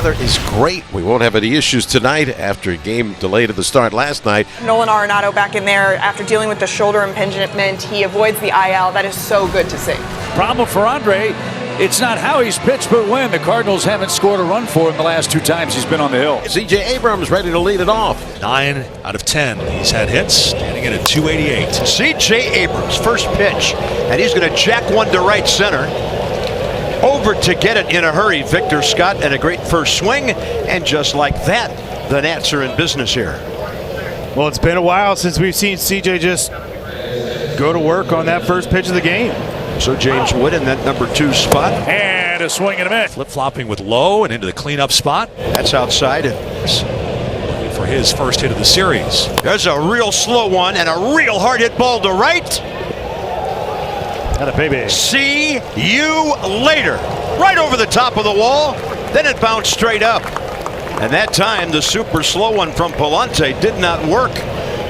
weather is great. We won't have any issues tonight after a game delayed at the start last night. Nolan Arenado back in there after dealing with the shoulder impingement. He avoids the IL. That is so good to see. Problem for Andre, it's not how he's pitched, but when. The Cardinals haven't scored a run for him the last 2 times he's been on the hill. C.J. Abrams ready to lead it off. 9 out of 10. He's had hits, standing at a 288. C.J. Abrams, first pitch, and he's going to jack one to right center. Over to get it in a hurry, Victor Scott, and a great first swing. And just like that, the Nats are in business here. Well, it's been a while since we've seen C.J. just go to work on that first pitch of the game. So James Wood in that number 2 spot. And a swing and a miss. Flip-flopping with Lowe and into the cleanup spot. That's outside. Looking for his first hit of the series. There's a real slow one and a real hard hit ball to right. Got a baby. See you later. Right over the top of the wall. Then it bounced straight up. And that time the super slow one from Palante did not work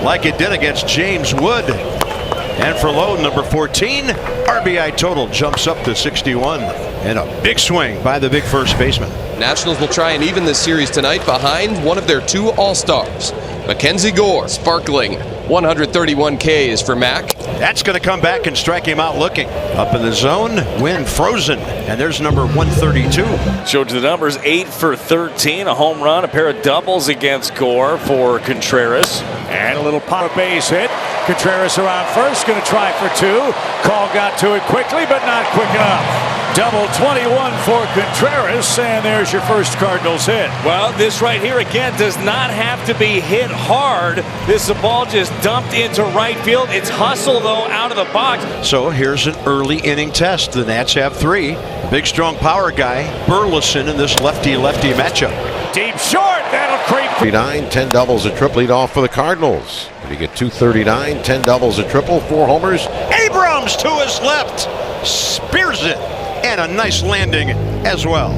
like it did against James Wood. And for Lowe, number 14, RBI total jumps up to 61. And a big swing by the big first baseman. Nationals will try and even this series tonight behind one of their 2 All-Stars. Mackenzie Gore, sparkling 131 Ks for Mac. That's going to come back and strike him out looking. Up in the zone, Wynn frozen. And there's number 132. Showed you the numbers, 8 for 13, a home run, a pair of doubles against Gore for Contreras. And a little pop base hit. Contreras around first, going to try for 2. Call got to it quickly, but not quick enough. Double 21 for Contreras, and there's your first Cardinals hit. Well, this right here again does not have to be hit hard. This is a ball just dumped into right field. It's hustle, though, out of the box. So here's an early inning test. The Nats have 3. Big, strong power guy, Burleson, in this lefty-lefty matchup. Deep short, that'll creep. 39, 10 doubles, a triple lead off for the Cardinals. Did he get 239, 10 doubles, a triple, 4 homers. Abrams to his left, spears it, and a nice landing as well.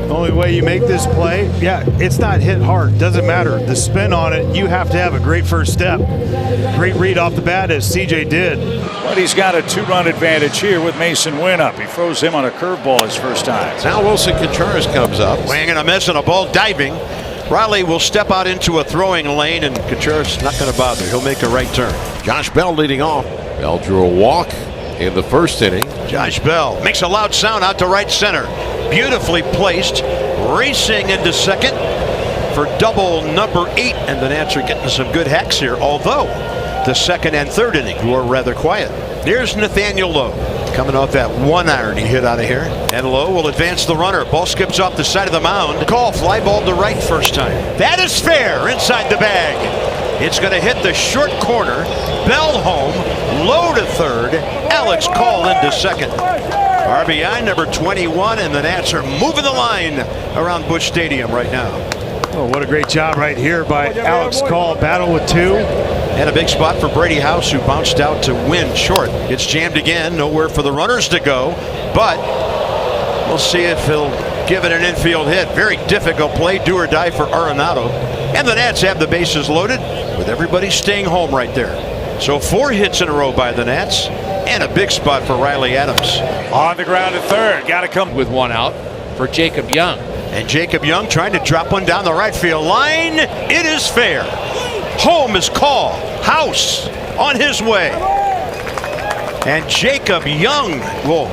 The only way you make this play, it's not hit hard. Doesn't matter. The spin on it, you have to have a great first step. Great read off the bat as CJ did. But he's got a 2-run advantage here with Mason Wynn up. He froze him on a curveball his first time. Now Wilson Contreras comes up. Swing and a miss and a ball diving. Riley will step out into a throwing lane, and Contreras not going to bother. He'll make a right turn. Josh Bell leading off. Bell drew a walk in the first inning. Josh Bell makes a loud sound out to right center. Beautifully placed, racing into second for double number 8, and the Nats are getting some good hacks here, although the second and third inning were rather quiet. Here's Nathaniel Lowe coming off that 1-iron he hit out of here, and Lowe will advance the runner. Ball skips off the side of the mound. Call, fly ball to right first time. That is fair inside the bag. It's going to hit the short corner. Bell home, Lowe to third, Alex Call into second. RBI number 21, and the Nats are moving the line around Busch Stadium right now. Oh, what a great job right here by Alex Call. Battle with 2. And a big spot for Brady House, who bounced out to win short. It's jammed again, nowhere for the runners to go, but we'll see if he'll give it an infield hit. Very difficult play, do or die for Arenado. And the Nats have the bases loaded with everybody staying home right there. So 4 hits in a row by the Nats, and a big spot for Riley Adams. On the ground at third, got to come with 1 out for Jacob Young. And Jacob Young trying to drop one down the right field line. It is fair. Home is Call. House on his way. And Jacob Young will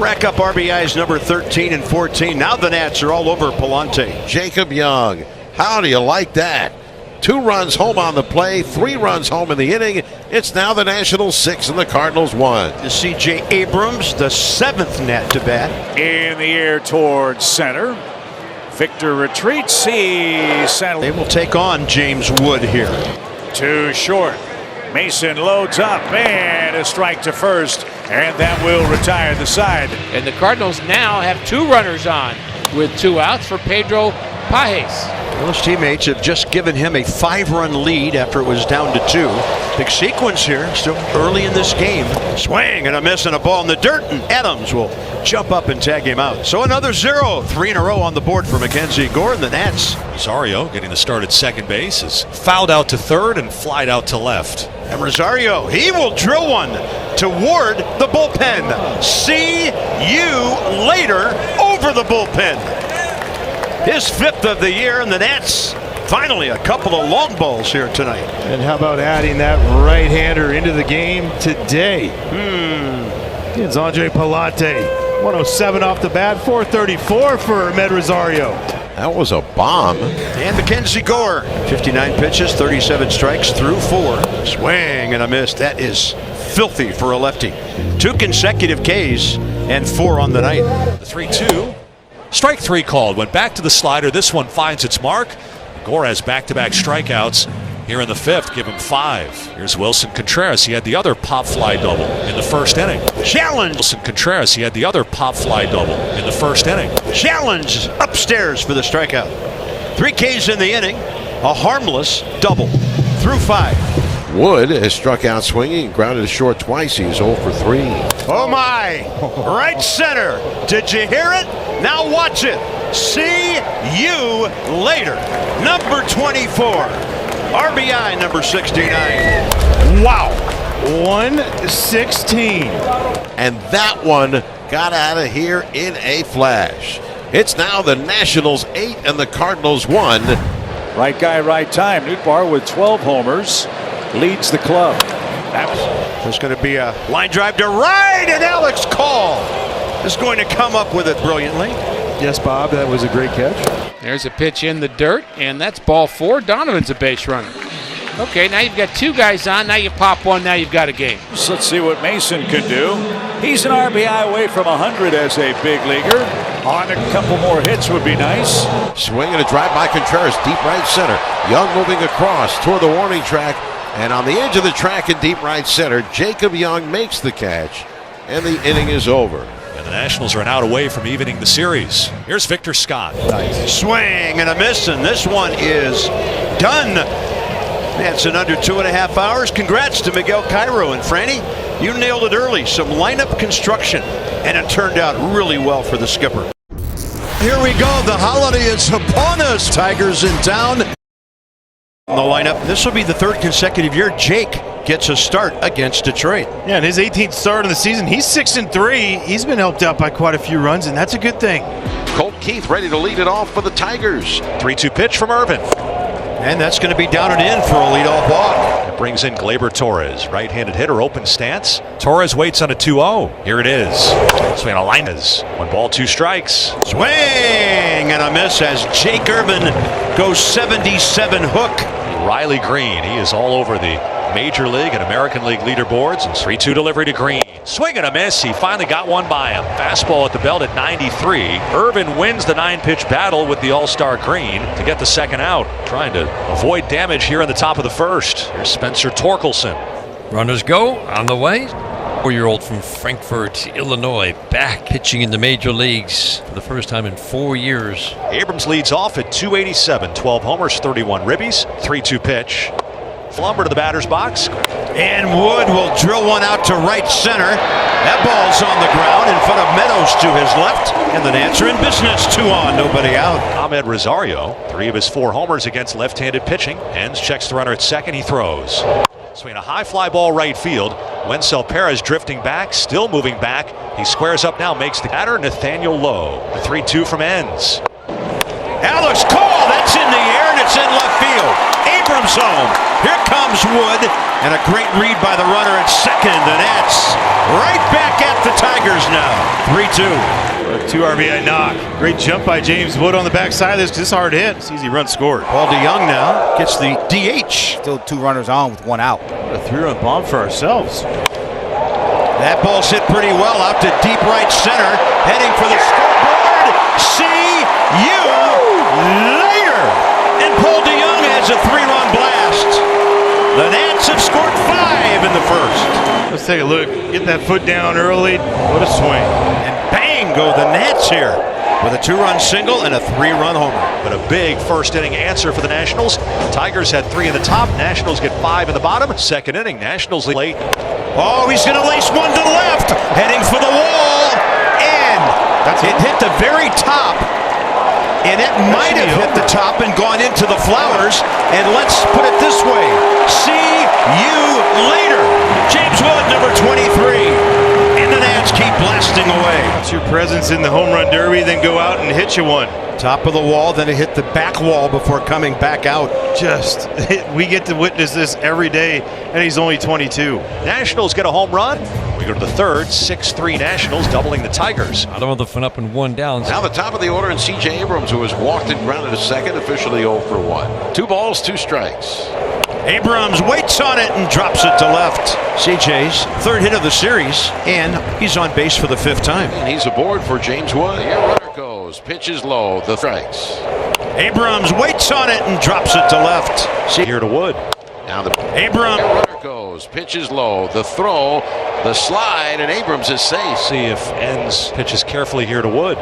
rack up RBIs number 13 and 14. Now the Nats are all over Palante. Jacob Young. How do you like that? 2 runs home on the play, 3 runs home in the inning. It's now the Nationals 6 and the Cardinals 1. To C.J. Abrams, the 7th Nat to bat. In the air towards center. Victor retreats. He settled. They will take on James Wood here. Too short. Mason loads up and a strike to first, and that will retire the side. And the Cardinals now have 2 runners on with 2 outs for Pedro Pages. Well, his teammates have just given him a 5-run lead after it was down to 2. Big sequence here, still early in this game. Swing and a miss and a ball in the dirt, and Adams will jump up and tag him out. So another 0, 3 in a row on the board for Mackenzie Gore and the Nats. Rosario getting the start at second base is fouled out to third and flied out to left. And Rosario, he will drill one toward the bullpen. See you later over the bullpen. his 5th of the year, and the Nats finally a couple of long balls here tonight. And how about adding that right-hander into the game today? It's Andre Palante. 107 off the bat, 434 for Ahmed Rosario. That was a bomb. And Mackenzie Gore, 59 pitches, 37 strikes through 4. Swing and a miss. That is filthy for a lefty. 2 consecutive Ks and 4 on the night. The 3-2. Strike 3 called. Went back to the slider. This one finds its mark. Gore has back-to-back strikeouts here in the 5th. Give him 5. Here's Wilson Contreras. He had the other pop fly double in the first inning. Challenge. Wilson Contreras. He had the other pop fly double in the first inning. Challenge upstairs for the strikeout. 3 Ks in the inning. A harmless double through 5. Wood has struck out swinging and grounded short twice. He's 0 for 3. Oh my! Right center. Did you hear it? Now watch it. See you later. Number 24. RBI number 69. Wow. 116. And that one got out of here in a flash. It's now the Nationals 8 and the Cardinals 1. Right guy, right time. Nootbaar with 12 homers leads the club. There's going to be a line drive to right, and Alex Call is going to come up with it brilliantly. Yes, Bob, that was a great catch. There's a pitch in the dirt, and that's ball 4. Donovan's a base runner. Okay, now you've got 2 guys on. Now you pop one. Now you've got a game. So let's see what Mason can do. He's an RBI away from 100 as a big leaguer. On a couple more hits would be nice. Swing and a drive by Contreras, deep right center. Young moving across toward the warning track. And on the edge of the track in deep right center, Jacob Young makes the catch. And the inning is over. And the Nationals are an out away from evening the series. Here's Victor Scott. Swing and a miss, and this one is done. That's in under 2.5 hours. Congrats to Miguel Cairo and Franny. You nailed it early. Some lineup construction, and it turned out really well for the skipper. Here we go. The holiday is upon us. Tigers in town. In the lineup. This will be the 3rd consecutive year Jake gets a start against Detroit. Yeah, and his 18th start of the season. He's 6-3. He's been helped out by quite a few runs, and that's a good thing. Colt Keith ready to lead it off for the Tigers. 3-2 pitch from Irvin. And that's going to be down and in for a leadoff walk. It brings in Gleyber Torres, right-handed hitter, open stance. Torres waits on a 2-0. Here it is. Swing on a line is 1 ball, 2 strikes. Swing and a miss as Jake Irvin goes 77 hook. Riley Green, he is all over the Major League and American League leaderboards. And 3-2 delivery to Green. Swing and a miss. He finally got one by him. Fastball at the belt at 93. Irvin wins the 9-pitch battle with the All-Star Green to get the second out. Trying to avoid damage here in the top of the 1st. Here's Spencer Torkelson. Runners go on the way. 4-year-old from Frankfort, Illinois, back pitching in the major leagues for the first time in 4 years. Abrams leads off at 287, 12 homers, 31 ribbies. 3-2 pitch. Flumber to the batter's box. And Wood will drill one out to right center. That ball's on the ground in front of Meadows to his left. And the Nats are in business. 2 on, nobody out. Ahmed Rosario, 3 of his 4 homers against left-handed pitching. Hens checks the runner at second. He throws. Swinging a high fly ball right field. Wencel Perez drifting back, still moving back. He squares up now, makes the batter Nathaniel Lowe. The 3-2 from Ends. Alex Call, that's in the air and it's in left field. Abrams home. Here comes Wood, and a great read by the runner at second. The Nats right back at the Tigers now. 3-2. 2 RBI knock. Great jump by James Wood on the backside of this, because it's hard hit. It's easy run scored. Paul DeYoung now gets the DH. Still 2 runners on with 1 out. A 3-run bomb for ourselves. That ball's hit pretty well out to deep right center, heading for the scoreboard. See you later. And Paul DeYoung has a 3-run blast. The Nats have scored 5 in the 1st. Let's take a look. Get that foot down early. What a swing. And bang go the Nats here with a 2-run single and a 3-run homer. But a big first inning answer for the Nationals. Tigers had 3 in the top. Nationals get 5 in the bottom. 2nd inning, Nationals lead late. Oh, he's going to lace one to the left, heading for the wall, and it hit the very top, and it might have hit the top and gone into the flowers, and let's put it this way, see you later. James Wood, number 23, and the Nats keep blasting away. It's your presence in the home run derby, then go out and hit you one. Top of the wall, then it hit the back wall before coming back out. We get to witness this every day, and he's only 22. Nationals get a home run. We go to the third, 6-3 Nationals, doubling the Tigers. I don't want the fun up and 1 down. Now the top of the order, and C.J. Abrams, who has walked and grounded to second, officially 0 for 1. 2 balls, 2 strikes. Abrams waits on it and drops it to left. CJ's third hit of the series, and he's on base for the 5th time. And he's aboard for James Wood. Here runner goes, pitches low, the strikes. Abrams waits on it and drops it to left. Here to Wood. Now the Abrams. Here runner goes, pitches low, the throw, the slide, and Abrams is safe. See if Enns pitches carefully here to Wood.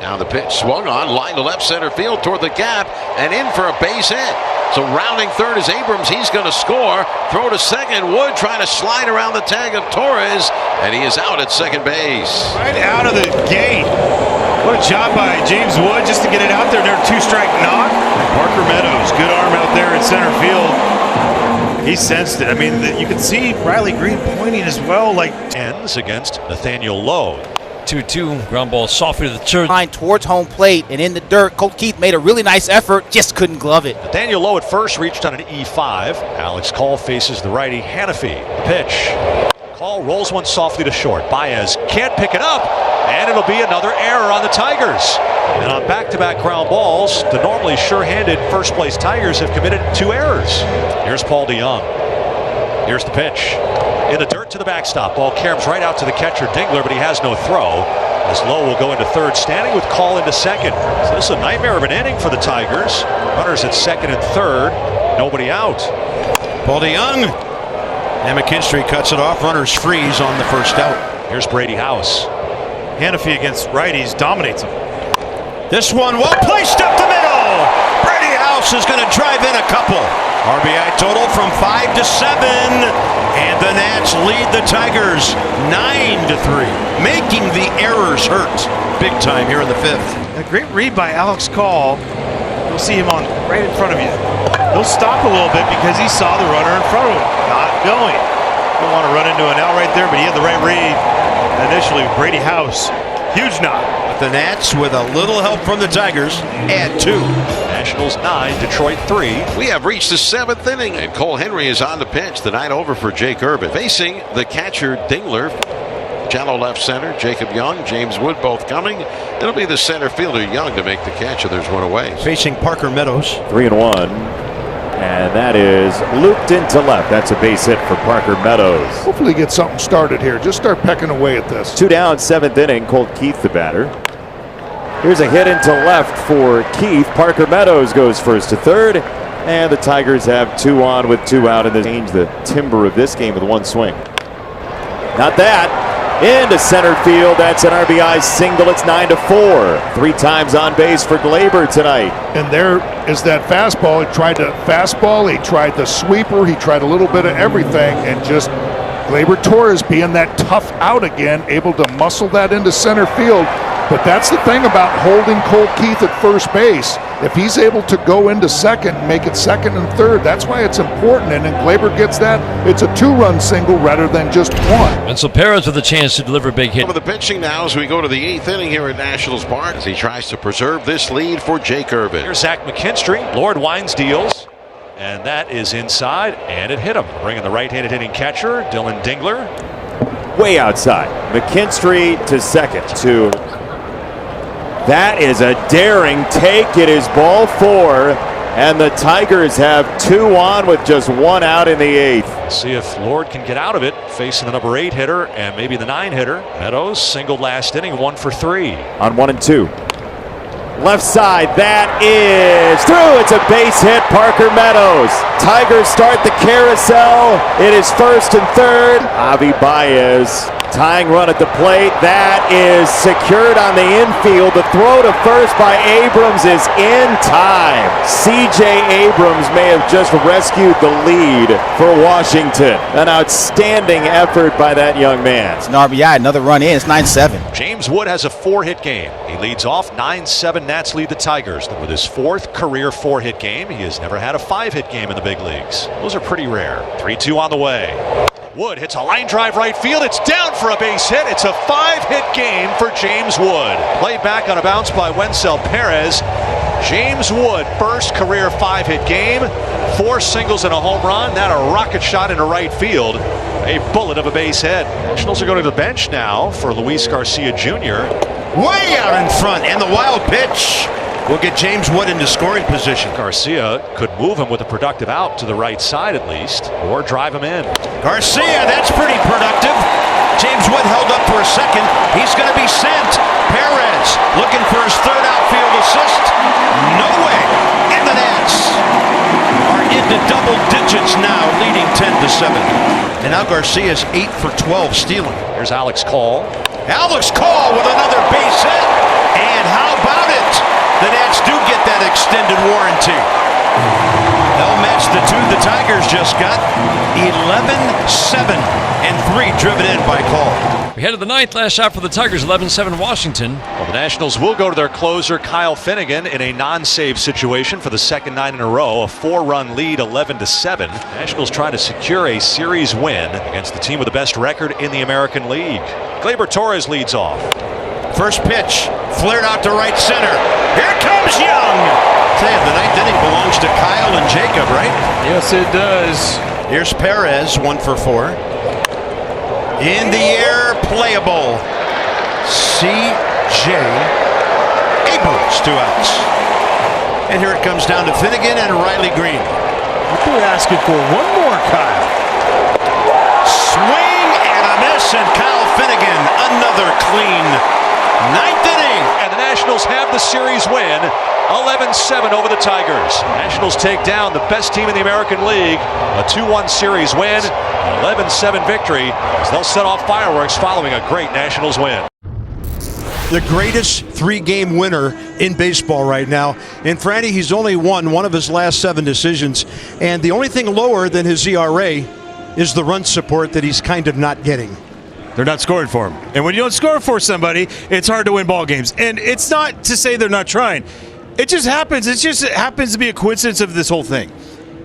Now the pitch swung on, line to left center field toward the gap, and in for a base hit. So rounding third is Abrams. He's going to score. Throw to second. Wood trying to slide around the tag of Torres, and he is out at second base. Right out of the gate. What a job by James Wood just to get it out there. There, 2-strike knock. Parker Meadows, good arm out there in center field. He sensed it. I mean, you can see Riley Green pointing as well. Like Enns against Nathaniel Lowe. 2-2. Ground ball softly to the third. Line towards home plate and in the dirt. Colt Keith made a really nice effort, just couldn't glove it. Nathaniel Lowe at first reached on an E5. Alex Call faces the righty Hannafy. The pitch. Call rolls one softly to short. Baez can't pick it up, and it'll be another error on the Tigers. And on back-to-back ground balls, the normally sure-handed first-place Tigers have committed 2 errors. Here's Paul DeJong. Here's the pitch. In the dirt to the backstop. Ball caroms right out to the catcher Dingler, but he has no throw. As Lowe will go into third, standing with Call into second. So this is a nightmare of an inning for the Tigers. Runners at second and third. Nobody out. Paul DeJong. And McKinstry cuts it off. Runners freeze on the first out. Here's Brady House. Hannafy against righties dominates him. This one well placed up the middle. Brady House is going to drive in a couple. RBI total from 5 to 7, and the Nats lead the Tigers 9-3, making the errors hurt big time here in the 5th. A great read by Alex Call. You'll see him on right in front of you. He'll stop a little bit because he saw the runner in front of him not going. Don't want to run into an L right there, but he had the right read initially. Brady House, huge knock. The Nats, with a little help from the Tigers, add 2. Nationals 9, Detroit 3. We have reached the 7th inning, and Cole Henry is on the pitch. The night over for Jake Urban. Facing the catcher Dingler. Shallow left center, Jacob Young, James Wood both coming. It'll be the center fielder Young to make the catch, and there's one away. Facing Parker Meadows. 3-1. And that is looped into left. That's a base hit for Parker Meadows. Hopefully get something started here. Just start pecking away at this. 2 down, 7th inning. Colt Keith the batter. Here's a hit into left for Keith. Parker Meadows goes first to third. And the Tigers have 2 on with 2 out, and they change the timber of this game with 1 swing. Not that. Into center field. That's an RBI single. It's 9-4. 3 times on base for Gleyber tonight. And there is that fastball. He tried the fastball. He tried the sweeper. He tried a little bit of everything, and just Gleyber Torres being that tough out again, able to muscle that into center field. But that's the thing about holding Colt Keith at first base. If he's able to go into second, make it second and third, that's why it's important. And then Gleyber gets that. It's a 2-run single rather than just 1. And so Perez with a chance to deliver a big hit. Over the pitching now as we go to the 8th inning here at Nationals Park as he tries to preserve this lead for Jake Urban. Here's Zach McKinstry. Lord Wines deals. And that is inside, and it hit him. Bringing the right-handed hitting catcher, Dylan Dingler. Way outside. McKinstry to second. That is a daring take. It is ball 4, and the Tigers have 2 on with just 1 out in the 8th. See if Lord can get out of it, facing the number 8 hitter and maybe the 9 hitter. Meadows singled last inning, 1 for 3. On 1 and 2. Left side, that is through. It's a base hit, Parker Meadows. Tigers start the carousel. It is first and third. Avi Baez. Tying run at the plate. That is secured on the infield. The throw to first by Abrams is in time. C.J. Abrams may have just rescued the lead for Washington. An outstanding effort by that young man. It's an RBI, another run in. It's 9-7. James Wood has a 4-hit game. He leads off 9-7. Nats lead the Tigers. With his 4th career 4-hit game, he has never had a 5-hit game in the big leagues. Those are pretty rare. 3-2 on the way. Wood hits a line drive right field. It's down for a base hit. It's a 5-hit game for James Wood. Played back on a bounce by Wencel Perez. James Wood, first career 5-hit game. 4 singles and a home run. That a rocket shot into right field. A bullet of a base hit. Nationals are going to the bench now for Luis Garcia Jr. Way out in front, and the wild pitch will get James Wood into scoring position. Garcia could move him with a productive out to the right side at least, or drive him in. Garcia, that's pretty productive. James Wood held up for a second. He's going to be sent. Perez looking for his 3rd outfield assist. No way. And the Nats are into double digits now, leading 10-7. And now Garcia's 8 for 12 stealing. Here's Alex Call. Alex Call with another base hit. And how about it? The Nats do get that extended warranty. They'll match the 2 the Tigers just got. 11-7 and 3 driven in by Call. We head to the 9th. Last shot for the Tigers, 11-7 Washington. Well, the Nationals will go to their closer, Kyle Finnegan, in a non-save situation for the second night in a row. A 4-run lead, 11-7. Nationals trying to secure a series win against the team with the best record in the American League. Gleyber Torres leads off. First pitch, flared out to right center. Here comes Young. Say, the 9th inning belongs to Kyle and Jacob, right? Yes, it does. Here's Perez, 1 for 4. In the air, playable. C.J. Abrams, 2 outs. And here it comes down to Finnegan and Riley Green. They're asking for one more, Kyle. Swing and a miss, and Kyle Finnegan, another clean 9th inning. And the Nationals have the series win, 11-7 over the Tigers. Nationals take down the best team in the American League, a 2-1 series win, an 11-7 victory as they'll set off fireworks following a great Nationals win. The greatest 3-game winner in baseball right now. And Franny, he's only won one of his last 7 decisions. And the only thing lower than his ERA is the run support that he's kind of not getting. They're not scoring for him. And when you don't score for somebody, it's hard to win ball games. And it's not to say they're not trying. It just happens. It happens to be a coincidence of this whole thing.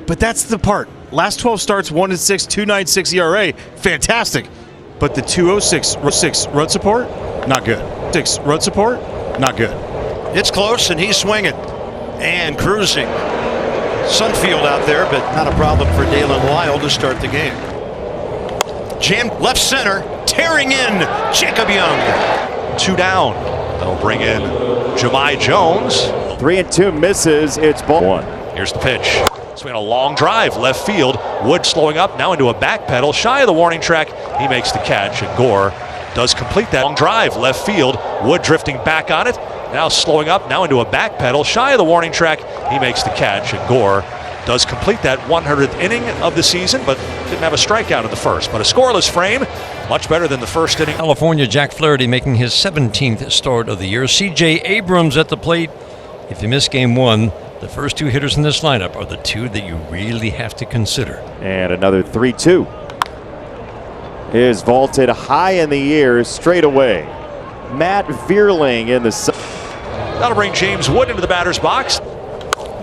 But that's the part. Last 12 starts, 1-6, 2.96 ERA. Fantastic. But the 2.06 run support, not good. 6 run support, not good. It's close, and he's swinging and cruising. Sunfield out there, but not a problem for Dalen Lyle to start the game. Jammed left center, tearing in Jacob Young. 2 down. That'll bring in Jahmai Jones. 3-2 misses. It's ball 1. Here's the pitch. Swing a long drive left field. Wood slowing up now into a back pedal shy of the warning track. He makes the catch, and Gore does complete that long drive left field. Wood drifting back on it. Now slowing up now into a back pedal shy of the warning track. He makes the catch, and Gore does complete that 100th inning of the season, but didn't have a strikeout in the first. But a scoreless frame, much better than the first inning. California, Jack Flaherty making his 17th start of the year. C.J. Abrams at the plate. If you miss game 1, the first 2 hitters in this lineup are the 2 that you really have to consider. And another 3-2 is vaulted high in the air straight away. Matt Vierling in the... That'll bring James Wood into the batter's box.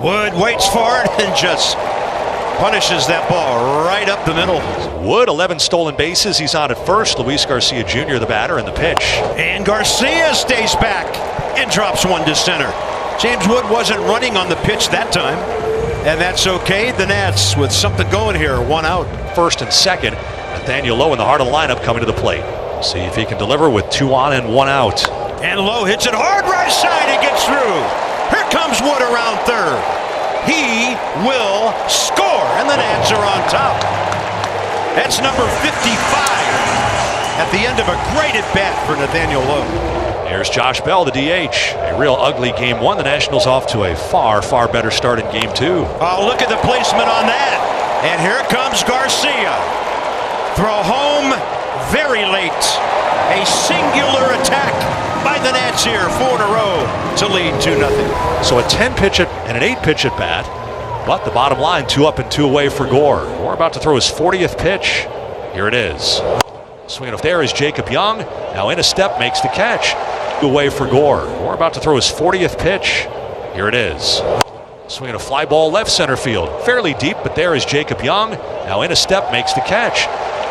Wood waits for it and just punishes that ball right up the middle. Wood, 11 stolen bases. He's on at first. Luis Garcia Jr., the batter, and the pitch. And Garcia stays back and drops one to center. James Wood wasn't running on the pitch that time, and that's okay. The Nats with something going here, 1 out. First and second. Nathaniel Lowe in the heart of the lineup coming to the plate. See if he can deliver with 2 on and 1 out. And Lowe hits it hard right side. It gets through. Here comes Wood around third. He will score, and the Nats are on top. That's number 55 at the end of a great at-bat for Nathaniel Lowe. Here's Josh Bell, the DH. A real ugly game 1. The Nationals off to a far, far better start in game 2. Oh, look at the placement on that. And here comes Garcia. Throw home very late. A singular attack by the Nats here, 4 in a row to lead 2-0. So a 10-pitch and an 8-pitch at bat. But the bottom line, 2 up and 2 away for Gore. Gore about to throw his 40th pitch. Here it is. Swinging up there is Jacob Young. Now in a step, makes the catch. 2 away for Gore. Gore about to throw his 40th pitch. Here it is. Swinging a fly ball left center field. Fairly deep, but there is Jacob Young. Now in a step, makes the catch.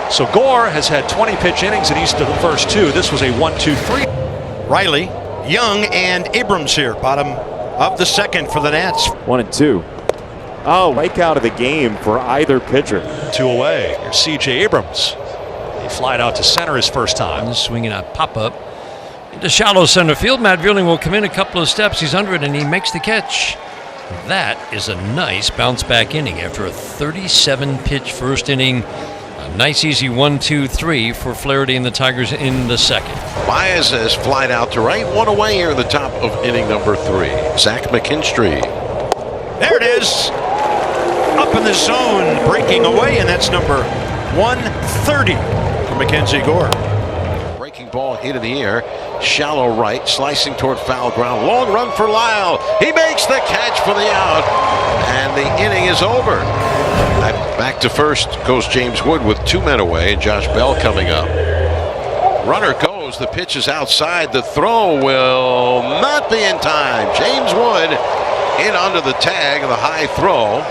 So Gore has had 20 pitch innings in each of the first two. This was a 1-2-3. Riley, Young, and Abrams here. Bottom of the second for the Nats. 1-2. Oh, break out of the game for either pitcher. 2 away. Here's C.J. Abrams. He flied out to center his first time. Swinging a pop-up into shallow center field. Matt Vueling will come in a couple of steps. He's under it, and he makes the catch. That is a nice bounce-back inning after a 37-pitch first inning. A nice, easy 1-2-3 for Flaherty and the Tigers in the second. Baez has flied out to right. 1 away here in the top of inning number 3. Zach McKinstry. There it is. Up in the zone, breaking away, and that's number 130 for Mackenzie Gore. Breaking ball hit in the air. Shallow right, slicing toward foul ground. Long run for Lyle. He makes the catch for the out, and the inning is over. Back to first goes James Wood with 2 men away, and Josh Bell coming up. Runner goes. The pitch is outside. The throw will not be in time. James Wood in under the tag of the high throw,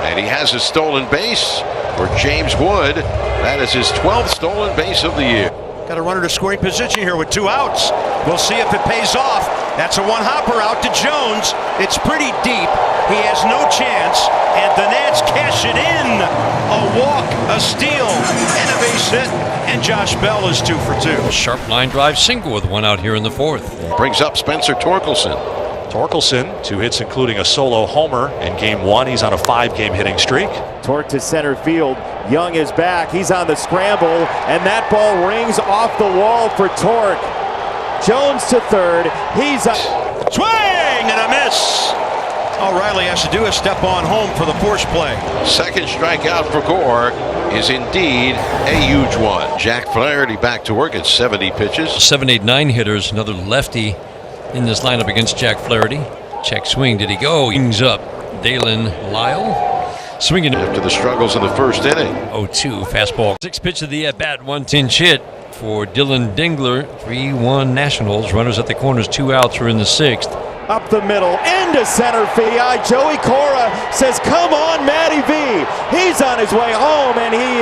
and he has a stolen base for James Wood. That is his 12th stolen base of the year. Got a runner to scoring position here with 2 outs. We'll see if it pays off. That's a 1-hopper out to Jones. It's pretty deep. He has no chance, and the Nats cash it in. A walk, a steal, and a base hit, and Josh Bell is 2 for 2. Sharp line drive single with 1 out here in the 4th. Brings up Spencer Torkelson. Torkelson, 2 hits including a solo homer in game 1. He's on a 5-game hitting streak. Torque to center field. Young is back. He's on the scramble, and that ball rings off the wall for Torque. Jones to third. He's up. Swing and a miss. All Riley has to do is step on home for the force play. Second strikeout for Gore is indeed a huge one. Jack Flaherty back to work at 70 pitches. 7, 8, 9 hitters. Another lefty in this lineup against Jack Flaherty. Check swing. Did he go? Wings up. Dalen Lyle. Swinging after the struggles in the first inning. 0-2 fastball. 6 pitch of the at-bat, 1-10 hit for Dylan Dingler. 3-1 Nationals. Runners at the corners, 2 outs are in the 6th. Up the middle, into center field. Joey Cora says, come on, Matty V. He's on his way home, and he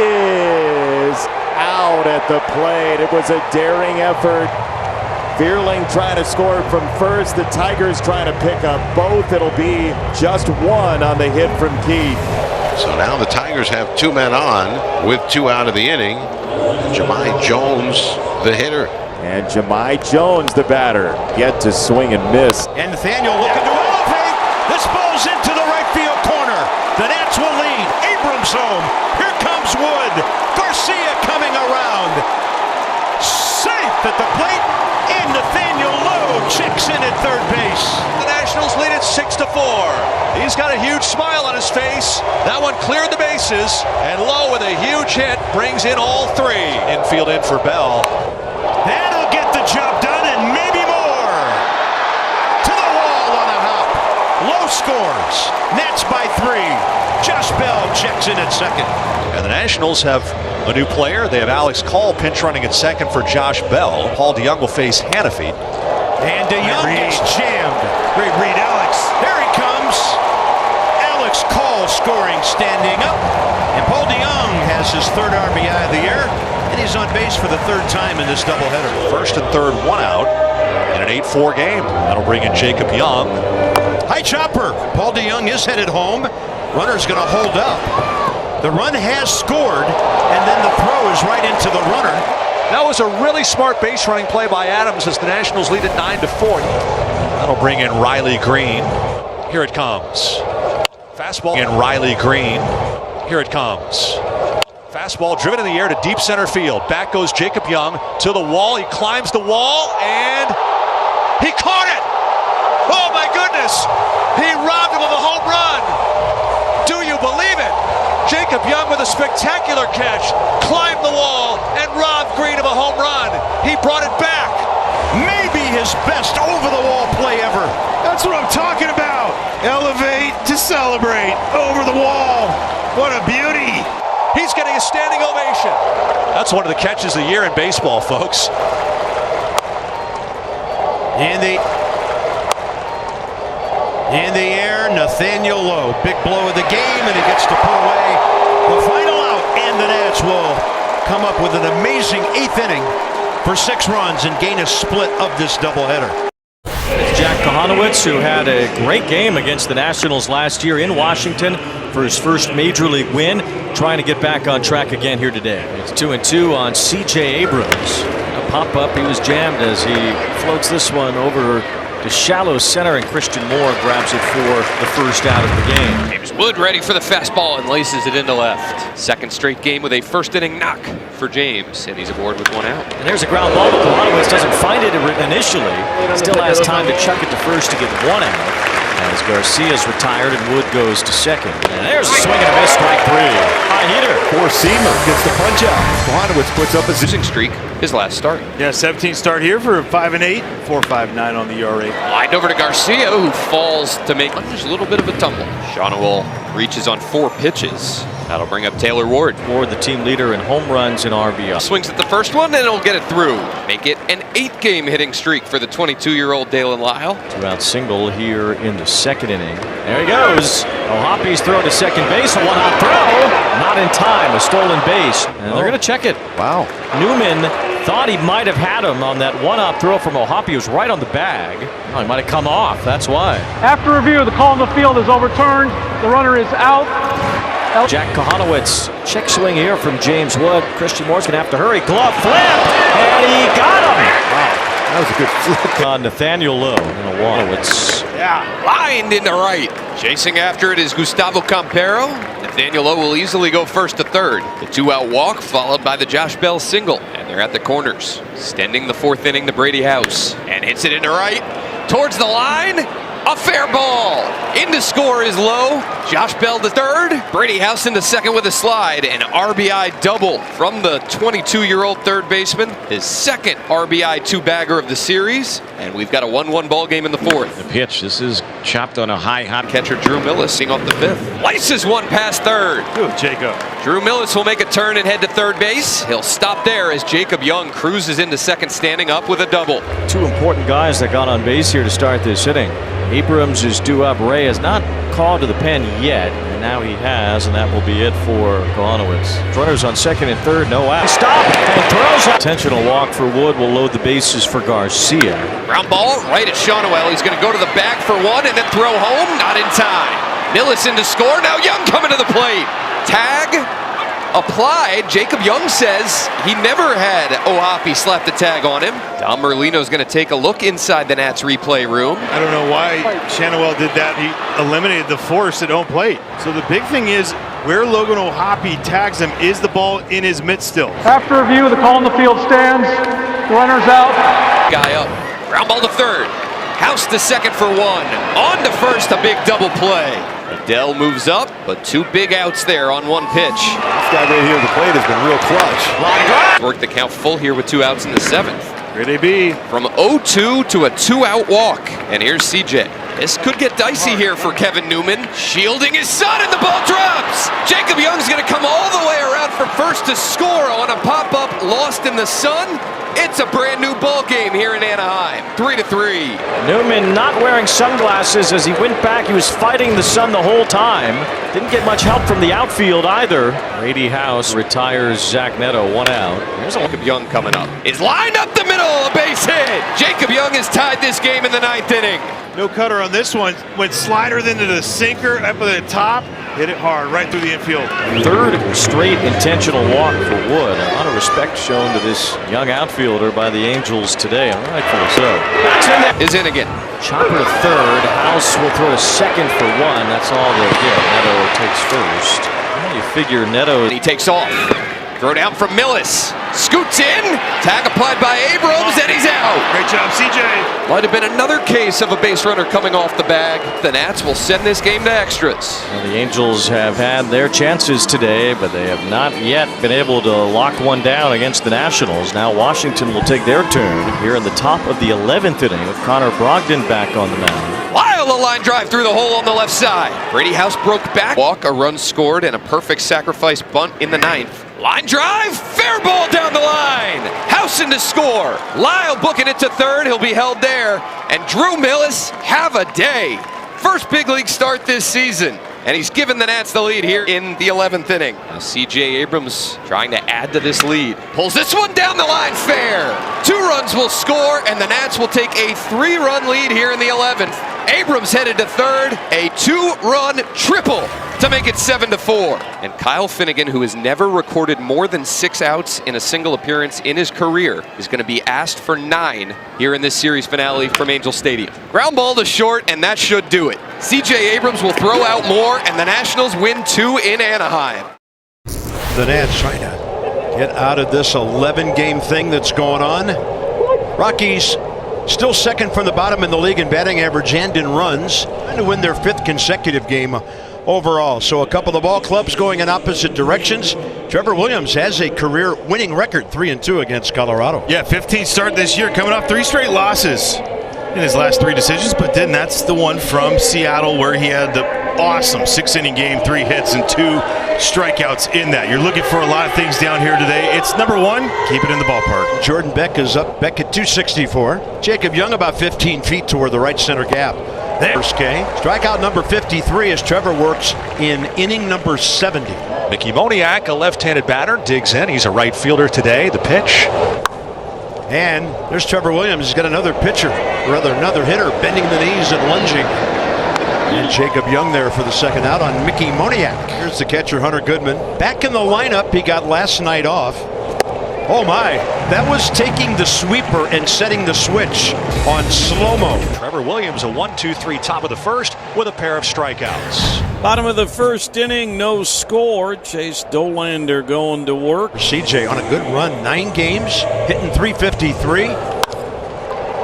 is out at the plate. It was a daring effort. Vueling trying to score from first. The Tigers trying to pick up both. It'll be just 1 on the hit from Keith. So now the Tigers have 2 men on with 2 out of the inning. Jahmai Jones, the hitter. And Jahmai Jones, the batter, yet to swing and miss. And Nathaniel looking to elevate. This ball's into the right field corner. The Nats will lead. Abrams home. Here comes Wood. Garcia coming around. Safe at the plate. And Nathaniel Lowe checks in at third base. The Nationals lead it 6-4. He's got a huge smile on his face. That one cleared the bases, and Lowe with a huge hit brings in all 3. Infield in for Bell. That'll get the job done and maybe more. To the wall on a hop. Lowe scores. Nats by 3. Josh Bell checks in at second. And the Nationals have a new player. They have Alex Call pinch running at second for Josh Bell. Paul DeJong will face Hannafy. And DeJong gets jammed. Great read, Alex. There he comes. Alex Call scoring, standing up. And Paul DeJong has his 3rd RBI of the year. And he's on base for the 3rd time in this doubleheader. First and third, 1 out in an 8-4 game. That'll bring in Jacob Young. High chopper. Paul DeJong is headed home. Runner's going to hold up. The run has scored, and then the throw is right into the runner. That was a really smart base running play by Adams as the Nationals lead it 9-4. That'll bring in Riley Green. Here it comes. Fastball and Riley Green. Here it comes. Fastball driven in the air to deep center field. Back goes Jacob Young to the wall. He climbs the wall and he caught it. Oh my goodness. He robbed him of a home run. Do you believe it? Jacob Young with a spectacular catch, climbed the wall, and robbed Green of a home run. He brought it back. Maybe his best over-the-wall play ever. That's what I'm talking about. Elevate to celebrate. Over the wall. What a beauty. He's getting a standing ovation. That's one of the catches of the year in baseball, folks. In the air, Nathaniel Lowe. Big blow of the game, and he gets to put away the final out. And the Nats will come up with an amazing 8th inning for 6 runs and gain a split of this doubleheader. It's Jack Kohanowitz, who had a great game against the Nationals last year in Washington for his first Major League win, trying to get back on track again here today. It's 2-2 on C.J. Abrams. A pop-up, he was jammed as he floats this one over to shallow center, and Christian Moore grabs it for the first out of the game. James Wood ready for the fastball and laces it into left. Second straight game with a first inning knock for James, and he's aboard with 1 out. And there's a ground ball, but Kohanowitz doesn't find it initially. Still has time to chuck it to first to get 1 out, as Garcia's retired and Wood goes to second. And there's a swing and a miss, strike 3. High heater. Four-seamer gets the punch out. Kohanowitz puts up a losing streak, his last start. Yeah, 17 start here for 5-8, 4.59 on the ERA. Lined over to Garcia, who falls to make just a little bit of a tumble. Shawnuel reaches on 4 pitches. That'll bring up Taylor Ward. Ward, the team leader in home runs in RBI. Swings at the first one, and he'll get it through. Make it an 8-game hitting streak for the 22-year-old Dalen Lyle. 2-out single here in the second inning. There he goes. O'Hoppe's throw to second base. A 1-out throw. Not in time. A stolen base. And they're going to check it. Wow. Newman thought he might have had him on that 1-out throw from O'Hoppe. He was right on the bag. Oh, he might have come off. That's why. After review, the call on the field is overturned. The runner is out. Jack Kohanowitz, check swing here from James Wood. Christian Moore's going to have to hurry. Glove flip, and he got him. Wow, that was a good flip on Nathaniel Lowe. And a Kohanowitz. Yeah, lined into right. Chasing after it is Gustavo Campero. Nathaniel Lowe will easily go first to third. The 2-out walk followed by the Josh Bell single. And they're at the corners. Extending the 4th inning to Brady House. And hits it into right. Towards the line. A fair ball. In to score is Lowe. Josh Bell to third. Brady House into second with a slide. An RBI double from the 22-year-old third baseman. His second RBI 2-bagger of the series. And we've got a 1-1 ball game in the 4th. The pitch. This is chopped on a high hop. Catcher Drew Millis seeing off the 5th. Laces one past third. Good, Jacob. Drew Millis will make a turn and head to third base. He'll stop there as Jacob Young cruises into second, standing up with a double. 2 important guys that got on base here to start this inning. Abrams is due up. Ray has not called to the pen yet, and now he has, and that will be it for Kohanowitz. Runners on second and third, no out. Stop and throws out. Intentional walk for Wood will load the bases for Garcia. Ground ball right at Shawnuel. He's going to go to the bag for 1 and then throw home. Not in time. Millis in to score. Now Young coming to the plate. Tag applied. Jacob Young says he never had O'Hoppe slap the tag on him. Dom Merlino's going to take a look inside the Nats replay room. I don't know why Shawnuel did that. He eliminated the force at home plate. So the big thing is where Logan O'Hoppe tags him is the ball in his mitt still. After review, the call on the field stands. The runner's out. Guy up. Ground ball to third. House to second for 1. On to first, a big double play. Adele moves up, but 2 big outs there on 1 pitch. This guy right here at the plate has been real clutch. Line drive. Worked the count full here with 2 outs in the 7th. Great AB. From 0-2 to a 2-out walk. And here's CJ. This could get dicey here for Kevin Newman. Shielding his son, and the ball drops. Jacob Young's going to come all the way around from first to score on a pop-up lost in the sun. It's a brand new ball game here in Anaheim. 3-3. Newman not wearing sunglasses as he went back. He was fighting the sun the whole time. Didn't get much help from the outfield either. Brady House retires Zach Neto, 1 out. Here's Jacob Young coming up. Is lined up the middle, a base hit. Jacob Young has tied this game in the 9th inning. No cutter on this one. Went slider then to the sinker up at the top. Hit it hard right through the infield. 3rd straight intentional walk for Wood. A lot of respect shown to this young outfielder by the Angels today. Rightfully so. That's in there. Is in again. Chopper to third. House will throw to second for 1. That's all they'll get. Neto takes first. Well, you figure Neto. He takes off. Throw down from Millis. Scoots in. Tag applied by Abrams, and he's out. Great job, CJ. Might have been another case of a base runner coming off the bag. The Nats will send this game to extras. Well, the Angels have had their chances today, but they have not yet been able to lock one down against the Nationals. Now Washington will take their turn here in the top of the 11th inning with Connor Brogdon back on the mound. Lyle, a line drive through the hole on the left side. Brady House broke back. Walk, a run scored, and a perfect sacrifice bunt in the 9th. Line drive, fair ball down the line. House in to score. Lyle booking it to third. He'll be held there. And Drew Millis, have a day. First big league start this season. And he's given the Nats the lead here in the 11th inning. Now C.J. Abrams trying to add to this lead. Pulls this one down the line fair. 2 runs will score, and the Nats will take a 3-run lead here in the 11th. Abrams headed to third, a 2-run triple to make it 7-4. And Kyle Finnegan, who has never recorded more than 6 outs in a single appearance in his career, is going to be asked for 9 here in this series finale from Angel Stadium. Ground ball to short, and that should do it. C.J. Abrams will throw out more, and the Nationals win 2 in Anaheim. The Nats trying to get out of this 11-game thing that's going on. Rockies still second from the bottom in the league in batting average and in runs, trying to win their 5th consecutive game overall. So a couple of ball clubs going in opposite directions. Trevor Williams has a career winning record, 3-2 against Colorado. Yeah, 15th start this year, coming off 3 straight losses in his last 3 decisions, but then that's the one from Seattle where he had the awesome 6-inning game, 3 hits and 2 strikeouts in that. You're looking for a lot of things down here today. It's number 1, keep it in the ballpark. Jordan Beck is up. Beck at 264. Jacob Young about 15 feet toward the right center gap. There's K. Strikeout number 53 as Trevor works in inning number 70. Mickey Moniak, a left-handed batter, digs in. He's a right fielder today. The pitch. And there's Trevor Williams. He's got another pitcher, or rather another hitter, bending the knees and lunging. And Jacob Young there for the second out on Mickey Moniak. Here's the catcher, Hunter Goodman. Back in the lineup, he got last night off. Oh my, that was taking the sweeper and setting the switch on slow-mo. Trevor Williams, a 1-2-3 top of the first with a pair of strikeouts. Bottom of the first inning, no score. Chase Dollander going to work. CJ on a good run, 9 games, hitting .353.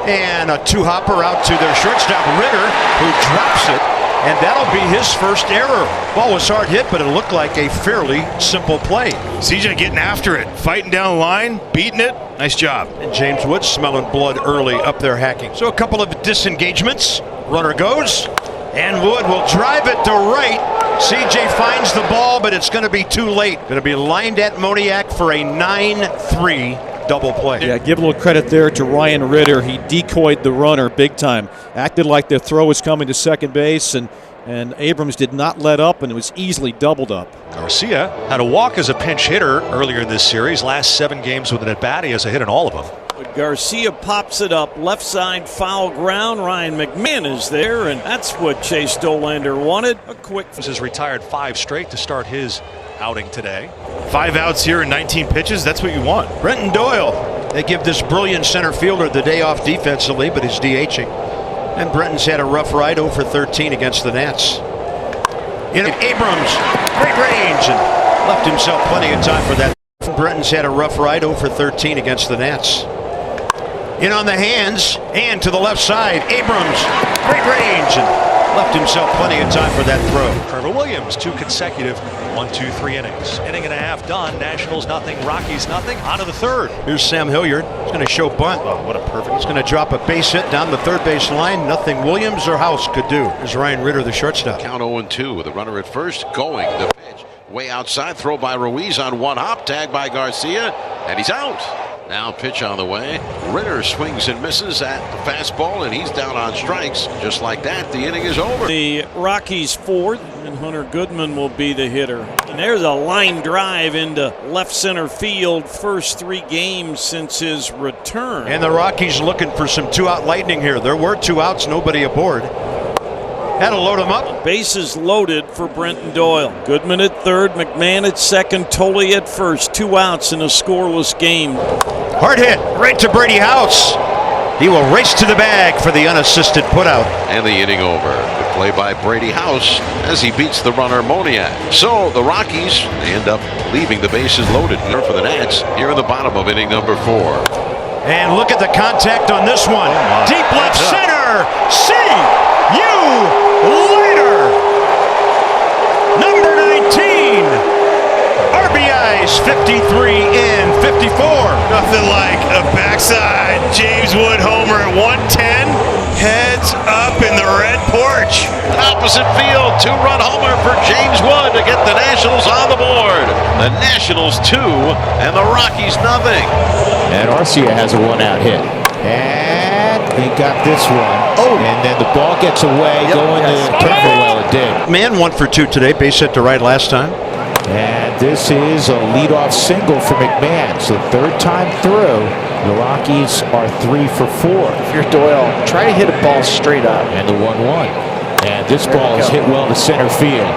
And a 2-hopper out to their shortstop, Ritter, who drops it. And that'll be his first error. Ball was hard hit, but it looked like a fairly simple play. CJ getting after it, fighting down the line, beating it. Nice job. And James Wood smelling blood early up there hacking. So a couple of disengagements. Runner goes, and Wood will drive it to right. CJ finds the ball, but it's going to be too late. Going to be lined at Moniak for a 9-3 double play. Yeah, give a little credit there to Ryan Ritter. He decoyed the runner big time. Acted like the throw was coming to second base, and Abrams did not let up, and it was easily doubled up. Garcia had a walk as a pinch hitter earlier in this series. Last 7 games with an at-bat, he has a hit in all of them. Garcia pops it up, left side foul ground. Ryan McMahon is there, and that's what Chase Dollander wanted. A quick. This has retired 5 straight to start his outing today. 5 outs here in 19 pitches. That's what you want. Brenton Doyle. They give this brilliant center fielder the day off defensively, but he's DHing. And Brenton's had a rough ride 0 for 13 against the Nats. Abrams, great range, and left himself plenty of time for that. Brenton's had a rough ride 0 for 13 against the Nats. In on the hands and to the left side. Abrams, great range, and left himself plenty of time for that throw. Trevor Williams, 2 consecutive 1-2-3 innings. Inning and a half done. Nationals nothing, Rockies nothing. On to the third. Here's Sam Hilliard. He's going to show bunt. Oh, what a perfect. He's going to drop a base hit down the third base line. Nothing Williams or House could do. Here's Ryan Ritter, the shortstop. Count 0-2 with a runner at first. Going the pitch. Way outside. Throw by Ruiz on 1 hop. Tag by Garcia. And he's out. Now pitch on the way. Ritter swings and misses at the fastball, and he's down on strikes. Just like that, the inning is over. The Rockies 4th, and Hunter Goodman will be the hitter. And there's a line drive into left center field. First 3 games since his return. And the Rockies looking for some 2-out lightning here. There were 2 outs, nobody aboard. Had to load him up. Bases loaded for Brenton Doyle. Goodman at third, McMahon at second, Tolley at first. 2 outs in a scoreless game. Hard hit right to Brady House. He will race to the bag for the unassisted putout. And the inning over. The play by Brady House as he beats the runner Moniak. So the Rockies end up leaving the bases loaded for the Nats here in the bottom of inning number 4. And look at the contact on this one. Deep left center. See you later. Number 19. RBIs 53 and 54. Nothing like a backside James Wood homer at 110. Heads up in the red porch. Opposite field, 2-run homer for James Wood to get the Nationals on the board. The Nationals 2 and the Rockies nothing. And Arcia has a 1-out hit. And he got this one. Oh. And then the ball gets away, going to Turfwell. did. Man 1 for 2 today, base hit to right last time. And this is a leadoff single for McMahon. So third time through, the Rockies are 3 for 4. If you're Doyle, try to hit a ball straight up. And the 1-1. And this ball is hit well to center field.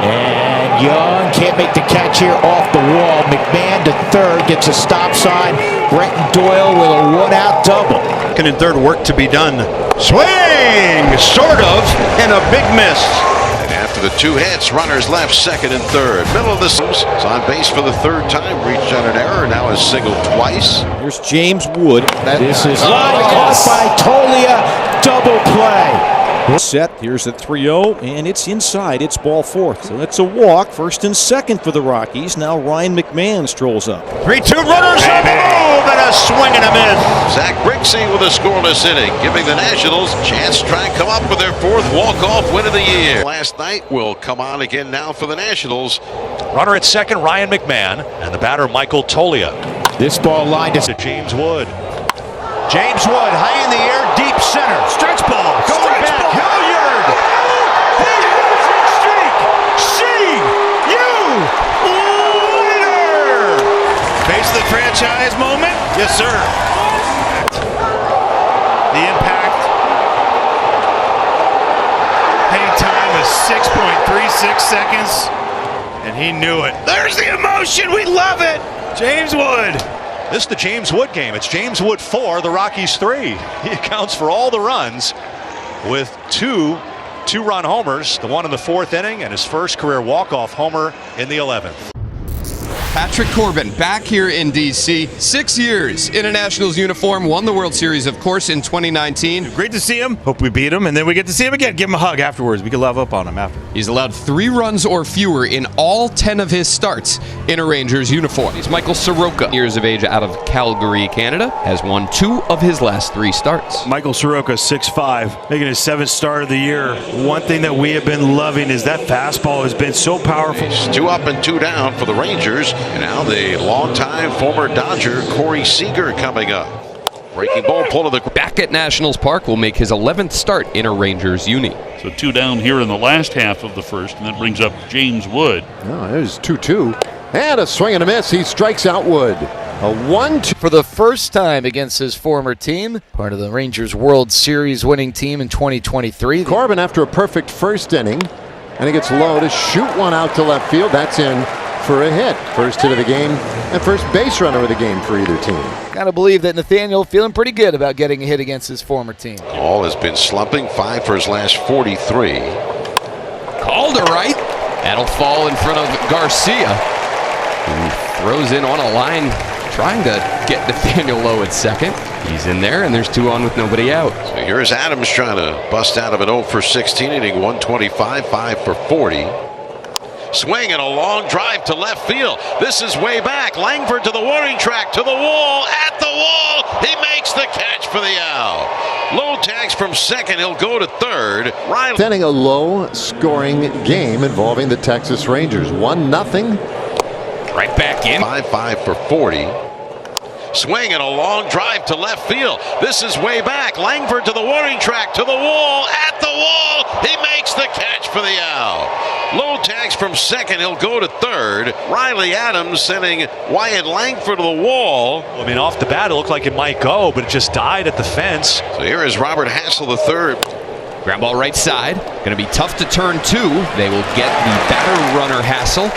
And Young can't make the catch here off the wall. McMahon to third, gets a stop sign. Brenton Doyle with a 1-out double. Second and third, work to be done. Swing! Sort of, and a big miss. And after the 2 hits, runners left, second and third. Middle of the series, is on base for the 3rd time. Reached on an error, now has singled twice. Here's James Wood. This is caught by Tolia. Double play. Set. Here's the 3-0, and it's inside. It's ball 4. So that's a walk. First and second for the Rockies. Now Ryan McMahon strolls up. 3-2 runners on the move, and a swing and a miss. Zach Brixey with a scoreless inning, giving the Nationals a chance to try and come up with their 4th walk-off win of the year. Last night will come on again now for the Nationals. Runner at second, Ryan McMahon, and the batter, Michael Tolia. This ball lined to James Wood. James Wood, high in the air, deep center. Stretch ball, going back. Hilliard. The streak. See you later. Face of the franchise moment? Yes, sir. The impact. Hang time is 6.36 seconds. And he knew it. There's the emotion. We love it. James Wood. This is the James Wood game. It's James Wood 4, the Rockies 3. He accounts for all the runs with two two-run homers, the one in the 4th inning and his first career walk-off homer in the 11th. Patrick Corbin back here in D.C. 6 years in a Nationals uniform, won the World Series, of course, in 2019. Great to see him. Hope we beat him, and then we get to see him again. Give him a hug afterwards. We can love up on him after. He's allowed 3 runs or fewer in all 10 of his starts in a Rangers uniform. He's Michael Soroka, years of age, out of Calgary, Canada, has won 2 of his last 3 starts. Michael Soroka, 6'5", making his 7th start of the year. One thing that we have been loving is that fastball has been so powerful. It's 2 up and 2 down for the Rangers. And now the longtime former Dodger, Corey Seager, coming up. Breaking ball pull to the back at Nationals Park will make his 11th start in a Rangers uni. So 2 down here in the last half of the first, and that brings up James Wood. Oh, there's 2-2. And a swing and a miss. He strikes out Wood. A 1-2. For the first time against his former team, part of the Rangers World Series winning team in 2023. Corbin after a perfect first inning, and he gets low to shoot one out to left field. That's in for a hit. First hit of the game and first base runner of the game for either team. Gotta believe that Nathaniel feeling pretty good about getting a hit against his former team. Hall has been slumping, 5 for his last 43. Called to right. That'll fall in front of Garcia, who throws in on a line trying to get Nathaniel Lowe at second. He's in there, and there's 2 on with nobody out. So here's Adams trying to bust out of an 0 for 16 inning, 125, 5 for 40. Swing and a long drive to left field. This is way back. Langford to the warning track, to the wall, at the wall. He makes the catch for the out. Low tags from second. He'll go to third. Riley. Sending a low-scoring game involving the Texas Rangers. 1-0. Right back in. 5 for 40. Swing and a long drive to left field. This is way back. Langford to the warning track, to the wall, at the wall. He makes the catch for the out. Low tags from second. He'll go to third. Riley Adams sending Wyatt Langford to the wall. I mean, off the bat, it looked like it might go, but it just died at the fence. So here is Robert Hassel III. Ground ball right side. Going to be tough to turn 2. They will get the batter runner Hassel.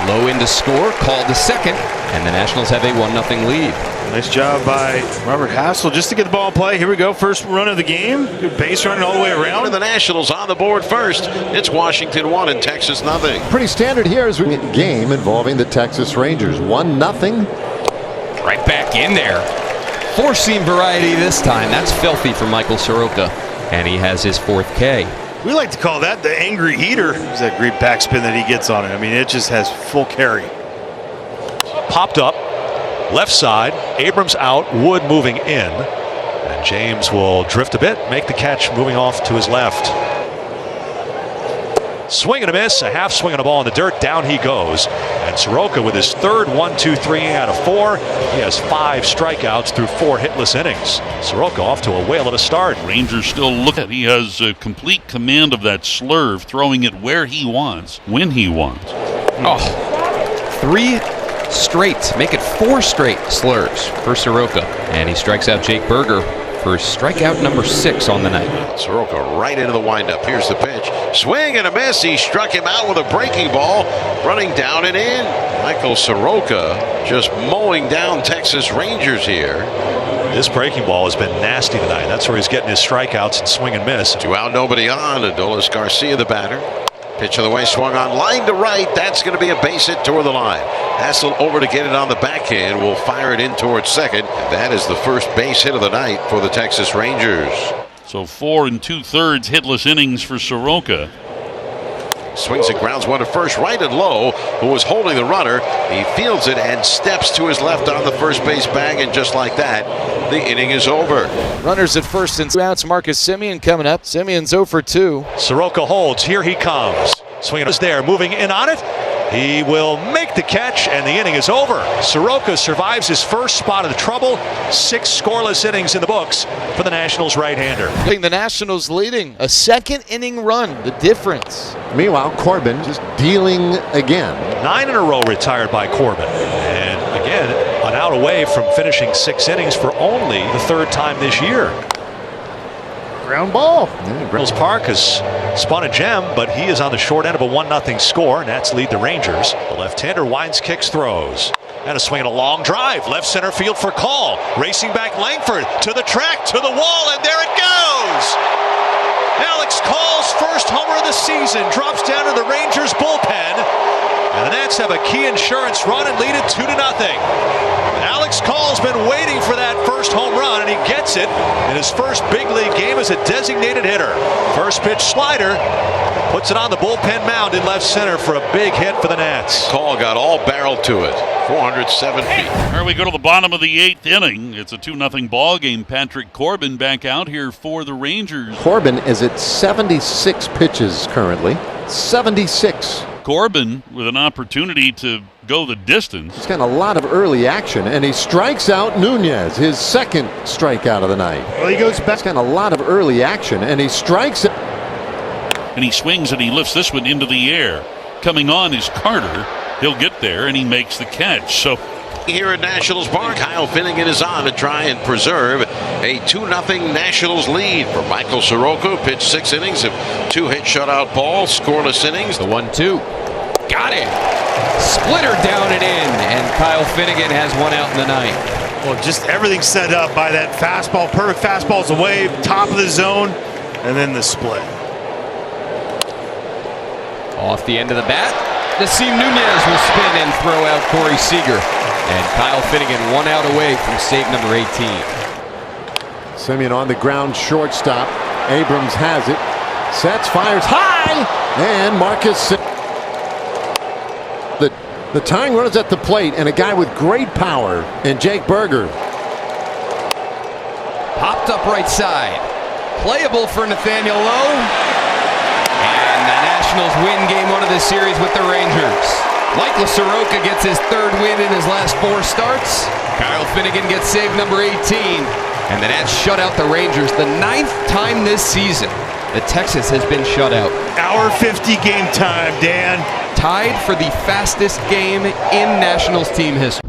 Low in to score, called to second, and the Nationals have a 1-0 lead. Nice job by Robert Hassel just to get the ball in play. Here we go, first run of the game. Good base running all the way around. And the Nationals on the board first. It's Washington 1 and Texas 0. Pretty standard here as we game involving the Texas Rangers. 1-0. Right back in there. 4-seam variety this time. That's filthy for Michael Soroka, and he has his 4th K. We like to call that the angry heater. There's that great backspin that he gets on it. I mean, it just has full carry. Popped up, left side, Abrams out, Wood moving in, and James will drift a bit, make the catch moving off to his left. Swing and a miss, a half swing and a ball in the dirt. Down he goes. And Soroka with his third 1-2-3 out of 4. He has 5 strikeouts through 4 hitless innings. Soroka off to a whale of a start. Rangers still look at. He has complete command of that slurve, throwing it where he wants, when he wants. Oh, 3 straight, make it 4 straight slurs for Soroka. And he strikes out Jake Burger for strikeout number 6 on the night. Soroka right into the windup. Here's the pitch. Swing and a miss. He struck him out with a breaking ball, running down and in. Michael Soroka just mowing down Texas Rangers here. This breaking ball has been nasty tonight. That's where he's getting his strikeouts and swing and miss. 2 out, nobody on. Adolis Garcia, the batter. Pitch of the way, swung on line to right. That's going to be a base hit toward the line. Hassel over to get it on the backhand. Will fire it in towards second. That is the first base hit of the night for the Texas Rangers. So 4 2/3 hitless innings for Soroka. Swings and grounds one to first, right and low. Who was holding the runner? He fields it and steps to his left on the first base bag, and just like that, the inning is over. Runners at first and 2 outs. Marcus Semien coming up. Semien's 0 for 2. Soroka holds. Here he comes. Swinging is there. Moving in on it. He will make the catch, and the inning is over. Soroka survives his first spot of the trouble. 6 scoreless innings in the books for the Nationals right-hander. The Nationals leading a 2nd inning run. The difference. Meanwhile, Corbin just dealing again. 9 in a row retired by Corbin. And again, an out away from finishing 6 innings for only the 3rd time this year. Ground ball. Mills Park has spun a gem, but he is on the short end of a 1-0 score, and that's lead the Rangers. The left-hander winds, kicks, throws. And a swing and a long drive. Left center field for Call. Racing back Langford to the track, to the wall, and there it goes! Alex Call's first homer of the season drops down to the Rangers bullpen. And the Nats have a key insurance run and lead it 2-0. Alex Call's been waiting for that first home run, and he gets it in his first big league game as a designated hitter. First pitch slider, puts it on the bullpen mound in left center for a big hit for the Nats. Call got all barrel to it. 407 feet. Here we go to the bottom of the 8th inning. It's a 2-0 ball game. Patrick Corbin back out here for the Rangers. Corbin is at 76 pitches currently. 76. Corbin with an opportunity to go the distance. He's got a lot of early action, and he strikes out Nunez, his 2nd strikeout of the night. Well, he goes back. He's got a lot of early action, and he strikes it. And he swings and he lifts this one into the air. Coming on is Carter. He'll get there, and he makes the catch. So here at Nationals Park, Kyle Finnegan is on to try and preserve a 2-0 Nationals lead for Michael Soroka. Pitched 6 innings of 2-hit shutout ball, scoreless innings. The 1-2. Got it. Splitter down and in, and Kyle Finnegan has 1 out in the night. Well, just everything set up by that fastball. Perfect fastballs away, top of the zone, and then the split. Off the end of the bat, Nasim Nunez will spin and throw out Corey Seager. And Kyle Finnegan 1 out away from save number 18. Semien on the ground, shortstop. Abrams has it. Sets, fires high, and Marcus. The tying runners at the plate, and a guy with great power in Jake Burger. Popped up right side. Playable for Nathaniel Lowe. And the Nationals win game 1 of this series with the Rangers. Michael Soroka gets his 3rd win in his last 4 starts. Kyle Finnegan gets save number 18. And the Nats shut out the Rangers the 9th time this season that Texas has been shut out. Hour 50 game time, Dan. Tied for the fastest game in Nationals team history.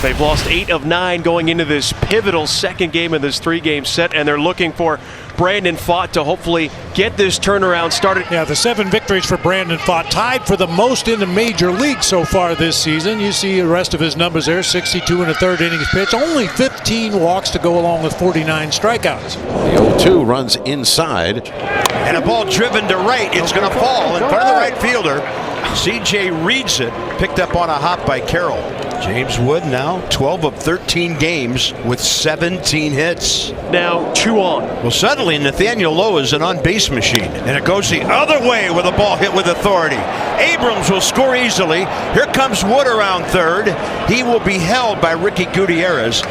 They've lost 8 of 9 going into this pivotal 2nd game of this 3-game set, and they're looking for Brandon Pfaadt to hopefully get this turnaround started. Yeah, the 7 victories for Brandon Pfaadt, tied for the most in the major league so far this season. You see the rest of his numbers there, 62 in the 3rd innings pitch, only 15 walks to go along with 49 strikeouts. The 0-2 runs inside. And a ball driven to right. It's going to fall in front of the right fielder. CJ reads it, picked up on a hop by Carroll. James Wood now 12 of 13 games with 17 hits. Now 2 on. Well, suddenly Nathaniel Lowe is an on-base machine, and it goes the other way with a ball hit with authority. Abrams will score easily. Here comes Wood around 3rd. He will be held by Ricky Gutierrez.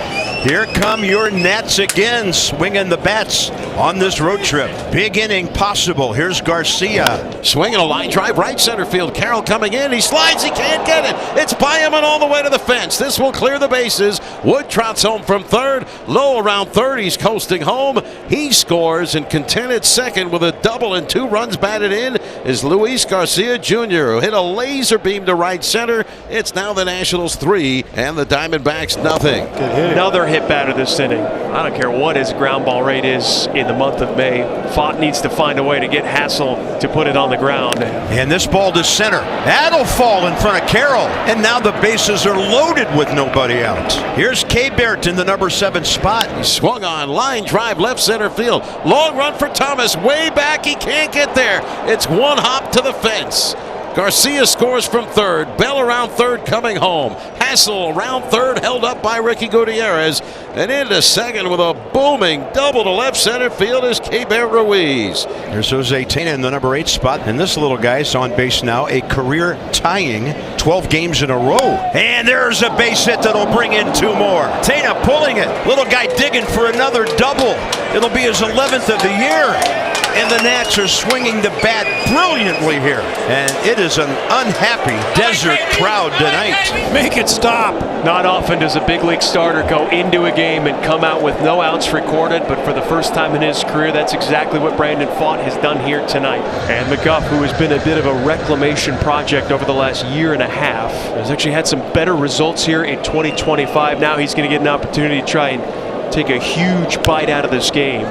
Here come your Nats again, swinging the bats on this road trip. Big inning possible. Here's Garcia. Swinging a line drive, right center field. Carroll coming in. He slides. He can't get it. It's by him and all the way to the fence. This will clear the bases. Wood trots home from third. Low around third. He's coasting home. He scores and contented second with a double and 2 runs batted in is Luis Garcia Jr., who hit a laser beam to right center. It's now the Nationals 3 and the Diamondbacks nothing. Another hit batter this inning. I don't care what his ground ball rate is in the month of May. Fott needs to find a way to get Hassel to put it on the ground. And this ball to center. That'll fall in front of Carroll. And now the bases are loaded with nobody out. Here's K-Bert in the number 7 spot. He swung on, line drive, left center field. Long run for Thomas, way back, he can't get there. It's one hop to the fence. Garcia scores from third. Bell around third coming home. Hassel around third, held up by Ricky Gutierrez. And into second with a booming double to left center field is Keibert Ruiz. There's Jose Tena in the number 8 spot. And this little guy's on base now, a career tying 12 games in a row. And there's a base hit that'll bring in 2 more. Tena pulling it. Little guy digging for another double. It'll be his 11th of the year. And the Nats are swinging the bat brilliantly here. And it is an unhappy desert crowd tonight. Make it stop. Not often does a big league starter go into a game and come out with no outs recorded, but for the first time in his career, that's exactly what Brandon Pfaadt has done here tonight. And McGough, who has been a bit of a reclamation project over the last year and a half, has actually had some better results here in 2025. Now he's going to get an opportunity to try and take a huge bite out of this game.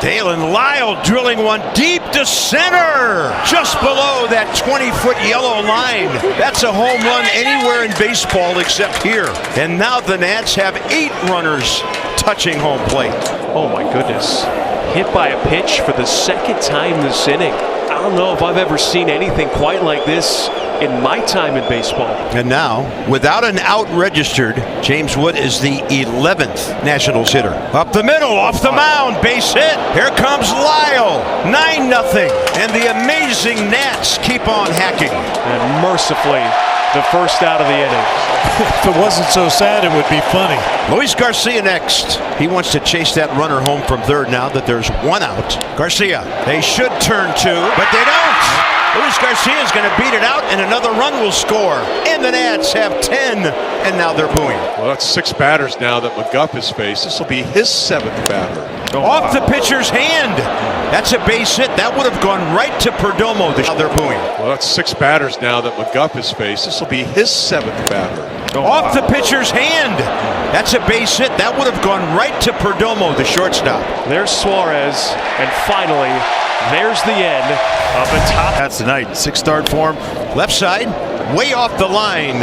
Dalen Lyle drilling one deep to center, just below that 20-foot yellow line. That's a home run anywhere in baseball except here. And now the Nats have 8 runners touching home plate. Oh my goodness. Hit by a pitch for the second time this inning. I don't know if I've ever seen anything quite like this in my time in baseball. And now, without an out registered, James Wood is the 11th Nationals hitter. Up the middle, off the mound, base hit. Here comes Lyle, 9-0. And the amazing Nats keep on hacking. And mercifully, the first out of the inning. If it wasn't so sad, it would be funny. Luis Garcia next. He wants to chase that runner home from third now that there's 1 out. Garcia, they should turn 2, but they don't. Luis Garcia is going to beat it out, and another run will score. And the Nats have 10, and now they're booing. Well, that's 6 batters now that McGough has faced. This will be his 7th batter. Off the pitcher's hand. That's a base hit. That would have gone right to Perdomo. Now they're booing. Well, that's 6 batters now that McGough has faced. This will be his 7th batter. Off the pitcher's hand. That's a base hit. That would have gone right to Perdomo, the shortstop. There's Suarez, and finally, there's the end of the top. That's the night. 6-start form. Left side, way off the line.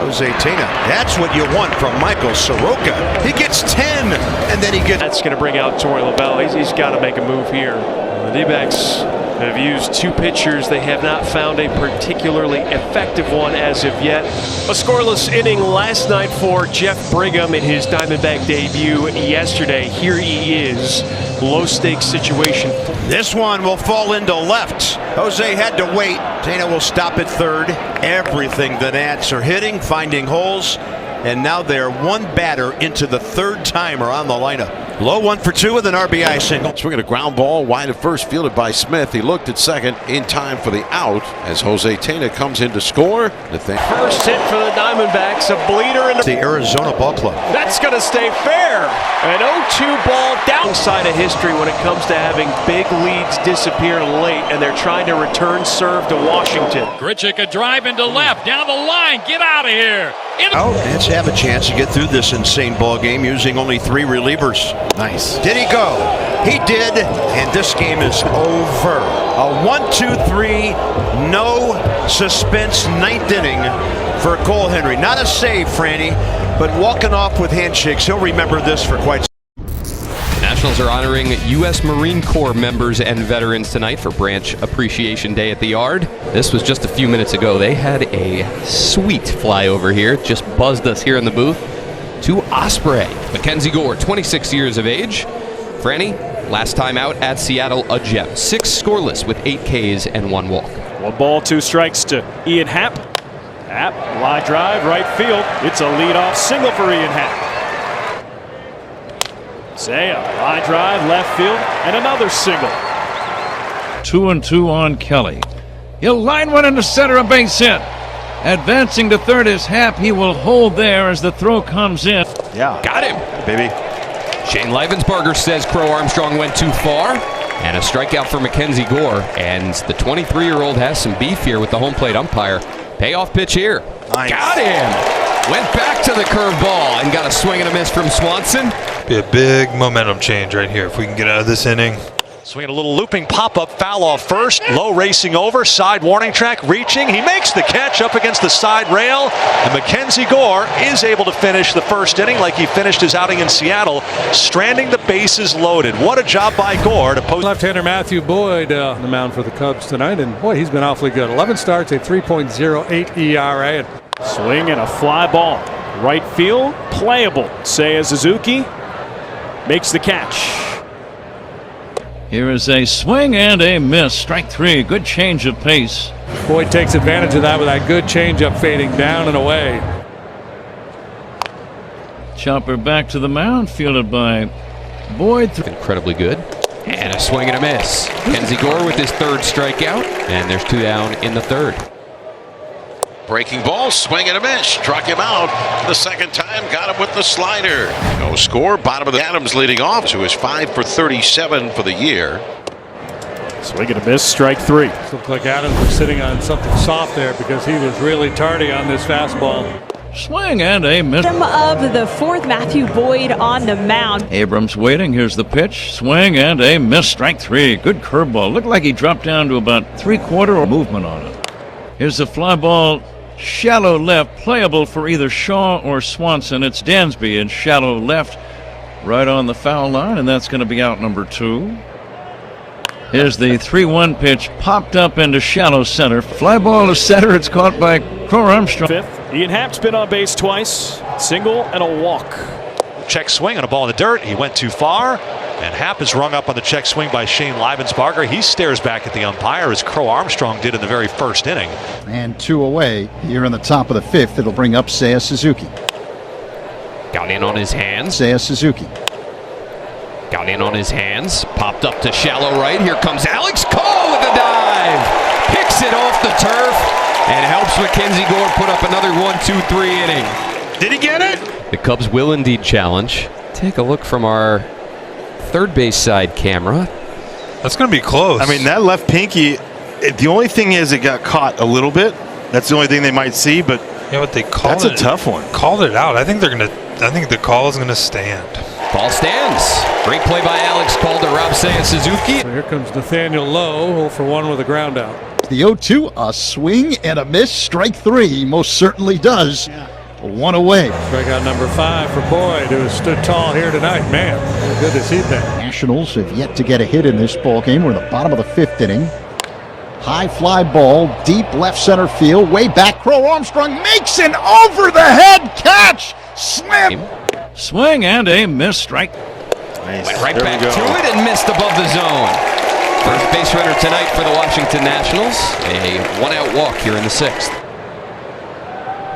Jose Tena. That's what you want from Michael Soroka. He gets 10, and then he gets... That's going to bring out Torey Lovullo. He's got to make a move here. The D-backs have used 2 pitchers. They have not found a particularly effective one as of yet. A scoreless inning last night for Jeff Brigham in his Diamondback debut yesterday. Here he is. Low stakes situation. This one will fall into left. Jose had to wait. Tena will stop at third. Everything the Nats are hitting, finding holes. And now they're 1 batter into the 3rd timer on the lineup. Low 1 for 2 with an RBI single. Swinging a ground ball wide of first, fielded by Smith. He looked at second in time for the out as Jose Tena comes in to score. First hit for the Diamondbacks, a bleeder in the Arizona Ball Club. That's going to stay fair. An 0-2 ball downside of history when it comes to having big leads disappear late, and they're trying to return serve to Washington. Grichuk a drive into left, down the line, get out of here. Nats have a chance to get through this insane ball game using only 3 relievers. Nice. Did he go? He did, and this game is over. A 1-2-3, no suspense 9th inning for Cole Henry. Not a save, Franny, but walking off with handshakes. He'll remember this for quite some time. Nationals are honoring U.S. Marine Corps members and veterans tonight for Branch Appreciation Day at the Yard. This was just a few minutes ago. They had a sweet flyover here, just buzzed us here in the booth, to Osprey. Mackenzie Gore, 26 years of age. Franny, last time out at Seattle, a gem. 6 scoreless with 8 Ks and 1 walk. 1 ball, 2 strikes to Ian Happ. Happ, line drive, right field. It's a leadoff single for Ian Happ. Seiya, line drive, left field, and another single. 2-2 on Kelly. He'll line one into center, a base hit. Advancing to third is Happ. He will hold there as the throw comes in. Yeah. Got him. Baby. Shane Leivensbarger says Crow Armstrong went too far. And a strikeout for Mackenzie Gore. And the 23-year-old has some beef here with the home plate umpire. Payoff pitch here. Nice. Got him. Went back to the curveball and got a swing and a miss from Swanson. Be a big momentum change right here if we can get out of this inning. Swinging a little looping pop-up foul off first. Low racing over, side warning track, reaching. He makes the catch up against the side rail. And Mackenzie Gore is able to finish the first inning like he finished his outing in Seattle, stranding the bases loaded. What a job by Gore to post. Left-hander Matthew Boyd on the mound for the Cubs tonight, and boy, he's been awfully good. 11 starts, a 3.08 ERA. Swing and a fly ball. Right field, playable. Seiya Suzuki makes the catch. Here is a swing and a miss. Strike three. Good change of pace. Boyd takes advantage of that with that good changeup fading down and away. Chopper back to the mound, fielded by Boyd. Incredibly good. And a swing and a miss. Mackenzie Gore with his third strikeout. And there's two down in the third. Breaking ball, swing and a miss. Struck him out the second time. Got him with the slider. No score. Bottom of the Adams leading off, who is 5 for 37 for the year. Swing and a miss. Strike three. Looked like Adams was sitting on something soft there because he was really tardy on this fastball. Swing and a miss. Of the fourth, Matthew Boyd on the mound. Abrams waiting. Here's the pitch. Swing and a miss. Strike three. Good curveball. Looked like he dropped down to about 3/4 movement on it. Here's the fly ball. Shallow left, playable for either Shaw or Swanson. It's Dansby in shallow left, right on the foul line, and that's going to be out number 2. Here's the 3-1 pitch, popped up into shallow center. Fly ball to center. It's caught by Crow Armstrong. Fifth, Ian Happ's been on base twice, single and a walk. Check swing on a ball in the dirt. He went too far. And Happ is rung up on the check swing by Shane Leivensbarger. He stares back at the umpire as Crow Armstrong did in the very first inning. And 2 away here in the top of the 5th. It'll bring up Seiya Suzuki. Got in on his hands. Seiya Suzuki. Got in on his hands. Popped up to shallow right. Here comes Alex Cole with a dive. Picks it off the turf and helps Mackenzie Gore put up another 1-2-3 inning. Did he get it? The Cubs will indeed challenge. Take a look from our third base side camera. That's going to be close. I mean, that left pinky, the only thing is it got caught a little bit. That's the only thing they might see, but yeah, but they called that's a tough one. Called it out. I think the call is going to stand. Ball stands. Great play by Alex Cole to rob Seiya Suzuki. So here comes Nathaniel Lowe, 0 for 1 with a ground out. The 0-2, a swing and a miss. Strike three. He most certainly does. 1 away. Strikeout number 5 for Boyd, who has stood tall here tonight. Man, how good has he been? Nationals have yet to get a hit in this ball game. We're in the bottom of the 5th inning. High fly ball, deep left center field, way back. Crow Armstrong makes an over-the-head catch. Slam. Swing and a miss. Strike. Nice. Went right back to it and missed above the zone. First base runner tonight for the Washington Nationals. A 1-out walk here in the 6th.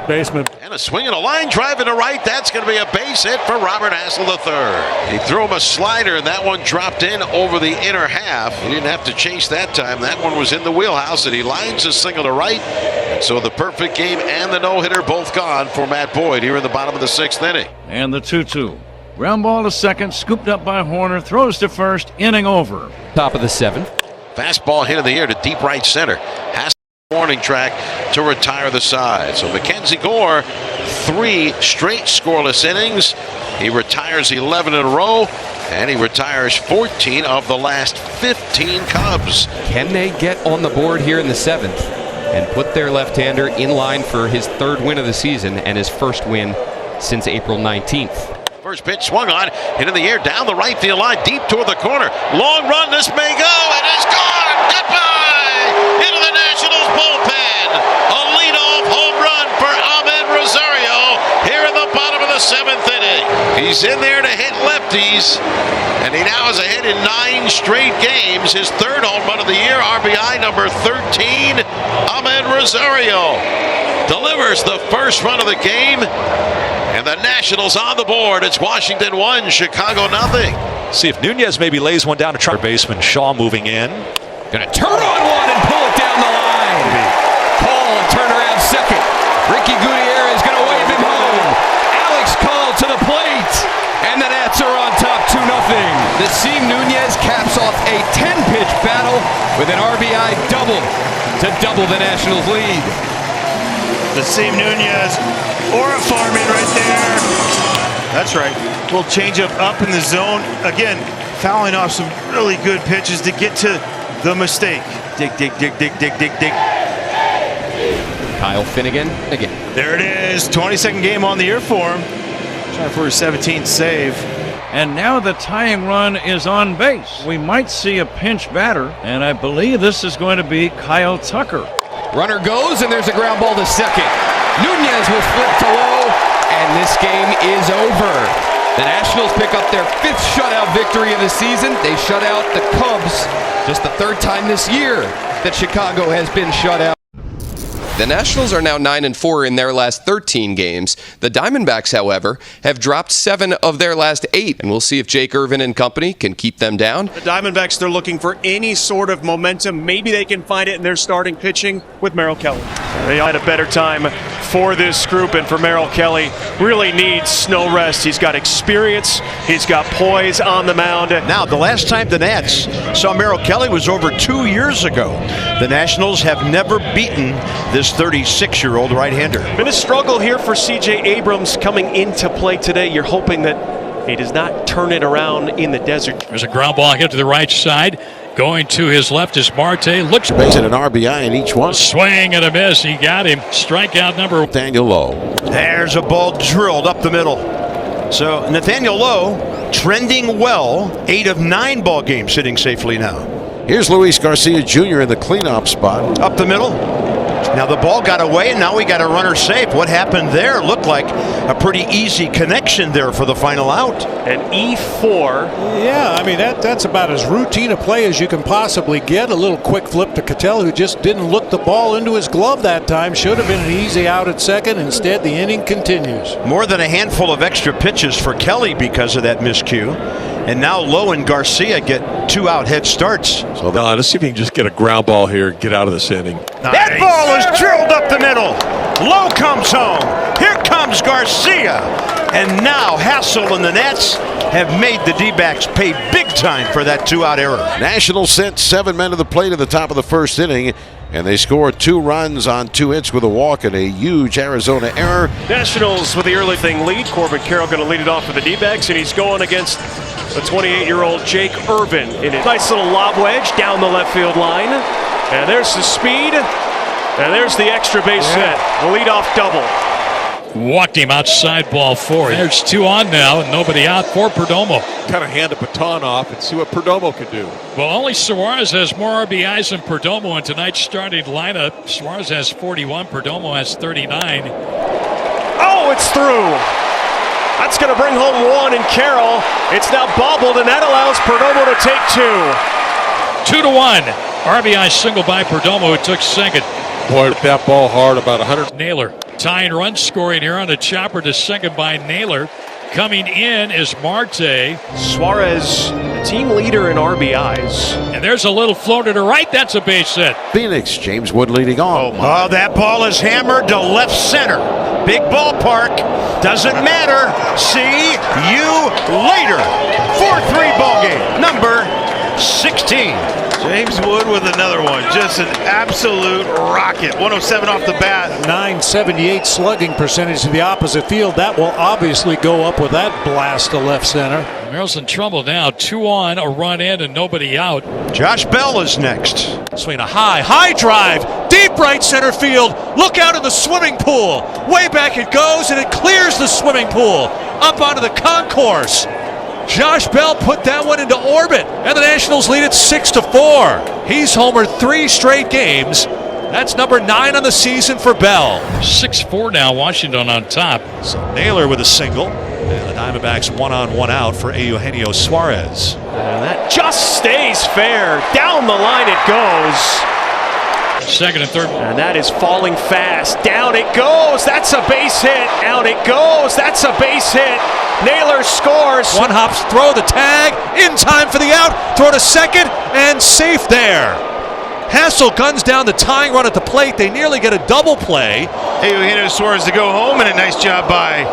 Baseman. And a swing and a line drive into right. That's going to be a base hit for Robert Hassel III. He threw him a slider, and that one dropped in over the inner half. He didn't have to chase that time. That one was in the wheelhouse, and he lines a single to right. And so the perfect game and the no-hitter both gone for Matt Boyd here in the bottom of the 6th inning. And the 2-2. Ground ball to second, scooped up by Horner, throws to first, inning over. Top of the 7th. Fastball hit in the air to deep right center. Hassel warning track to retire the side. So Mackenzie Gore, 3 straight scoreless innings. He retires 11 in a row, and he retires 14 of the last 15 Cubs. Can they get on the board here in the 7th and put their left-hander in line for his 3rd win of the season and his 1st win since April 19th? First pitch swung on, hit in the air, down the right field line, deep toward the corner. Long run, this may go, and it's gone! Goodbye! Into the Nationals bullpen. A leadoff home run for Ahmed Rosario here in the bottom of the 7th inning. He's in there to hit lefties, and he now has a hit in 9 straight games. His 3rd home run of the year, RBI number 13, Ahmed Rosario. delivers the first run of the game. And the Nationals on the board. It's Washington 1, Chicago nothing. See if Nunez maybe lays one down to try. Baseman Shaw moving in. Going to turn on one and pull it down the line. Cole turn around second. Ricky Gutierrez going to wave him home. Alex Cole to the plate. And the Nats are on top 2-0. Nasim Nunez caps off a 10-pitch battle with an RBI double to double the Nationals lead. Nasim Nunez or a farm in right there. That's right. Little changeup up in the zone. Again, fouling off some really good pitches to get to the mistake. Dig. Kyle Finnegan again. There it is. 22nd game on the year for him. Trying for his 17th save. And now the tying run is on base. We might see a pinch batter, and I believe this is going to be Kyle Tucker. Runner goes, and there's a ground ball to second. Nunez will flip to low, and this game is over. The Nationals pick up their 5th shutout victory of the season. They shut out the Cubs, just the 3rd time this year that Chicago has been shut out. The Nationals are now 9-4 in their last 13 games. The Diamondbacks, however, have dropped 7 of their last 8, and we'll see if Jake Irvin and company can keep them down. The Diamondbacks, they're looking for any sort of momentum. Maybe they can find it in their starting pitching with Merrill Kelly. They had a better time for this group, and for Merrill Kelly, really needs no rest. He's got experience. He's got poise on the mound. Now, the last time the Nats saw Merrill Kelly was over 2 years ago. The Nationals have never beaten this 36-year-old right-hander. Been a struggle here for C.J. Abrams coming into play today. You're hoping that he does not turn it around in the desert. There's a ground ball hit to the right side. Going to his left is Marte. Looks base at an RBI in each one. Swing and a miss. He got him. Strikeout number. Nathaniel Lowe. There's a ball drilled up the middle. So Nathaniel Lowe trending well. 8 of 9 ball games sitting safely now. Here's Luis Garcia Jr. in the cleanup spot. Up the middle. Now the ball got away, and now we got a runner safe. What happened there looked like a pretty easy connection there for the final out. An E4. Yeah, I mean, that's about as routine a play as you can possibly get. A little quick flip to Cattell, who just didn't look the ball into his glove that time. Should have been an easy out at second. Instead, the inning continues. More than a handful of extra pitches for Kelly because of that miscue. And now Lowe and Garcia get 2-out head starts. So let's see if he can just get a ground ball here and get out of this inning. Nice. That ball is drilled up the middle. Lowe comes home. Here comes Garcia. And now Hassel and the Nats have made the D-backs pay big time for that 2-out error. Nationals sent 7 men to the plate at the top of the first inning, and they scored 2 runs on 2 hits with a walk and a huge Arizona error. Nationals with the early thing lead. Corbin Carroll going to lead it off for the D-backs, and he's going against the 28-year-old Jake Irvin in a nice little lob wedge down the left field line. And there's the speed, and there's the extra base hit. The leadoff double. Walked him outside ball 4. There's 2 on now and nobody out for Perdomo. Kind of hand the baton off and see what Perdomo can do. Well, only Suarez has more RBIs than Perdomo in tonight's starting lineup. Suarez has 41. Perdomo has 39. Oh, it's through. That's going to bring home 1 in Carroll. It's now bobbled, and that allows Perdomo to take 2. 2-1. RBI single by Perdomo, who took second. Boy, that ball hard, about 100. Naylor tying run scoring here on the chopper to second by Naylor. Coming in is Marte. Suarez, the team leader in RBIs. And there's a little floater to right. That's a base hit. Phoenix, James Wood leading off. Oh, that ball is hammered to left center. Big ballpark. Doesn't matter. See you later. 4-3 ball game. Number 16. James Wood with another one. Just an absolute rocket. 107 off the bat. 978 slugging percentage to the opposite field. That will obviously go up with that blast to left center. Merrill's in trouble now. 2 on, a run in, and nobody out. Josh Bell is next. Swing a high drive, deep right center field. Look out in the swimming pool. Way back it goes, and it clears the swimming pool up onto the concourse. Josh Bell put that one into orbit, and the Nationals lead it 6-4. He's homered 3 straight games. That's number 9 on the season for Bell. 6-4 now, Washington on top. So Naylor with a single, and the Diamondbacks 1 on 1 out for Eugenio Suarez. And that just stays fair. Down the line it goes. Second and third. And that is falling fast. Down it goes. That's a base hit. Out it goes. That's a base hit. Naylor scores. One hops, throw the tag, in time for the out, throw to second, and safe there. Hassel guns down the tying run at the plate. They nearly get a double play. Eugenio Suarez to go home, and a nice job by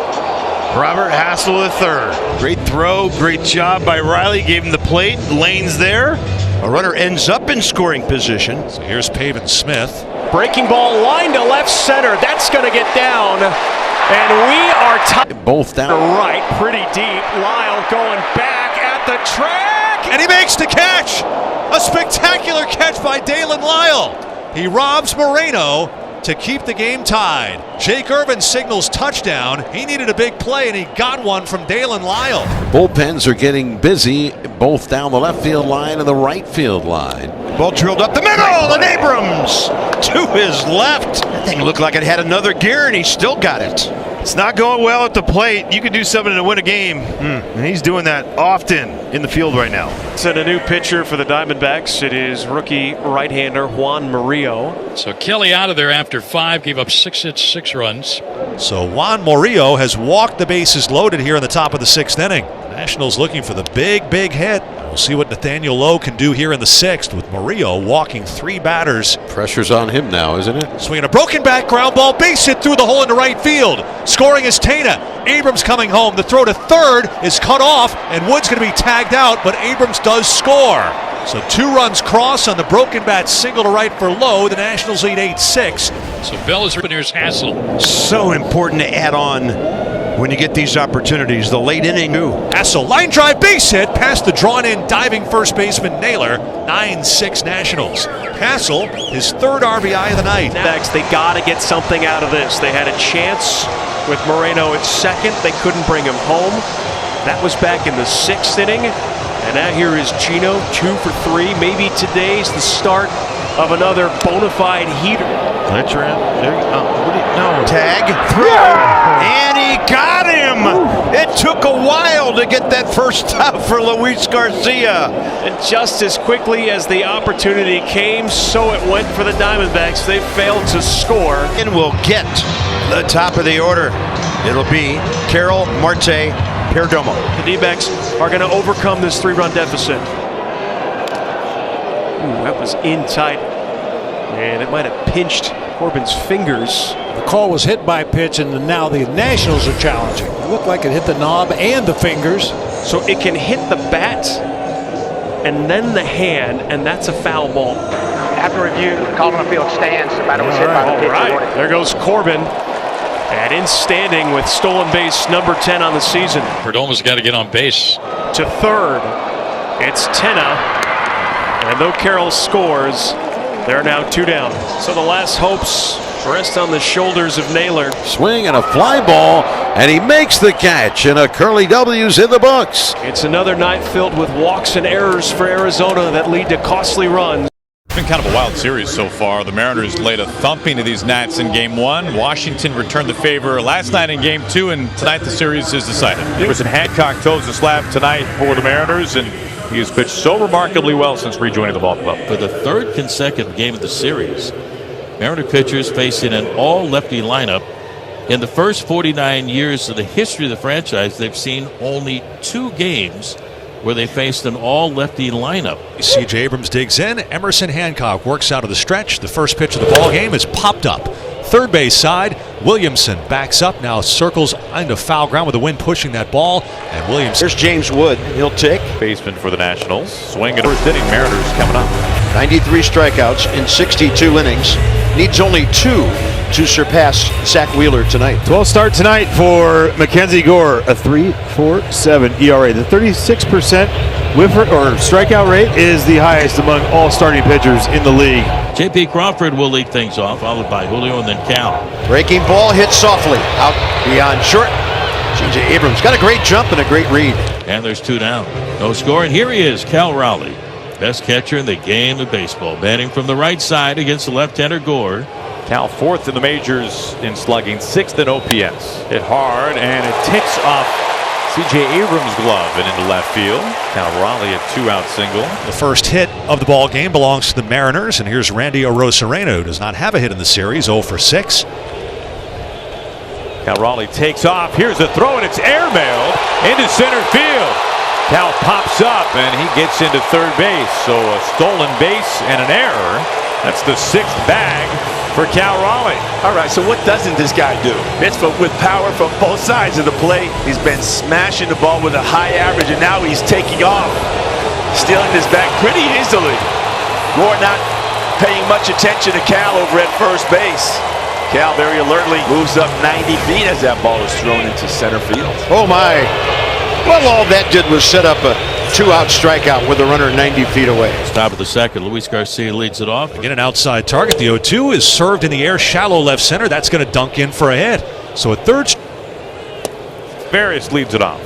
Robert Hassel III. Great throw, great job by Riley. Gave him the plate. Lane's there. A runner ends up in scoring position. So here's Pavin Smith. Breaking ball line to left center. That's going to get down. And we are tied. Both down. Right, pretty deep. Lyle going back at the track. And he makes the catch. A spectacular catch by Dalen Lyle. He robs Moreno to keep the game tied. Jake Irvin signals touchdown. He needed a big play, and he got one from Dalen Lyle. Bullpens are getting busy, both down the left field line and the right field line. Ball drilled up the middle, and Abrams to his left. That thing looked like it had another gear, and he still got it. It's not going well at the plate. You can do something to win a game. And he's doing that often in the field right now. And a new pitcher for the Diamondbacks. It is rookie right-hander Juan Murillo. So Kelly out of there after 5, gave up 6 hits, 6 runs. So Juan Murillo has walked the bases loaded here in the top of the 6th inning. The Nationals looking for the big hit. We'll see what Nathaniel Lowe can do here in the 6th with Murillo walking 3 batters. Pressure's on him now, isn't it? Swinging a broken back ground ball, base hit through the hole into right field. Scoring is Tana. Abrams coming home. The throw to third is cut off, and Wood's going to be tagged out, but Abrams does score. So 2 runs cross on the broken bat single to right for Lowe. The Nationals lead 8-6. So Bell is here's Hassel. So important to add on when you get these opportunities. The late inning. Hassel, line drive base hit past the drawn-in diving first baseman Naylor. 9-6 Nationals. Hassel, his 3rd RBI of the night. They got to get something out of this. They had a chance with Moreno at second. They couldn't bring him home. That was back in the 6th inning. And now here is Gino, 2 for 3. Maybe today's the start of another bona fide heater. That's right. There you go. No. Tag, throw, and he got him. It took a while to get that first stop for Luis Garcia. And just as quickly as the opportunity came, so it went for the Diamondbacks. They failed to score. And will get the top of the order. It'll be Carroll, Marte, Perdomo. The D-backs are going to overcome this 3-run deficit. Ooh, that was in tight. And it might have pinched Corbin's fingers. The call was hit by pitch, and now the Nationals are challenging. It looked like it hit the knob and the fingers. So it can hit the bat and then the hand, and that's a foul ball. After review, call on the field stands. The batter was hit by the pitch. All right, there goes Corbin. And in standing with stolen base number 10 on the season. Perdomo's got to get on base. To third, it's Tena. And though Carroll scores, they're now 2 down. So the last hopes rest on the shoulders of Naylor. Swing and a fly ball, and he makes the catch, and a Curly W's in the books. It's another night filled with walks and errors for Arizona that lead to costly runs. It's been kind of a wild series so far. The Mariners laid a thumping to these Nats in Game 1. Washington returned the favor last night in Game 2, and tonight the series is decided. Emerson Hancock toes the slab tonight for the Mariners, and he has pitched so remarkably well since rejoining the ball club. For the 3rd consecutive game of the series, Mariner pitchers facing an all-lefty lineup. In the first 49 years of the history of the franchise, they've seen only 2 games where they faced an all-lefty lineup. C.J. Abrams digs in. Emerson Hancock works out of the stretch. The first pitch of the ball game is popped up. Third base side, Williamson backs up, now circles into foul ground with the wind pushing that ball. And Williamson. Here's James Wood. He'll take. Baseman for the Nationals. Swing at first inning. Mariners coming up. 93 strikeouts in 62 innings. Needs only 2 to surpass Zach Wheeler tonight. 12 start tonight for Mackenzie Gore, a 3.47 ERA. The 36% whiff or strikeout rate is the highest among all starting pitchers in the league. J.P. Crawford will lead things off, followed by Julio and then Cal. Breaking ball hit softly out beyond short. C.J. Abrams got a great jump and a great read. And there's 2 down. No score, and here he is, Cal Raleigh. Best catcher in the game of baseball, batting from the right side against the left-hander Gore. Cal 4th in the majors in slugging, 6th in OPS. Hit hard, and it ticks off C.J. Abrams' glove and into left field. Cal Raleigh a 2-out single. The first hit of the ball game belongs to the Mariners, and here's Randy Arozarena, who does not have a hit in the series, 0 for 6. Cal Raleigh takes off. Here's a throw, and it's airmailed into center field. Cal pops up, and he gets into third base. So a stolen base and an error. That's the 6th bag for Cal Raleigh. All right, so what doesn't this guy do? It's with power from both sides of the plate. He's been smashing the ball with a high average, and now he's taking off, stealing this bag pretty easily. Gore not paying much attention to Cal over at first base. Cal very alertly moves up 90 feet as that ball is thrown into center field. Oh my. Well, all that did was set up a 2-out strikeout with the runner 90 feet away. Top of the second, Luis Garcia leads it off. Again, an outside target. The 0-2 is served in the air, shallow left center. That's going to dunk in for a hit. So a third. Tavares leads it off.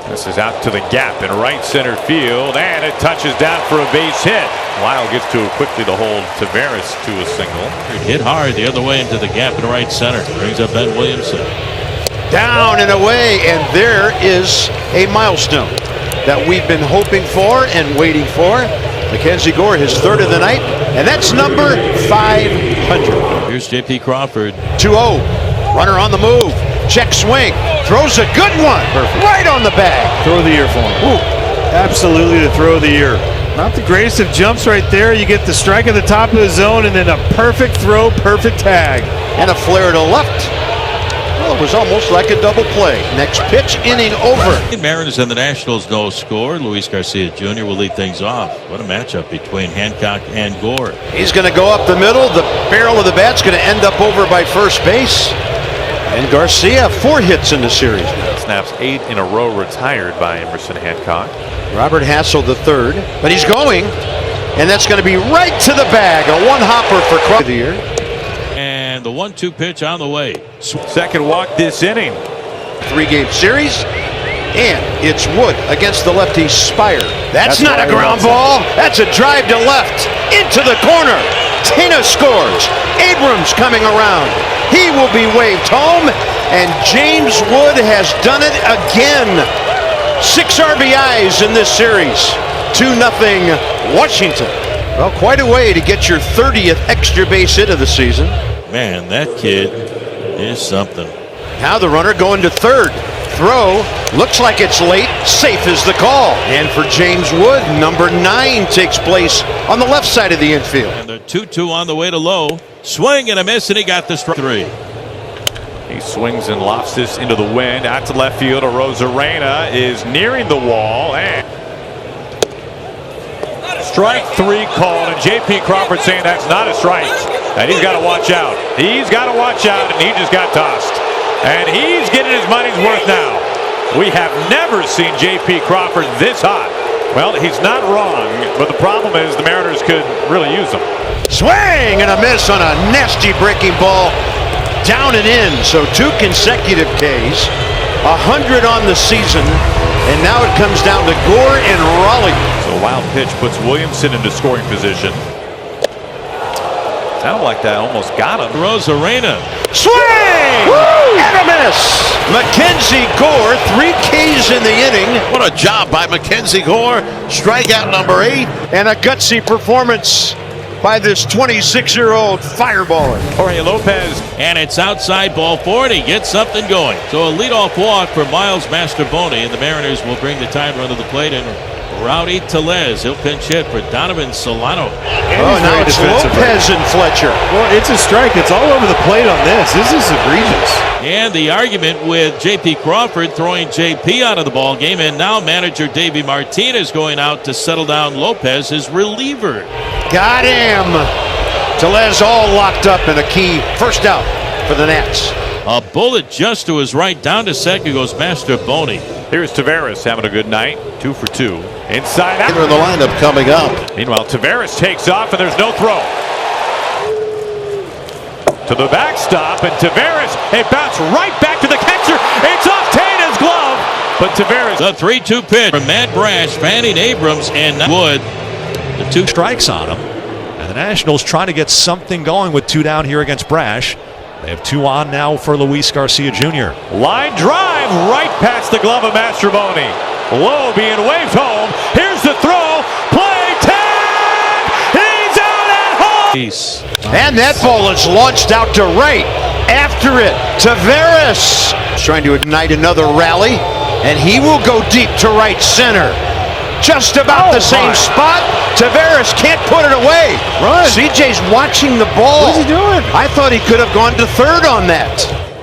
This is out to the gap in right center field, and it touches down for a base hit. Lyle gets to it quickly to hold Tavares to a single. Hit hard the other way into the gap in right center. Brings up Ben Williamson. Down and away, and there is a milestone that we've been hoping for and waiting for. Mackenzie Gore, his third of the night, and that's number 500. Here's J.P. Crawford. 2-0. Runner on the move. Check swing. Throws a good one. Perfect. Right on the bag. Throw of the year for him. Ooh, absolutely the throw of the year. Not the greatest of jumps right there. You get the strike at the top of the zone and then a perfect throw, perfect tag. And a flare to left. Well, it was almost like a double play. Next pitch, inning over. Mariners and the Nationals no score. Luis Garcia Jr. will lead things off. What a matchup between Hancock and Gore. He's going to go up the middle. The barrel of the bat's going to end up over by first base. And Garcia, 4 hits in the series. Snaps 8 in a row retired by Emerson Hancock. Robert Hassel the third, but he's going, and that's going to be right to the bag. A one-hopper for Crawford of the year. And the 1-2 pitch on the way. Second walk this inning. 3-game series, and it's Wood against the lefty Spire. That's not a ground ball. That's a drive to left into the corner. Tina scores. Abrams coming around. He will be waved home, and James Wood has done it again. 6 RBIs in this series. 2-0 Washington. Well, quite a way to get your 30th extra base hit of the season. Man, that kid is something. Now the runner going to third. Throw looks like it's late. Safe is the call. And for James Wood, number 9 takes place on the left side of the infield. And the 2-2 on the way to low. Swing and a miss, and he got the strike 3. He swings and lofts this into the wind. Out to left field. Arozarena is nearing the wall. And strike 3 called. And J.P. Crawford saying that's not a strike. And he's got to watch out. He's got to watch out, and he just got tossed. And he's getting his money's worth now. We have never seen J.P. Crawford this hot. Well, he's not wrong, but the problem is the Mariners could really use him. Swing and a miss on a nasty breaking ball. Down and in, so 2 consecutive Ks. 100 on the season, and now it comes down to Gore and Raleigh. So a wild pitch puts Williamson into scoring position. Sounded like that almost got him. Arozarena. Swing! Woo! And a miss. Mackenzie Gore, 3 Ks in the inning. What a job by Mackenzie Gore. Strikeout number 8. And a gutsy performance by this 26-year-old fireballer. Jorge Lopez. And it's outside ball 4, and he gets something going. So a leadoff walk for Miles Mastrobuoni, and the Mariners will bring the time run to the plate. And Rowdy Tellez, he'll pinch hit for Donovan Solano. Oh, now it's Lopez and Fletcher. Well, it's a strike. It's all over the plate on this. This is egregious. And the argument with J.P. Crawford throwing J.P. out of the ball game, and now manager Davey Martinez going out to settle down Lopez, his reliever. Got him. Tellez all locked up in a key first out for the Nats. A bullet just to his right, down to second goes Mastrobuoni. Here's Tavares having a good night. 2 for 2. Inside out. Into the lineup coming up. Meanwhile, Tavares takes off, and there's no throw. To the backstop, and Tavares, a bounce right back to the catcher. It's off Tana's glove, but Tavares. The 3-2 pitch from Matt Brash, fanning Abrams and Wood. The 2 strikes on him. And the Nationals trying to get something going with 2 down here against Brash. They have 2 on now for Luis Garcia Jr. Line drive right past the glove of Mastrobuoni. Low being waved home. Here's the throw. Play tag. He's out at home. And that ball is launched out to right. After it, Taveras trying to ignite another rally, and he will go deep to right center. Just about the same spot. Taveras can't put it away. Run. CJ's watching the ball. What is he doing? I thought he could have gone to third on that.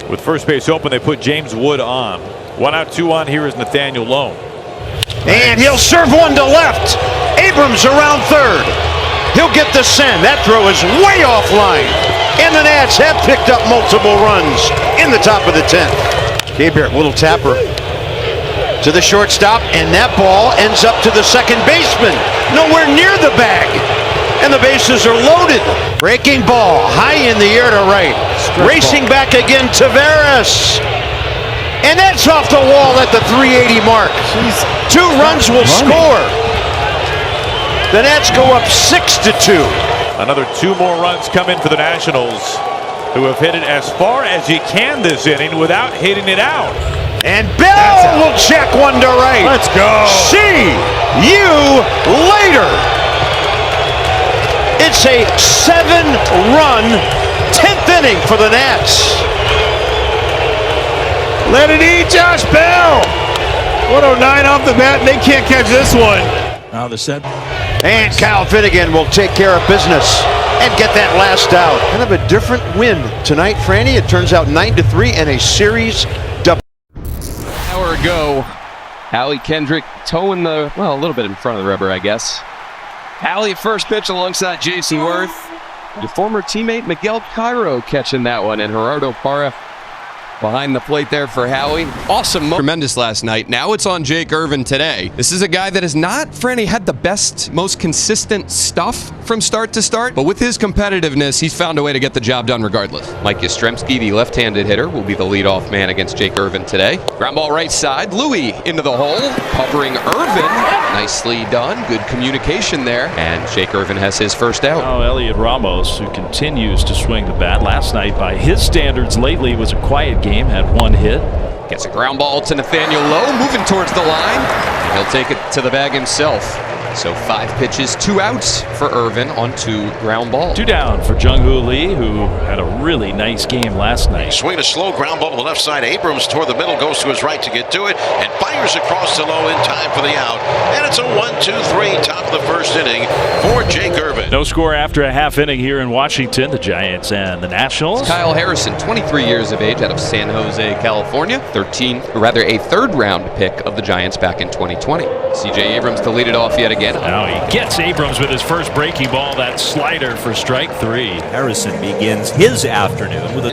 With first base open, they put James Wood on. 1 out, 2 on. Here is Nathaniel Lowe. And he'll serve one to left. Abrams around third. He'll get the send. That throw is way offline. And the Nats have picked up multiple runs in the top of the 10th. Gabriel, little tapper to the shortstop, and that ball ends up to the second baseman. Nowhere near the bag. And the bases are loaded. Breaking ball high in the air to right. Racing back again, Taveras. And that's off the wall at the 380 mark. 2 runs will score. The Nats go up 6-2. Another 2 more runs come in for the Nationals, who have hit it as far as you can this inning without hitting it out. And Bell will check one to right. Let's go. See you later. It's a 7-run 10th inning for the Nats. Let it eat, Josh Bell. 109 off the bat, and they can't catch this one. Now the set. And Kyle Finnegan will take care of business and get that last out. Kind of a different win tonight, Franny. It turns out 9-3 and a series double. Hour ago, Hallie Kendrick towing a little bit in front of the rubber, I guess. Hallie first pitch alongside Jason Worth. Your former teammate Miguel Cairo catching that one, and Gerardo Parra behind the plate there for Howie. Awesome. Tremendous last night. Now it's on Jake Irvin today. This is a guy that has not, Franny, had the best, most consistent stuff from start to start, but with his competitiveness, he's found a way to get the job done regardless. Mike Yastrzemski, the left-handed hitter, will be the leadoff man against Jake Irvin today. Ground ball right side. Louie into the hole, covering Irvin. Nicely done. Good communication there. And Jake Irvin has his first out. Now Elliot Ramos, who continues to swing the bat. Last night, by his standards lately, was a quiet game. Had 1 hit. Gets a ground ball to Nathaniel Lowe, moving towards the line. And he'll take it to the bag himself. So 5 pitches, 2 outs for Irvin on 2 ground balls. 2 down for Jung-Hoo Lee, who had a really nice game last night. Swing a slow ground ball to the left side. Abrams toward the middle, goes to his right to get to it, and fires across to Lowe in time for the out. And it's a 1-2-3, top of the first inning for Jake Irvin. No score after a half inning here in Washington. The Giants and the Nationals. Kyle Harrison, 23 years of age, out of San Jose, California. A third-round pick of the Giants back in 2020. C.J. Abrams to lead it off yet again. Now he gets Abrams with his first breaking ball, that slider for strike 3. Harrison begins his afternoon with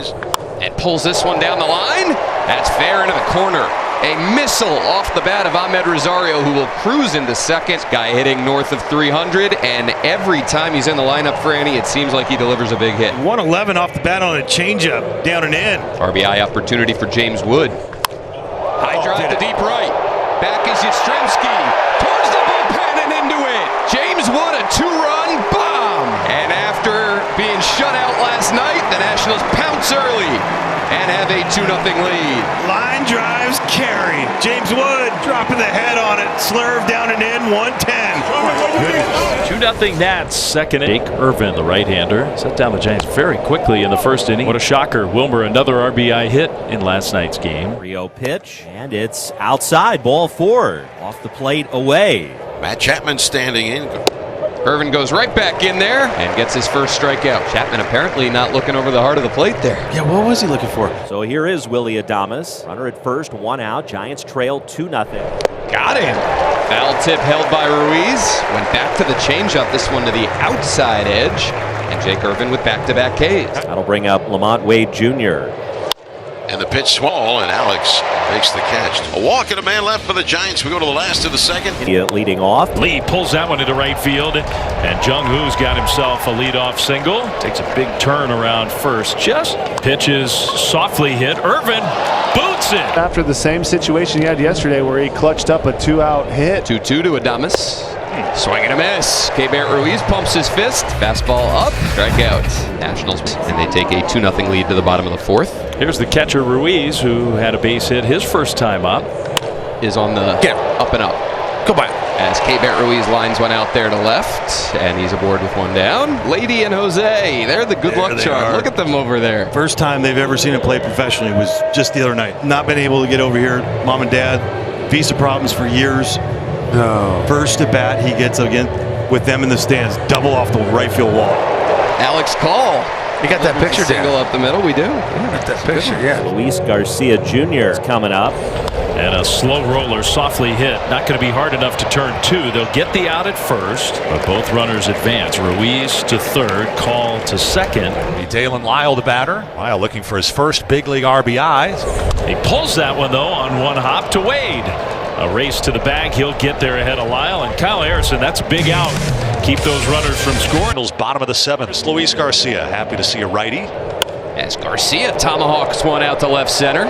and pulls this one down the line. That's fair into the corner. A missile off the bat of Ahmed Rosario, who will cruise into second. Guy hitting north of 300, and every time he's in the lineup, Franny, it seems like he delivers a big hit. 111 off the bat on a changeup, down and in. RBI opportunity for James Wood. High drive to deep right. Back is Yastrzemski. Towards the bullpen and into it. James Wood, a 2-run bomb. And after being shut out last night, the Nationals pounce early and have a 2-0 lead. Line drives carry. James Wood dropping the head on it. Slurve down and in, 110. 2-0 Nats, second inning. Jake Irvin, the right-hander, set down the Giants very quickly in the first inning. What a shocker. Wilmer, another RBI hit in last night's game. Rio pitch, and it's outside, ball 4. Off the plate, away. Matt Chapman standing in. Irvin goes right back in there and gets his first strikeout. Chapman apparently not looking over the heart of the plate there. Yeah, what was he looking for? So here is Willie Adames. Runner at first, 1 out. Giants trail 2-0. Got him. Foul tip held by Ruiz. Went back to the changeup. This one to the outside edge. And Jake Irvin with back-to-back Ks. That'll bring up Lamont Wade Jr. And the pitch swall, and Alex makes the catch. A walk and a man left for the Giants. We go to the last of the second. Leading off. Lee pulls that one into right field, and Jung-Hoo's got himself a leadoff single. Takes a big turn around first. Just pitches softly hit. Irvin boots it. After the same situation he had yesterday where he clutched up a 2-out hit. 2-2 to Adames. Swing and a miss. K-Barrett Ruiz pumps his fist. Fastball up. Strikeout. Nationals. And they take a 2-0 lead to the bottom of the fourth. Here's the catcher Ruiz, who had a base hit his first time up. Is on the up and up. Come on. As K-Barrett Ruiz lines one out there to left, and he's aboard with one down. Lady and Jose, they're the good luck charm. Look at them over there. First time they've ever seen him play professionally was just the other night. Not been able to get over here. Mom and dad, visa problems for years. First at bat, he gets again with them in the stands, double off the right field wall. Alex Call. You got that picture, Single up the middle, we do. Got that picture, yeah. Luis Garcia Jr. is coming up. And a slow roller, softly hit. Not going to be hard enough to turn two. They'll get the out at first, but both runners advance. Ruiz to third, Call to second. Dalen Lyle, the batter. Lyle looking for his first big league RBI. He pulls that one, though, on one hop to Wade. A race to the bag. He'll get there ahead of Lyle. And Kyle Harrison, that's a big out. Keep those runners from scoring. Bottom of the seventh. It's Luis Garcia. Happy to see a righty. As Garcia tomahawks one out to left center.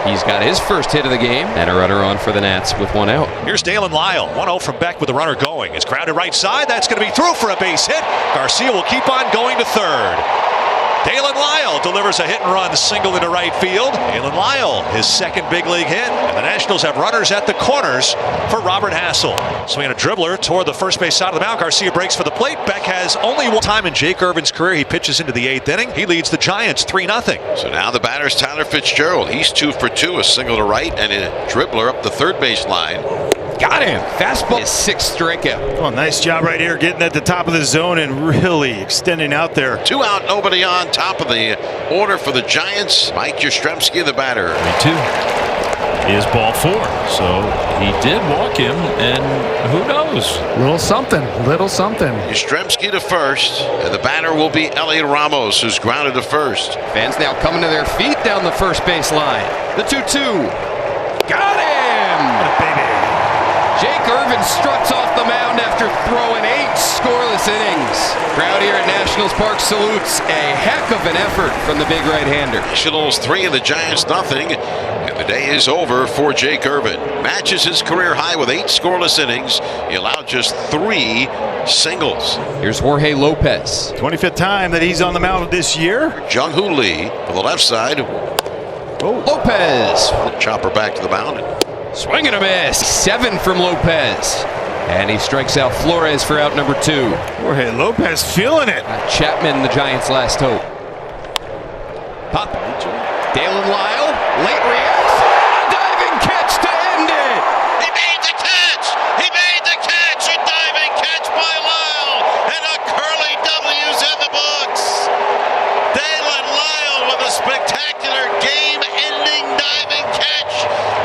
He's got his first hit of the game, and a runner on for the Nats with one out. Here's Dalen Lyle, 1-0 from Beck with the runner going. It's grounded right side. That's going to be through for a base hit. Garcia will keep on going to third. Dalen Lyle delivers a hit and run single into right field. Dalen Lyle, his second big league hit. And the Nationals have runners at the corners for Robert Hassel. Swinging a dribbler toward the first base side of the mound. Garcia breaks for the plate. Beck has only one time in Jake Irvin's career. He pitches into the 8th inning. He leads the Giants 3-0. So now the batter's Tyler Fitzgerald. He's 2 for 2, a single to right and a dribbler up the third base line. Got him. Fastball. His 6th strikeout. Come on, nice job right here, getting at the top of the zone and really extending out there. 2 out, nobody on. Top of the order for the Giants. Mike Yastrzemski, the batter. 3-2 is ball 4. So he did walk him, and who knows? Little something. Yastrzemski to first, and the batter will be Elliot Ramos, who's grounded to first. Fans now coming to their feet down the first base line. The 2-2. Got him! Baby. Jake Irvin struts off the mound after throwing 8 scoreless innings. Crowd here at Nationals Park salutes a heck of an effort from the big right-hander. Nationals 3 and the Giants nothing, and the day is over for Jake Irvin. Matches his career high with 8 scoreless innings. He allowed just 3 singles. Here's Jorge Lopez. 25th time that he's on the mound this year. Jung-Hoo Lee for the left side. Lopez. Chopper back to the mound. Swing and a miss. 7 from Lopez. And he strikes out Flores for out number 2. Jorge Lopez feeling it. Chapman, the Giants' last hope. Pop. Dalen Lyle. Late reacts. A diving catch to end it. He made the catch. He made the catch. A diving catch by Lyle. And a curly W's in the books. Dalen Lyle with a spectacular game-ending diving catch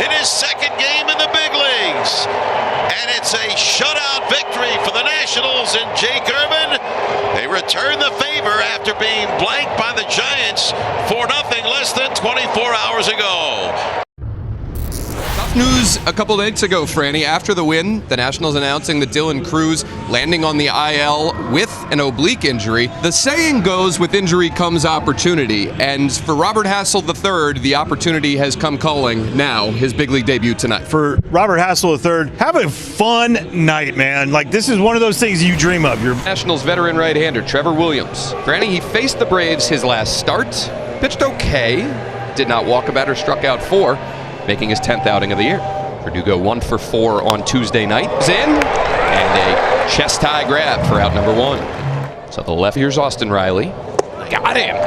in his second game in the big leagues. And it's a shutout victory for the Nationals and Jake Irvin. They return the favor after being blanked by the Giants 4-0 less than 24 hours ago. Tough news a couple nights ago, Franny. After the win, the Nationals announcing that Dylan Cruz landing on the IL with an oblique injury. The saying goes, with injury comes opportunity. And for Robert Hassel III, the opportunity has come calling now, his big league debut tonight. For Robert Hassel III, have a fun night, man. Like, this is one of those things you dream of. Your Nationals veteran right-hander, Trevor Williams. Franny, he faced the Braves his last start. Pitched okay. Did not walk a batter, struck out 4. Making his 10th outing of the year. Verdugo 1 for 4 on Tuesday night. Is in, and a chest high grab for out number 1. So the left, here's Austin Riley. Got him.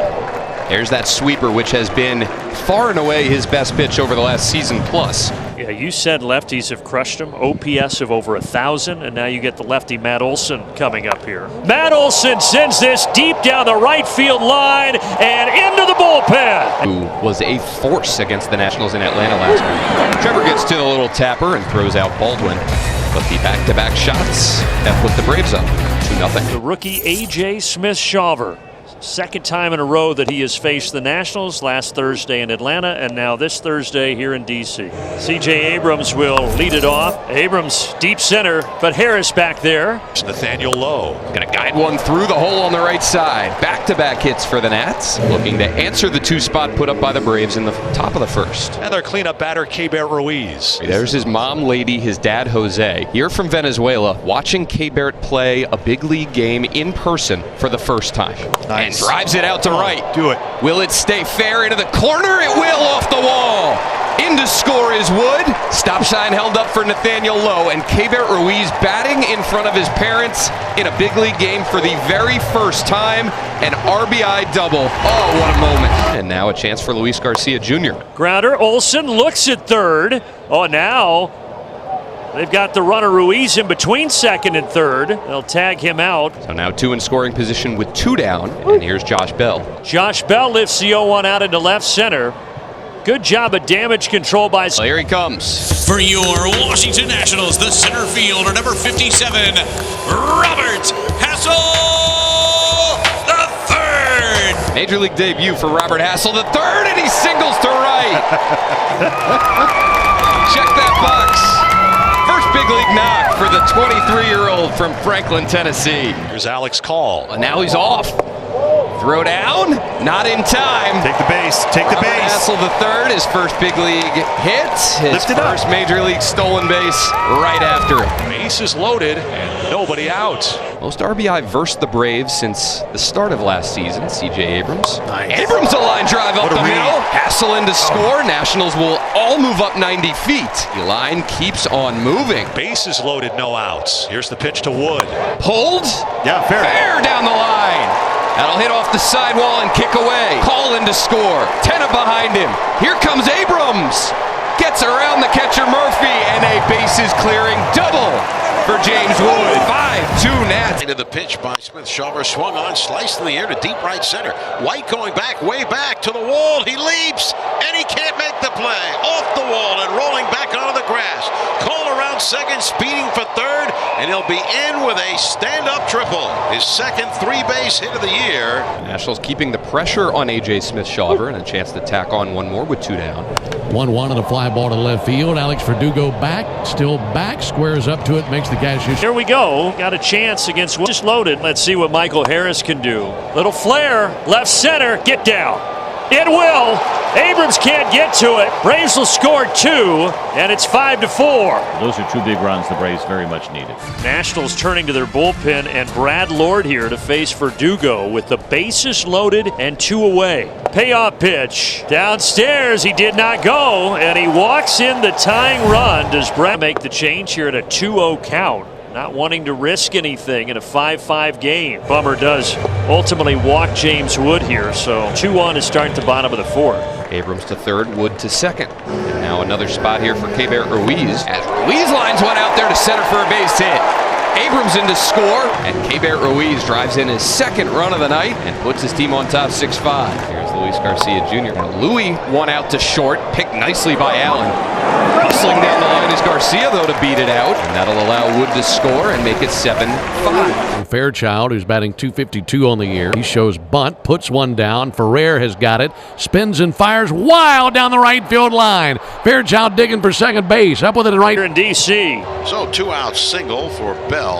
There's that sweeper, which has been far and away his best pitch over the last season plus. Yeah, you said lefties have crushed him. OPS of over 1,000, and now you get the lefty Matt Olson coming up here. Matt Olson sends this deep down the right field line and into the bullpen. Who was a force against the Nationals in Atlanta last week. Trevor gets to the little tapper and throws out Baldwin. But the back-to-back shots have put the Braves up 2-0. The rookie A.J. Smith-Shawver Second time in a row that he has faced the Nationals, last Thursday in Atlanta and now this Thursday here in D.C. C.J. Abrams will lead it off. Abrams deep center, but Harris back there. It's Nathaniel Lowe. Going to guide one through the hole on the right side. Back-to-back hits for the Nats, looking to answer the 2-spot put up by the Braves in the top of the first. And their cleanup batter, Keibert Ruiz. There's his mom, Lady, his dad, Jose. Here from Venezuela, watching Keibert play a big league game in person for the first time. Nice. And drives it out to right. Do it. Will it stay fair into the corner? It will, off the wall. In to score is Wood. Stop sign held up for Nathaniel Lowe, and Keibert Ruiz batting in front of his parents in a big league game for the very first time. An RBI double. Oh, what a moment. And now a chance for Luis Garcia Jr. Grounder, Olsen looks at third. Oh, now they've got the runner Ruiz in between second and third. They'll tag him out. So now 2 in scoring position with 2 down, and here's Josh Bell. Josh Bell lifts the 0-1 out into left center. Good job of damage control by... Here he comes. For your Washington Nationals, the center fielder, number 57, Robert Hassell III. Major League debut for Robert Hassell III, and he singles to right. Check that box. First big league knock for the 23-year-old from Franklin, Tennessee. Here's Alex Call. And now he's off. Throw down, not in time. Take the base, take the base. Hassell III, his first big league hit, his first major league stolen base right after it. Bases loaded and nobody out. Most RBI versus the Braves since the start of last season, C.J. Abrams. Nice. Abrams a line drive up the middle. Hassell in to score. Nationals will all move up 90 feet. The line keeps on moving. Bases loaded, no outs. Here's the pitch to Wood. Pulled. Yeah, fair. Fair down the line. That'll hit off the sidewall and kick away. Call in to score. Tenna behind him. Here comes Abrams. Gets around the catcher Murphy, and a bases clearing double for James Wood. 5-2 Nats. Into the pitch by Smith Shawver, swung on, sliced in the air to deep right center. White going back, way back to the wall. He leaps, and he can't make the play. Off the wall and rolling back onto the grass. Cole around second, speeding for third, and he'll be in with a stand-up triple. His second 3-base hit of the year. Nationals keeping the pressure on A.J. Smith Shawver, and a chance to tack on one more with 2 down. 1-1 and a fly ball to left field. Alex Verdugo back, still back, squares up to it, makes the catch. Here we go. Got a chance against just loaded. Let's see what Michael Harris can do. Little flare, left center, get down. It will. Abrams can't get to it. Braves will score 2, and it's 5-4. Those are 2 big runs the Braves very much needed. Nationals turning to their bullpen, and Brad Lord here to face Verdugo with the bases loaded and 2 away. Payoff pitch. Downstairs, he did not go, and he walks in the tying run. Does Brad make the change here at a 2-0 count? Not wanting to risk anything in a 5-5 game. Bummer does ultimately walk James Wood here, so 2-1 to start the bottom of the 4th. Abrams to third, Wood to second. And now another spot here for Keibert Ruiz, as Ruiz lines one out there to center for a base hit. Abrams in to score, and Keibert Ruiz drives in his second run of the night and puts his team on top 6-5. Here's Luis Garcia Jr. Now Louis one out to short, picked nicely by Allen. Hustling down the line is Garcia, though, to beat it out, and that'll allow Wood to score and make it 7-5. Fairchild, who's batting .252 on the year, he shows bunt, puts one down. Ferrer has got it, spins and fires wild down the right field line. Fairchild digging for second base, up with it right here in D.C. So 2 out single for Bell.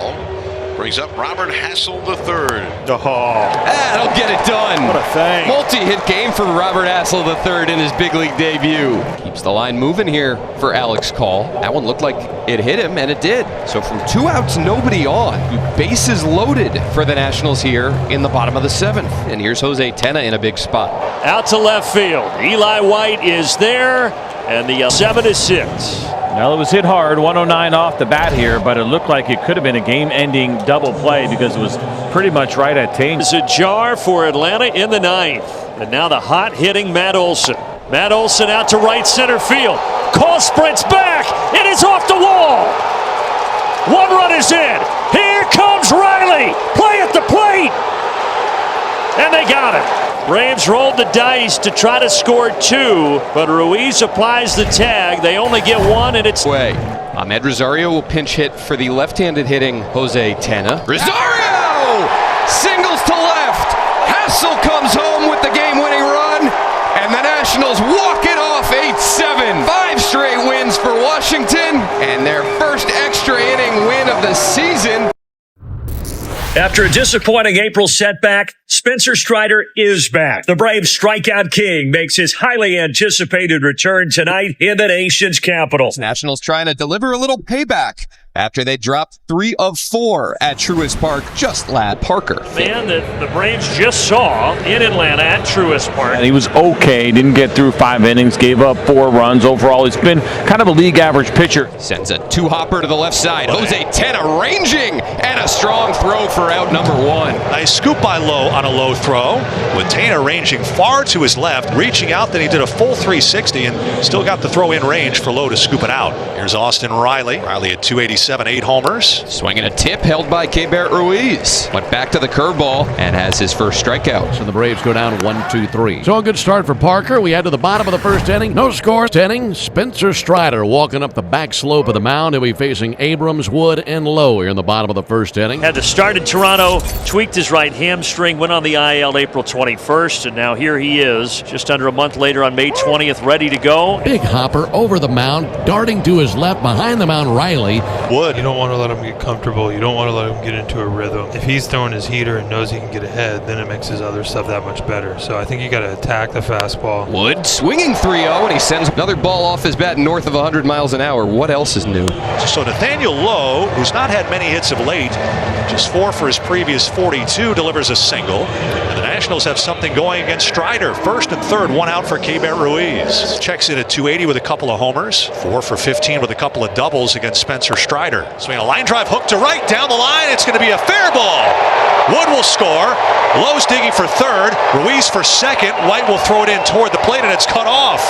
Brings up Robert Hassell III. That'll get it done. What a thing. Multi-hit game for Robert Hassell III in his big league debut. Keeps the line moving here for Alex Call. That one looked like it hit him, and it did. So from 2 outs, nobody on. Bases loaded for the Nationals here in the bottom of the 7th. And here's Jose Tenna in a big spot. Out to left field. Eli White is there, and the 7-6. Well, it was hit hard, 109 off the bat here, but it looked like it could have been a game-ending double play because it was pretty much right at Tain. It's a jar for Atlanta in the 9th. And now the hot-hitting Matt Olson. Matt Olson out to right center field. Call sprints back. It is off the wall. 1 run is in. Here comes Riley. Play at the plate. And they got it. Braves rolled the dice to try to score 2, but Ruiz applies the tag. They only get 1, and it's way. Ahmed Rosario will pinch hit for the left-handed hitting Jose Tenna. Rosario singles to left. Hassell After a disappointing April setback, Spencer Strider is back. The Braves strikeout king makes his highly anticipated return tonight in the nation's capital. Nationals trying to deliver a little payback after they dropped 3 of 4 at Truist Park just last. Parker. Man that the Braves just saw in Atlanta at Truist Park. And he was okay, didn't get through 5 innings, gave up 4 runs. Overall, he's been kind of a league average pitcher. Sends a 2-hopper to the left side. Jose Tena ranging and a strong throw for out number 1. Nice scoop by Lowe on a low throw, with Tena ranging far to his left, reaching out. Then he did a full 360 and still got the throw in range for Lowe to scoop it out. Here's Austin Riley. Riley at 287, 8 homers. Swinging a tip held by Keibert Ruiz. Went back to the curveball and has his first strikeout. So the Braves go down 1-2-3. So a good start for Parker. We head to the bottom of the first inning. No score. 10th inning. Spencer Strider walking up the back slope of the mound. He'll be facing Abrams, Wood, and Lowe here in the bottom of the first inning. Had to start in Toronto, tweaked his right hamstring, went on the IL April 21st, and now here he is, just under a month later on May 20th, ready to go. Big hopper over the mound, darting to his left, behind the mound, Riley. Wood, you don't want to let him get comfortable. You don't want to let him get into a rhythm. If he's throwing his heater and knows he can get ahead, then it makes his other stuff that much better. So I think you got to attack the fastball. Wood swinging 3-0, and he sends another ball off his bat north of 100 miles an hour. What else is new? So Nathaniel Lowe, who's not had many hits of late, just 4 for his previous 42, delivers a single. And the Nationals have something going against Strider. First and third, 1 out for Keibert Ruiz. Checks in at 280 with a couple of homers. 4 for 15 with a couple of doubles against Spencer Strider. Swing a line drive, hook to right, down the line. It's going to be a fair ball. Wood will score. Lowe's digging for third. Ruiz for second. White will throw it in toward the plate, and it's cut off.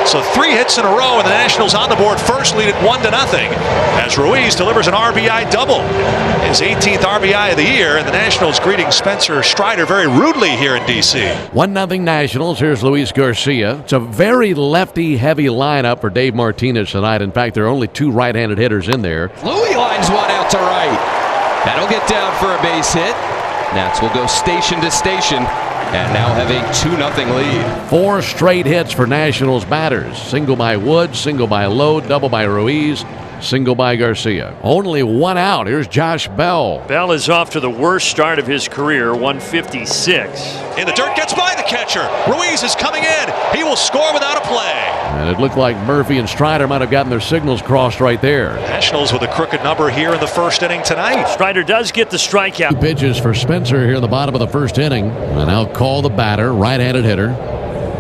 So 3 hits in a row, and the Nationals on the board first, lead it 1-0 as Ruiz delivers an RBI double. His 18th RBI of the year, and the Nationals greeting Spencer Strider very rudely here in D.C. 1-0 Nationals. Here's Luis Garcia. It's a very lefty-heavy lineup for Dave Martinez tonight. In fact, there are only 2 right-handed hitters in there. Louis lines one out to right. That'll get down for a base hit. Nats will go station to station and now have a 2-0 lead. 4 straight hits for Nationals batters. Single by Wood, single by Lowe, double by Ruiz, single by Garcia. Only 1 out. Here's Josh Bell. Bell is off to the worst start of his career, 156. In the dirt, gets by the catcher. Ruiz is coming in. He will score without a play. And it looked like Murphy and Strider might have gotten their signals crossed right there. Nationals with a crooked number here in the first inning tonight. Strider does get the strikeout. 2 pitches for Spencer here in the bottom of the first inning. And now call the batter, right-handed hitter.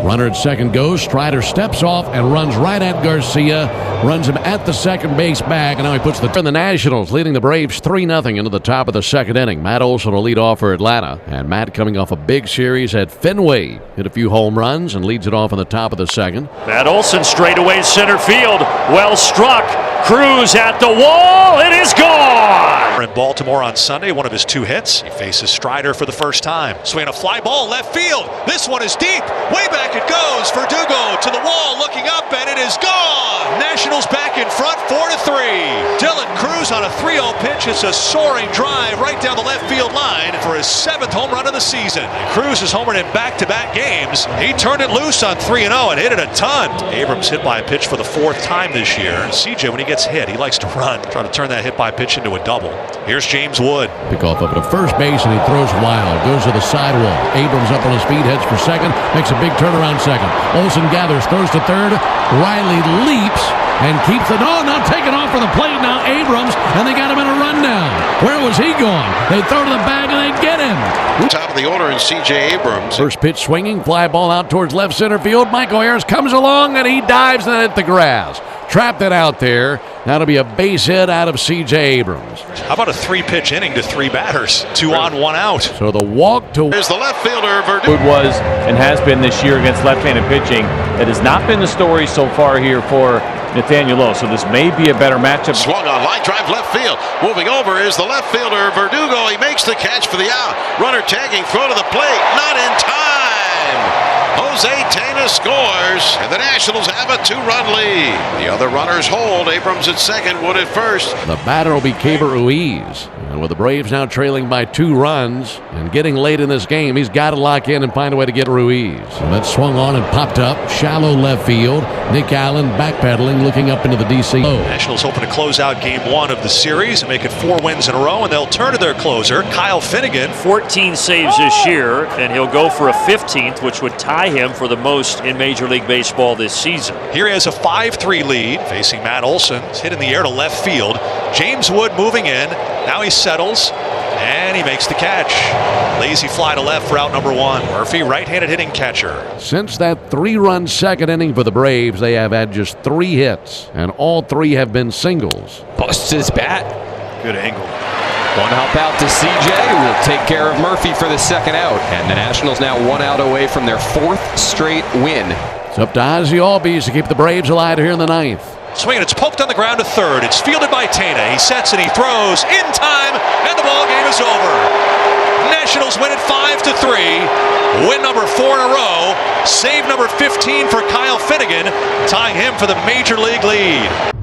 Runner at second goes. Strider steps off and runs right at Garcia. Runs him at the second base bag. And now he puts the Nationals leading the Braves 3-0 into the top of the second inning. Matt Olson will lead off for Atlanta. And Matt, coming off a big series at Fenway, hit a few home runs and leads it off in the top of the second. Matt Olson straightaway center field. Well struck. Cruz at the wall. It is gone. In Baltimore on Sunday, one of his 2 hits. He faces Strider for the first time. Swinging a fly ball left field. This one is deep. Way back it goes. Verdugo to the wall, looking up, and it is gone. Nationals back in front, 4-3. Dylan Cruz on a 3-0 pitch. It's a soaring drive right down the left field line for his 7th home run of the season. Cruz has homered in back-to-back games. He turned it loose on 3-0 and hit it a ton. Abrams hit by a pitch for the 4th time this year. CJ, when he gets hit, he likes to run, trying to turn that hit by pitch into a double. Here's James Wood. Pick off up at first base, and he throws wild. Goes to the sidewall. Abrams up on his feet, heads for second, makes a big turnaround second. Olsen gathers, throws to third. Riley leaps and keeps the not taken off for the plate now. Abrams, and they got him in a rundown. Where was he going? They throw to the bag and they get him. Top of the order in C.J. Abrams. First pitch swinging, fly ball out towards left center field. Michael Harris comes along and he dives and hit the grass. Trapped it out there. That'll be a base hit out of C.J. Abrams. How about a 3-pitch inning to 3 batters? 2 on, 1 out. So the walk to... There's the left fielder, Verdugo. Wood was and has been this year against left-handed pitching. That has not been the story so far here for Nathaniel Lowe. So this may be a better matchup. Swung on, line drive left field. Moving over is the left fielder, Verdugo. He makes the catch for the out. Runner tagging, throw to the plate. Not in time. Jose Tena Garcia scores, and the Nationals have a 2-run lead. The other runners hold. Abrams at second, Wood at first. The batter will be Keibert Ruiz. And with the Braves now trailing by 2 runs and getting late in this game, he's got to lock in and find a way to get Ruiz. So that swung on and popped up. Shallow left field. Nick Allen backpedaling, looking up into the DC. Nationals hoping to close out game 1 of the series and make it 4 wins in a row, and they'll turn to their closer, Kyle Finnegan. 14 saves this year, and he'll go for a 15th, which would tie him for the most in Major League Baseball this season. Here he has a 5-3 lead, facing Matt Olson. It's hit in the air to left field. James Wood moving in. Now he settles, and he makes the catch. Lazy fly to left for out number 1. Murphy, right-handed hitting catcher. Since that 3-run second inning for the Braves, they have had just 3 hits, and all 3 have been singles. Busts his bat. Good angle. One hop out to CJ, who will take care of Murphy for the second out. And the Nationals now 1 out away from their 4th straight win. It's up to Ozzie Albies to keep the Braves alive here in the 9th. Swing, and it's poked on the ground to third. It's fielded by Tena. He sets and he throws in time, and the ball game is over. Nationals win it 5-3. Win number 4 in a row. Save number 15 for Kyle Finnegan, tying him for the Major League lead.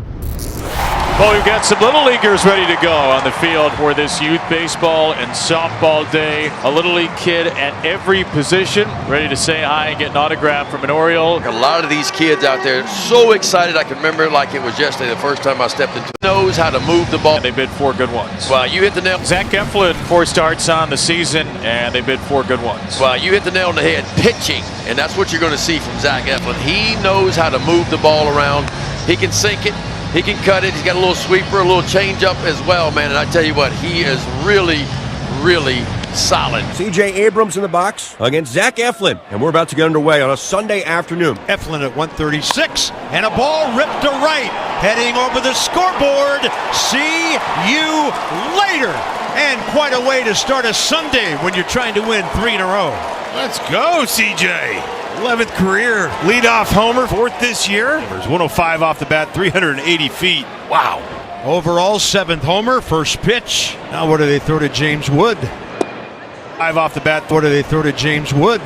Well, we've got some Little Leaguers ready to go on the field for this youth baseball and softball day. A Little League kid at every position, ready to say hi and get an autograph from an Oriole. A lot of these kids out there so excited. I can remember it like it was yesterday, the first time I stepped into it. Knows how to move the ball. And they bid 4 good ones. Well, you hit the nail. Zach Eflin, 4 starts on the season, and they bid 4 good ones. Well, you hit the nail on the head. Pitching, and that's what you're going to see from Zach Eflin. He knows how to move the ball around. He can sink it. He can cut it. He's got a little sweeper, a little changeup as well, man. And I tell you what, he is really, really solid. C.J. Abrams in the box against Zach Eflin. And we're about to get underway on a Sunday afternoon. Eflin at 136, and a ball ripped to right. Heading over the scoreboard. See you later. And quite a way to start a Sunday when you're trying to win 3 in a row. Let's go, CJ. 11th career leadoff homer, 4th this year. There's 105 off the bat, 380 feet. Wow. Overall, 7th homer, first pitch. Now what do they throw to James Wood? 5 off the bat. What do they throw to James Wood?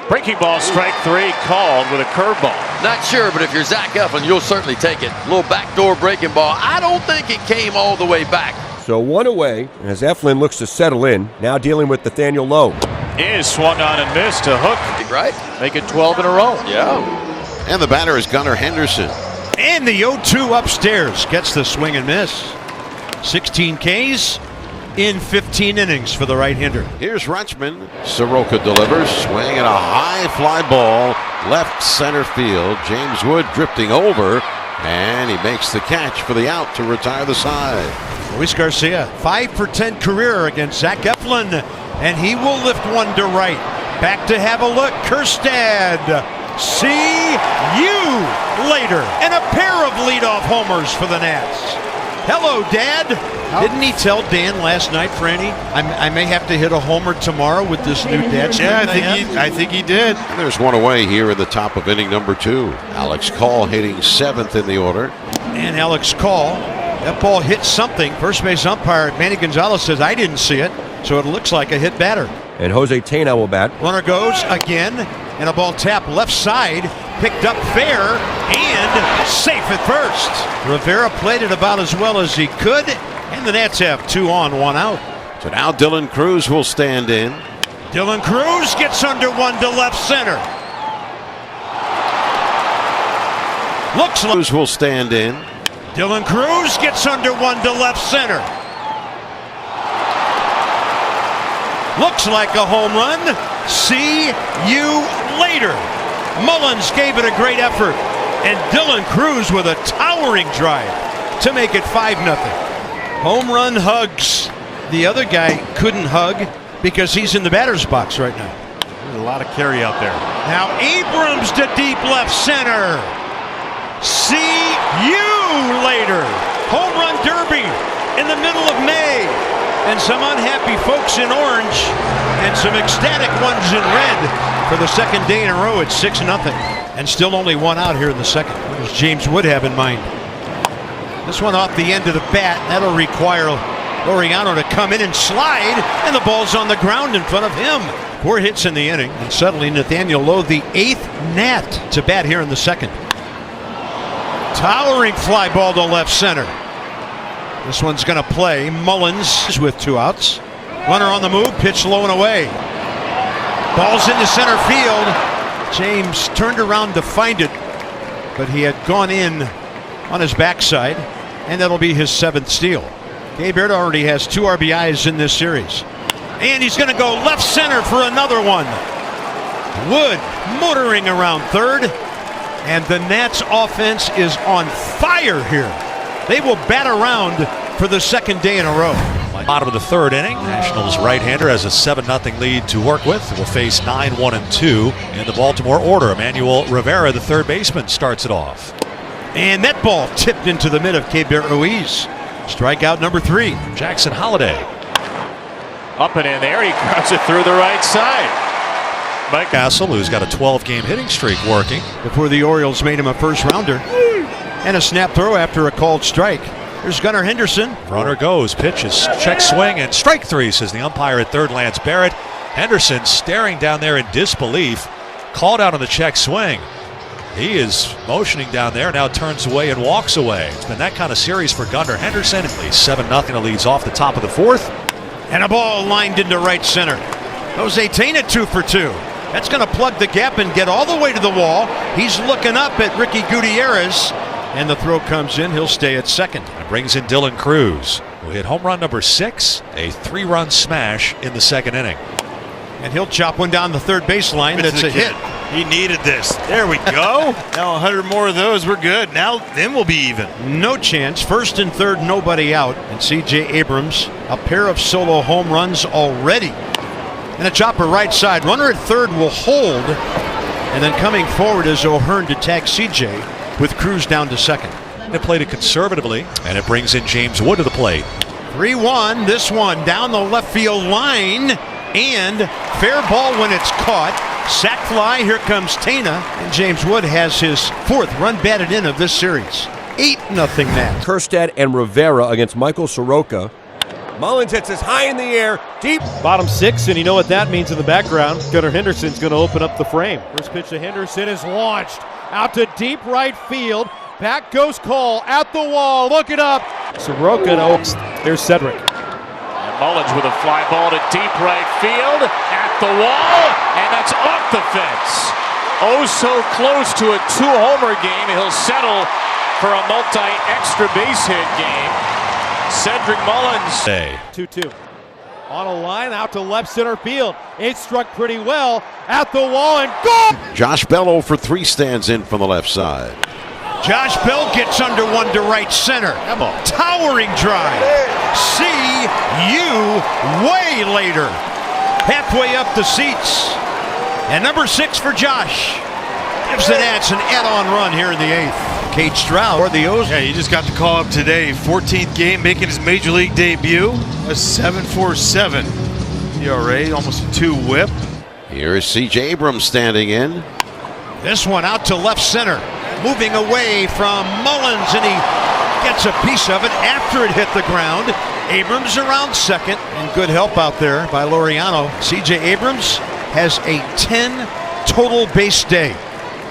Breaking ball, strike 3, called with a curveball. Not sure, but if you're Zach Eflin, you'll certainly take it. A little backdoor breaking ball. I don't think it came all the way back. So 1 away as Eflin looks to settle in. Now dealing with Nathaniel Lowe. Is swung on and missed to Hook. Right? Make it 12 in a row. Yeah. And the batter is Gunnar Henderson. And the 0-2 upstairs gets the swing and miss. 16 Ks in 15 innings for the right-hander. Here's Rutschman. Soroka delivers. Swing and a high fly ball. Left center field. James Wood drifting over. And he makes the catch for the out to retire the side. Luis Garcia, 5 for 10 career against Zach Eflin. And he will lift one to right. Back to have a look. Kjerstad. See you later. And a pair of leadoff homers for the Nats. Hello, Dad. Didn't he tell Dan last night, Franny, I may have to hit a homer tomorrow with this new dad? Yeah, I think he did. And there's one away here in the top of inning number 2. Alex Call hitting 7th in the order. And Alex Call, that ball hit something. First base umpire Manny Gonzalez says, I didn't see it, so it looks like a hit batter. And Jose Tena will bat. Runner goes again, and a ball tapped left side, picked up fair, and safe at first. Rivera played it about as well as he could, and the Nats have 2 on, 1 out. So now Dylan Cruz will stand in. Dylan Cruz gets under one to left center. Looks like Cruz will stand in. Dylan Cruz gets under one to left center. Looks like a home run. See you later. Mullins gave it a great effort. And Dylan Cruz with a towering drive to make it 5-0. Home run hugs. The other guy couldn't hug because he's in the batter's box right now. There's a lot of carry out there. Now Abrams to deep left center. See you later. Home run derby in the middle of May. And some unhappy folks in orange and some ecstatic ones in red for the second day in a row. It's 6-0. And still only 1 out here in the second. What does James Wood have in mind? This one off the end of the bat. That'll require Laureano to come in and slide, and the ball's on the ground in front of him. 4 hits in the inning, and suddenly Nathaniel Lowe, the 8th Nat to bat here in the second. Towering fly ball to left center. This one's going to play. Mullins with 2 outs. Runner on the move, pitch low and away. Ball's into center field. James turned around to find it, but he had gone in on his backside, and that'll be his 7th steal. Gabe Baird already has 2 RBIs in this series. And he's going to go left center for another one. Wood motoring around third, and the Nats offense is on fire here. They will bat around for the 2nd day in a row. Bottom of the 3rd inning, Nationals right-hander has a 7-0 lead to work with. Will face 9-1-2 in the Baltimore order. Emmanuel Rivera, the 3rd baseman, starts it off. And that ball tipped into the mid of Keibert Ruiz. Strikeout number 3. Jackson Holliday. Up and in there, he cuts it through the right side. Mike Castle, who's got a 12-game hitting streak working. Before the Orioles made him a first-rounder. And a snap throw after a called strike. Here's Gunnar Henderson. Runner goes, pitches, check swing, and strike 3, says the umpire at third, Lance Barrett. Henderson staring down there in disbelief. Called out on the check swing. He is motioning down there, now turns away and walks away. It's been that kind of series for Gunnar Henderson. At least 7-0 leads off the top of the 4th. And a ball lined into right center. Jose Tena 2 for 2. That's going to plug the gap and get all the way to the wall. He's looking up at Ricky Gutierrez. And the throw comes in. He'll stay at second. It brings in Dylan Cruz, who hit home run number 6, a 3-run smash in the 2nd inning. And he'll chop one down the third baseline. That's a hit. He needed this. There we go. Now 100 more of those. We're good. Now then we'll be even. No chance. 1st and 3rd, nobody out. And C.J. Abrams, a pair of solo home runs already. And a chopper right side. Runner at 3rd will hold. And then coming forward is O'Hearn to tag C.J. with Cruz down to 2nd. They played it conservatively, and it brings in James Wood to the plate. 3-1. This one down the left field line. And fair ball when it's caught. Sac fly. Here comes Tena. And James Wood has his 4th run batted in of this series. 8-0 Nats. Kjerstad and Rivera against Michael Soroka. Mullins hits this high in the air, deep. Bottom 6, and you know what that means in the background. Gunnar Henderson's going to open up the frame. First pitch to Henderson is launched out to deep right field. Back goes Cole at the wall. Look it up. Soroka and Oaks. There's Cedric. And Mullins with a fly ball to deep right field at the wall, and that's off the fence. Oh, so close to a 2-homer game. He'll settle for a multi-extra base hit game. Cedric Mullins. 2-2. On a line out to left center field. It struck pretty well at the wall and go! Josh Bell 0 for 3 stands in from the left side. Josh Bell gets under one to right center. Towering drive. See you way later. Halfway up the seats. And number 6 for Josh. Gives the Nats an add-on run here in the 8th. Cade Stroud or the O's. Yeah, he just got the call up today. 14th game, making his major league debut. A 7.47 ERA, almost a 2 whip. Here is C.J. Abrams standing in. This one out to left center. Moving away from Mullins, and he gets a piece of it after it hit the ground. Abrams around second, and good help out there by Laureano. C.J. Abrams has a 10 total base day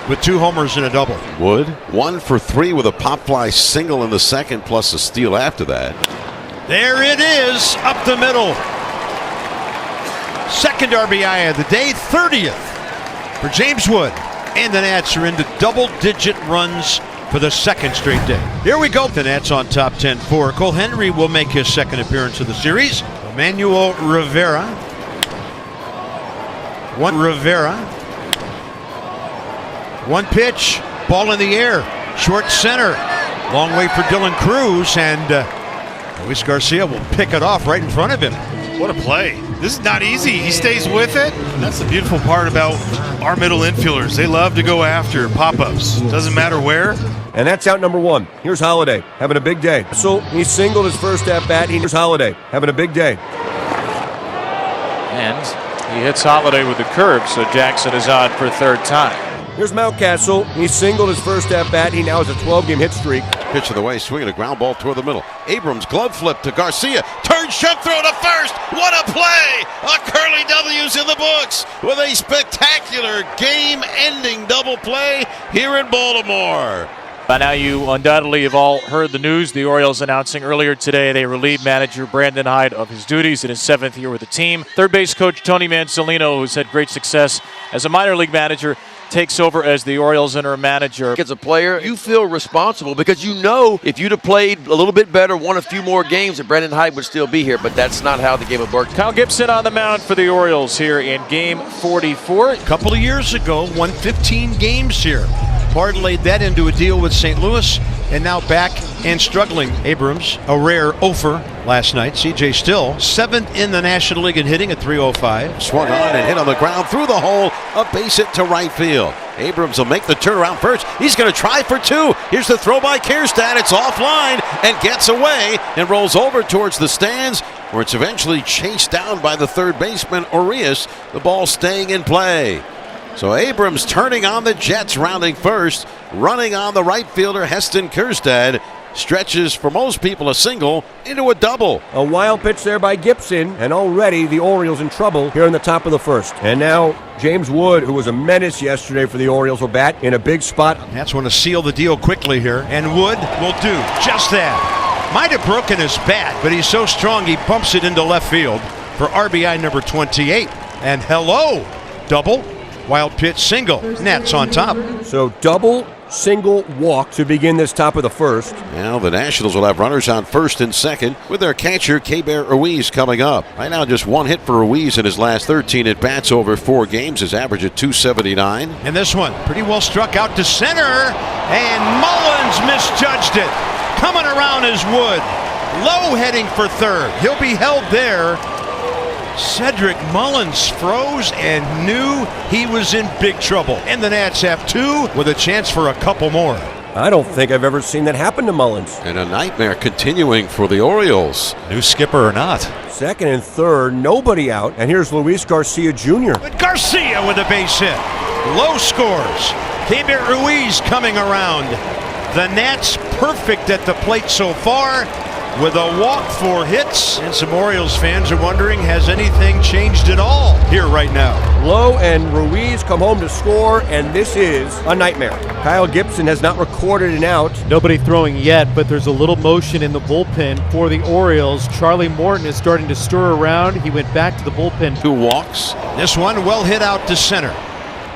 with 2 homers and a double. Wood 1 for 3 with a pop fly single in the 2nd, plus a steal after that. There it is, up the middle. 2nd RBI of the day, 30th for James Wood. And the Nats are into double-digit runs for the 2nd straight day. Here we go. The Nats on top 10-4. Cole Henry will make his 2nd appearance of the series. Emmanuel Rivera. One pitch, ball in the air, short center. Long way for Dylan Cruz, and Luis Garcia will pick it off right in front of him. What a play. This is not easy. He stays with it. And that's the beautiful part about our middle infielders. They love to go after pop-ups. Doesn't matter where. And that's out number 1. Here's Holliday having a big day. So he singled his first at bat. Here's Holliday having a big day. And he hits Holliday with the curve, so Jackson is on for 3rd time. Here's Mountcastle. He singled his first at bat. He now has a 12-game hit streak. Pitch of the way, swinging a ground ball toward the middle. Abrams glove flip to Garcia. Turn, shut throw to first. What a play! A Curly W's in the books with a spectacular game-ending double play here in Baltimore. By now, you undoubtedly have all heard the news. The Orioles announcing earlier today they relieved manager Brandon Hyde of his duties in his 7th year with the team. Third base coach Tony Mansolino, who's had great success as a minor league manager, takes over as the Orioles interim manager. As a player, you feel responsible because you know if you'd have played a little bit better, won a few more games, that Brandon Hyde would still be here, but that's not how the game would work. Kyle Gibson on the mound for the Orioles here in game 44. A couple of years ago, won 15 games here. Parlayed that into a deal with St. Louis, and now back and struggling. Abrams, a rare offer last night. CJ Still, 7th in the National League in hitting at .305. Swung on and hit on the ground through the hole, a base hit to right field. Abrams will make the turnaround first. He's going to try for 2. Here's the throw by Kierstead. It's offline and gets away and rolls over towards the stands, where it's eventually chased down by the third baseman, Urias. The ball staying in play. So Abrams turning on the Jets, rounding first, running on the right fielder Heston Kjerstad. Stretches for most people a single into a double. A wild pitch there by Gibson, and already the Orioles in trouble here in the top of the first. And now James Wood, who was a menace yesterday for the Orioles, will bat in a big spot. That's want to seal the deal quickly here, and Wood will do just that. Might have broken his bat, but he's so strong he pumps it into left field for RBI number 28. And hello, double. Wild pitch, single. Nats on top. So double, single, walk to begin this top of the first. Now the Nationals will have runners on first and second with their catcher, Keibert Ruiz, coming up. Right now, just 1 hit for Ruiz in his last 13 at-bats over 4 games. His average at .279. And this one, pretty well struck out to center, and Mullins misjudged it. Coming around is Wood. Low heading for third. He'll be held there. Cedric Mullins froze and knew he was in big trouble. And the Nats have 2 with a chance for a couple more. I don't think I've ever seen that happen to Mullins. And a nightmare continuing for the Orioles. New skipper or not. Second and third, nobody out. And here's Luis Garcia Jr. But Garcia with a base hit. Low scores. Keibert Ruiz coming around. The Nats perfect at the plate so far, with a walk, 4 hits. And some Orioles fans are wondering, has anything changed at all here right now? Lowe and Ruiz come home to score, and this is a nightmare. Kyle Gibson has not recorded an out. Nobody throwing yet, but there's a little motion in the bullpen for the Orioles. Charlie Morton is starting to stir around. He went back to the bullpen. 2 walks. This one well hit out to center.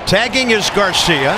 Tagging is Garcia.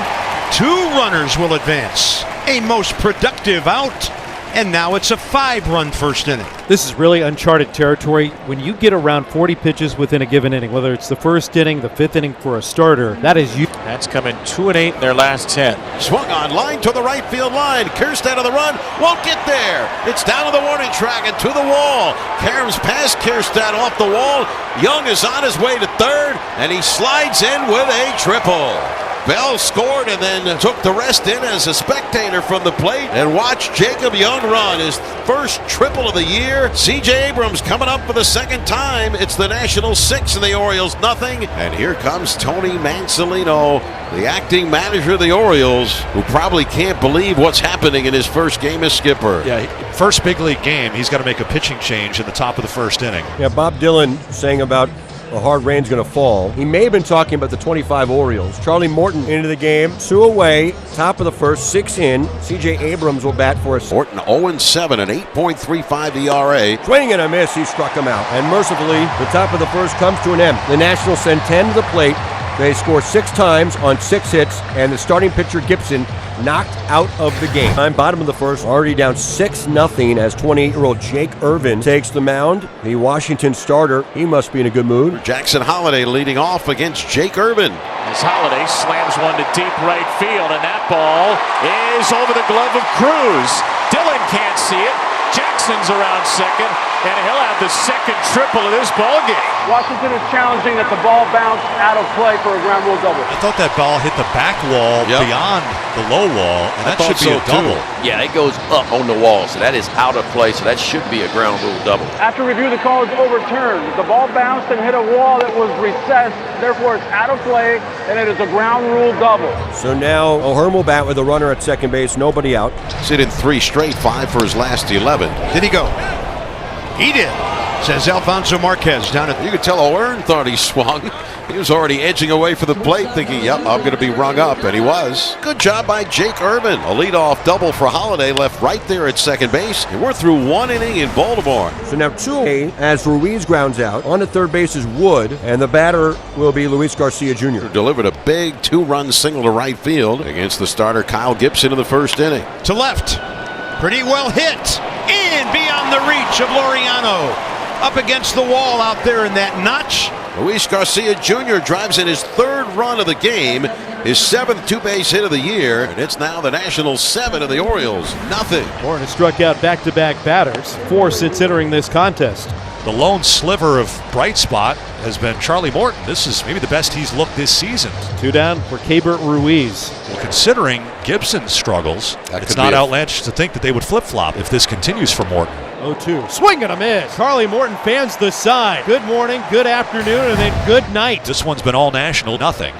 2 runners will advance. A most productive out. And now it's a 5-run first inning. This is really uncharted territory. When you get around 40 pitches within a given inning, whether it's the first inning, the 5th inning for a starter, that is you. That's coming 2 and 8 in their last 10. Swung on, line to the right field line. Kjerstad on the run, won't get there. It's down to the warning track and to the wall. Karams past Kjerstad off the wall. Young is on his way to third, and he slides in with a triple. Bell scored and then took the rest in as a spectator from the plate and watched Jacob Young run his first triple of the year. C.J. Abrams coming up for the second time. It's the Nationals 6 and the Orioles nothing. And here comes Tony Mansolino, the acting manager of the Orioles, who probably can't believe what's happening in his first game as skipper. Yeah, first big league game, he's got to make a pitching change in the top of the first inning. Yeah, Bob Dylan saying about a hard rain's going to fall. He may have been talking about the 25 Orioles. Charlie Morton into the game, 2 away, top of the first, 6 in. C.J. Abrams will bat for us. Morton 0-7, an 8.35 ERA. Swing and a miss, he struck him out. And mercifully, the top of the first comes to an end. The Nationals send 10 to the plate. They score 6 times on 6 hits, and the starting pitcher Gibson knocked out of the game. I'm bottom of the first, already down 6-0 as 28-year-old Jake Irvin takes the mound. The Washington starter, he must be in a good mood. Jackson Holliday leading off against Jake Irvin. As Holliday slams one to deep right field, and that ball is over the glove of Cruz. Dylan can't see it. Jackson's around second, and he'll have the second triple of this ball game. Washington is challenging that the ball bounced out of play for a ground rule double. I thought that ball hit the back wall beyond the low wall, and that should be a double. Yeah, it goes up on the wall, so that is out of play, so that should be a ground rule double. After review, the call is overturned. The ball bounced and hit a wall that was recessed, therefore it's out of play and it is a ground rule double. So now O'Hearn will bat with a runner at second base, nobody out. He's hit in 3 straight, 5 for his last 11. Did he go? He did, says Alfonso Marquez down at. You could tell O'Hearn thought he swung. He was already edging away for the plate, thinking, yep, I'm going to be rung up, and he was. Good job by Jake Irvin. A leadoff double for Holiday, left right there at second base. And we're through 1 inning in Baltimore. So now 2 as Ruiz grounds out. On to third base is Wood, and the batter will be Luis Garcia Jr. Delivered a big 2-run single to right field against the starter Kyle Gibson in the first inning. To left. Pretty well hit. In beyond the reach of Laureano. Up against the wall out there in that notch. Luis Garcia Jr. drives in his 3rd run of the game, his 7th 2-base hit of the year, and it's now the Nationals 7 and the Orioles nothing. Warren has struck out back-to-back batters, 4 since entering this contest. The lone sliver of bright spot has been Charlie Morton. This is maybe the best he's looked this season. 2 down for Keibert Ruiz. Well, considering Gibson's struggles, it's not outlandish to think that they would flip-flop if this continues for Morton. 0-2. Swing and a miss. Charlie Morton fans the side. Good morning, good afternoon, and then good night. This one's been all national, nothing.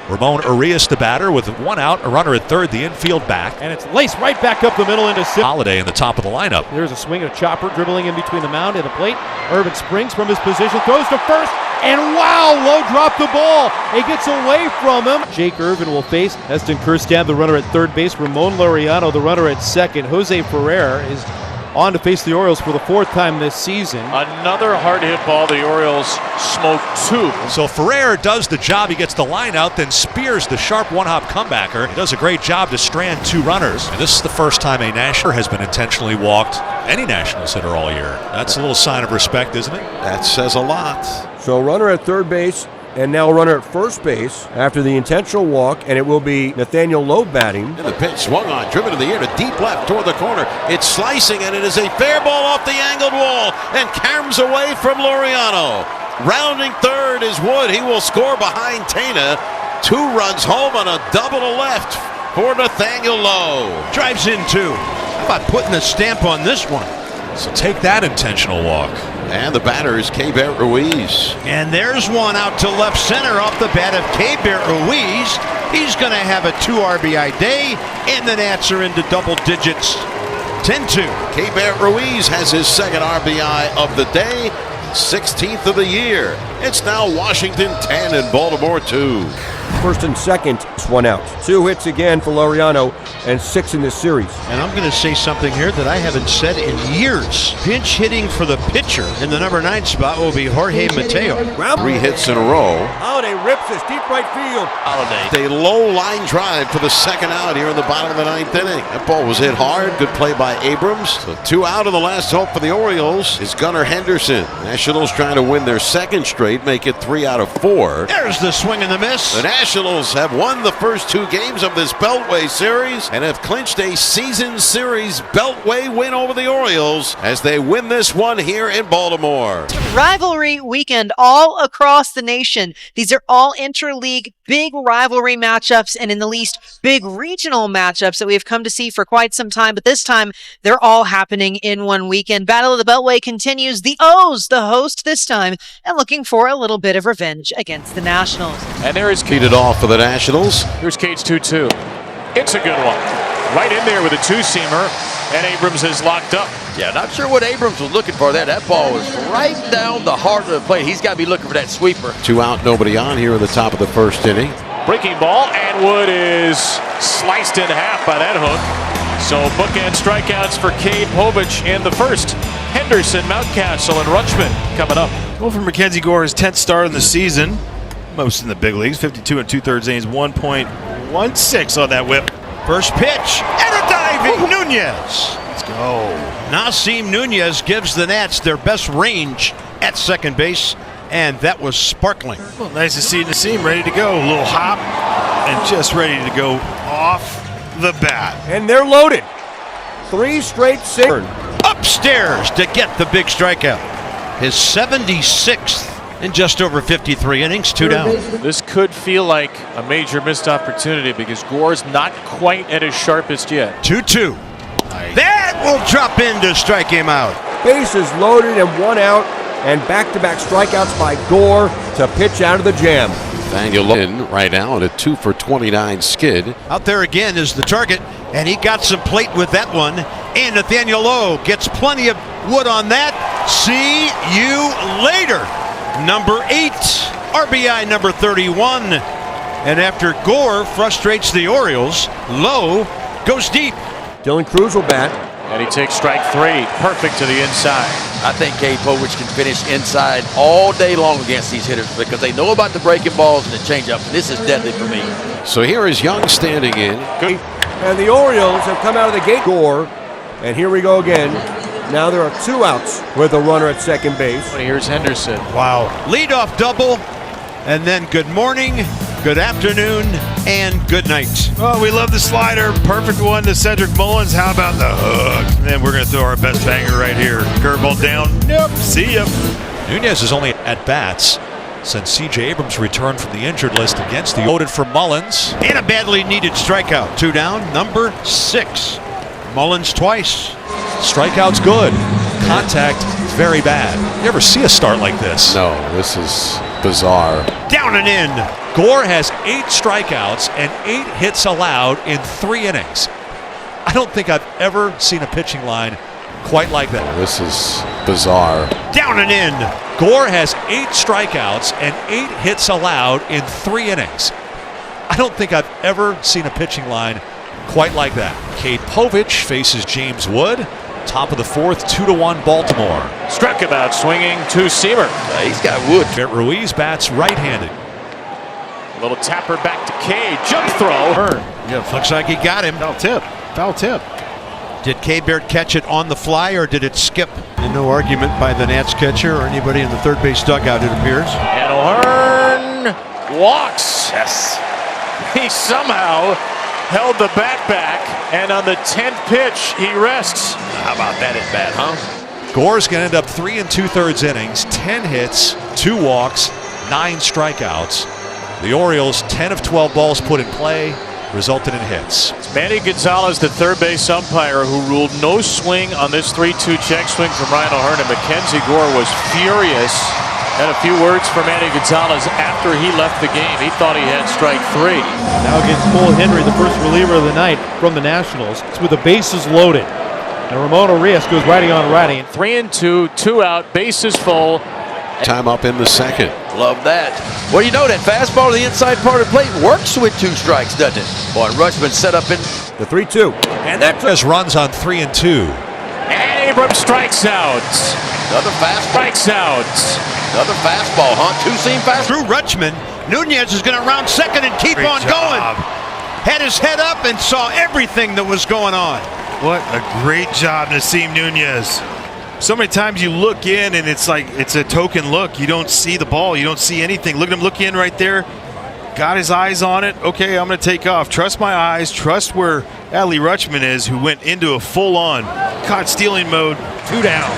Ramon Urias the batter with 1 out, a runner at third, the infield back. And it's laced right back up the middle into Holiday in the top of the lineup. There's a swing and a chopper dribbling in between the mound and the plate. Irvin springs from his position, throws to first, and wow, low drop the ball. It gets away from him. Jake Irvin will face Heston Kjerstad, the runner at third base. Ramon Laureano, the runner at second. Jose Ferrer is on to face the Orioles for the 4th time this season. Another hard hit ball. The Orioles smoke 2. So Ferrer does the job. He gets the line out, then spears the sharp one-hop comebacker. He does a great job to strand 2 runners. And this is the first time a National has been intentionally walked, any Nationals hitter all year. That's a little sign of respect, isn't it? That says a lot. So runner at third base, and now a runner at first base after the intentional walk, and it will be Nathaniel Lowe batting. And the pitch swung on, driven in the air to deep left toward the corner. It's slicing, and it is a fair ball off the angled wall and caroms away from Laureano. Rounding third is Wood. He will score behind Tena. 2 runs home on a double to left for Nathaniel Lowe. Drives in 2. How about putting a stamp on this one? So take that intentional walk. And the batter is Keibert Ruiz. And there's one out to left center off the bat of Keibert Ruiz. He's going to have a 2 RBI day, and the Nats are into double digits. 10-2. Keibert Ruiz has his 2nd RBI of the day, 16th of the year. It's now Washington 10 and Baltimore 2. First and second, it's 1 out. 2 hits again for Laureano, and 6 in this series. And I'm going to say something here that I haven't said in years. Pinch hitting for the pitcher in the number 9 spot will be Jorge Mateo. 3 hits in a row. Holiday rips this deep right field. Holiday. A low line drive for the 2nd out here in the bottom of the 9th inning. That ball was hit hard. Good play by Abrams. So 2 out, of the last hope for the Orioles is Gunnar Henderson. Nationals trying to win their 2nd straight, make it 3 out of 4. There's the swing and the miss. The Nationals have won the first 2 games of this Beltway series and have clinched a season series Beltway win over the Orioles as they win this one here in Baltimore. Rivalry weekend all across the nation. These are all interleague big rivalry matchups, and in the least big regional matchups that we have come to see for quite some time, but this time they're all happening in one weekend. Battle of the Beltway continues. The O's, the host this time, and looking for a little bit of revenge against the Nationals. And there is Beat it off for the Nationals. Here's Cade's 2-2. It's a good one. Right in there with a 2-seamer, and Abrams is locked up. Yeah, not sure what Abrams was looking for there. That ball was right down the heart of the plate. He's got to be looking for that sweeper. 2 out, nobody on here in the top of the 1st inning. Breaking ball, and Wood is sliced in half by that hook. So bookend strikeouts for Cade Povich in the 1st. Henderson, Mountcastle, and Rutschman coming up. Well, for Mackenzie Gore, his 10th start of the season, most in the big leagues, 52 2/3 innings, 1.16 on that whip. First pitch, and a diving Nunez. Let's go. Nasim Nunez gives the Nats their best range at second base, and that was sparkling. Well, nice to see Nasim ready to go. A little hop, and just ready to go off the bat. And they're loaded. 3 straight singles. Upstairs to get the big strikeout. His 76th in just over 53 innings, 2 down. This could feel like a major missed opportunity because Gore's not quite at his sharpest yet. 2-2. That will drop in to strike him out. Bases loaded and 1 out, and back-to-back strikeouts by Gore to pitch out of the jam. Nathaniel Lowe right now at a 2 for 29 skid. Out there again is the target, and he got some plate with that one. And Nathaniel Lowe gets plenty of wood on that. See you later. Number 8, RBI number 31. And after Gore frustrates the Orioles, Lowe goes deep. Dylan Cruz will bat. And he takes strike 3. Perfect to the inside. I think Cade Povich can finish inside all day long against these hitters because they know about the breaking balls and the changeup. This is deadly for me. So here is Young standing in. Good. And the Orioles have come out of the gate. Gore. And here we go again. Now there are 2 outs with a runner at second base. Here's Henderson. Wow. Leadoff double, and then good morning, good afternoon, and good night. Oh, we love the slider. Perfect one to Cedric Mullins. How about the hook? And then we're going to throw our best banger right here. Curveball down. Nope. See ya. Nunez is only at bats since C.J. Abrams returned from the injured list against the loaded for Mullins. And a badly needed strikeout. 2 down, number 6. Mullins twice. Strikeout's good. Contact, very bad. You ever see a start like this? No, this is bizarre. Down and in. Gore has 8 strikeouts and 8 hits allowed in 3 innings. I don't think I've ever seen a pitching line quite like that. This is bizarre. Down and in. Gore has 8 strikeouts and 8 hits allowed in 3 innings. I don't think I've ever seen a pitching line quite like that. Cade Povich faces James Wood. Top of the 4th, 2-1 Baltimore. Struck him out swinging to Seamer. He's got wood. Barrett Ruiz bats right-handed. A little tapper back to Cade. Jump throw. Yeah, looks like he got him. Foul tip. Did K-Bear catch it on the fly, or did it skip? And no argument by the Nats catcher or anybody in the third base dugout, it appears. And O'Hearn walks. Yes. He somehow held the bat back, and on the 10th pitch, he rests. How about that at bat, huh? Gore's going to end up 3 2/3 innings, 10 hits, 2 walks, 9 strikeouts. The Orioles, 10 of 12 balls put in play, resulted in hits. It's Manny Gonzalez, the third base umpire, who ruled no swing on this 3-2 check swing from Ryan O'Hearn, and Mackenzie Gore was furious. And a few words for Manny Gonzalez after he left the game. He thought he had strike 3. Now against Cole Henry, the first reliever of the night from the Nationals. It's with the bases loaded. And Ramon Arias goes righty on righty. 3-2, 2 out, bases full. Time up in the 2nd. Love that. Well, you know that fastball to the inside part of the plate works with 2 strikes, doesn't it? Boy, Rutschman set up in the 3-2. And that just runs on 3 and 2. And Abrams strikes out. Another fastball. Strikes out. Another fastball, huh? 2-seam fastball. Drew Rutschman. Nunez is going to round second and keep on going. Had his head up and saw everything that was going on. What a great job, Nasim Nunez. So many times you look in and it's like it's a token look. You don't see the ball. You don't see anything. Look at him look in right there. Got his eyes on it. Okay, I'm going to take off. Trust my eyes. Trust where Adley Rutschman is, who went into a full-on caught stealing mode. 2 down.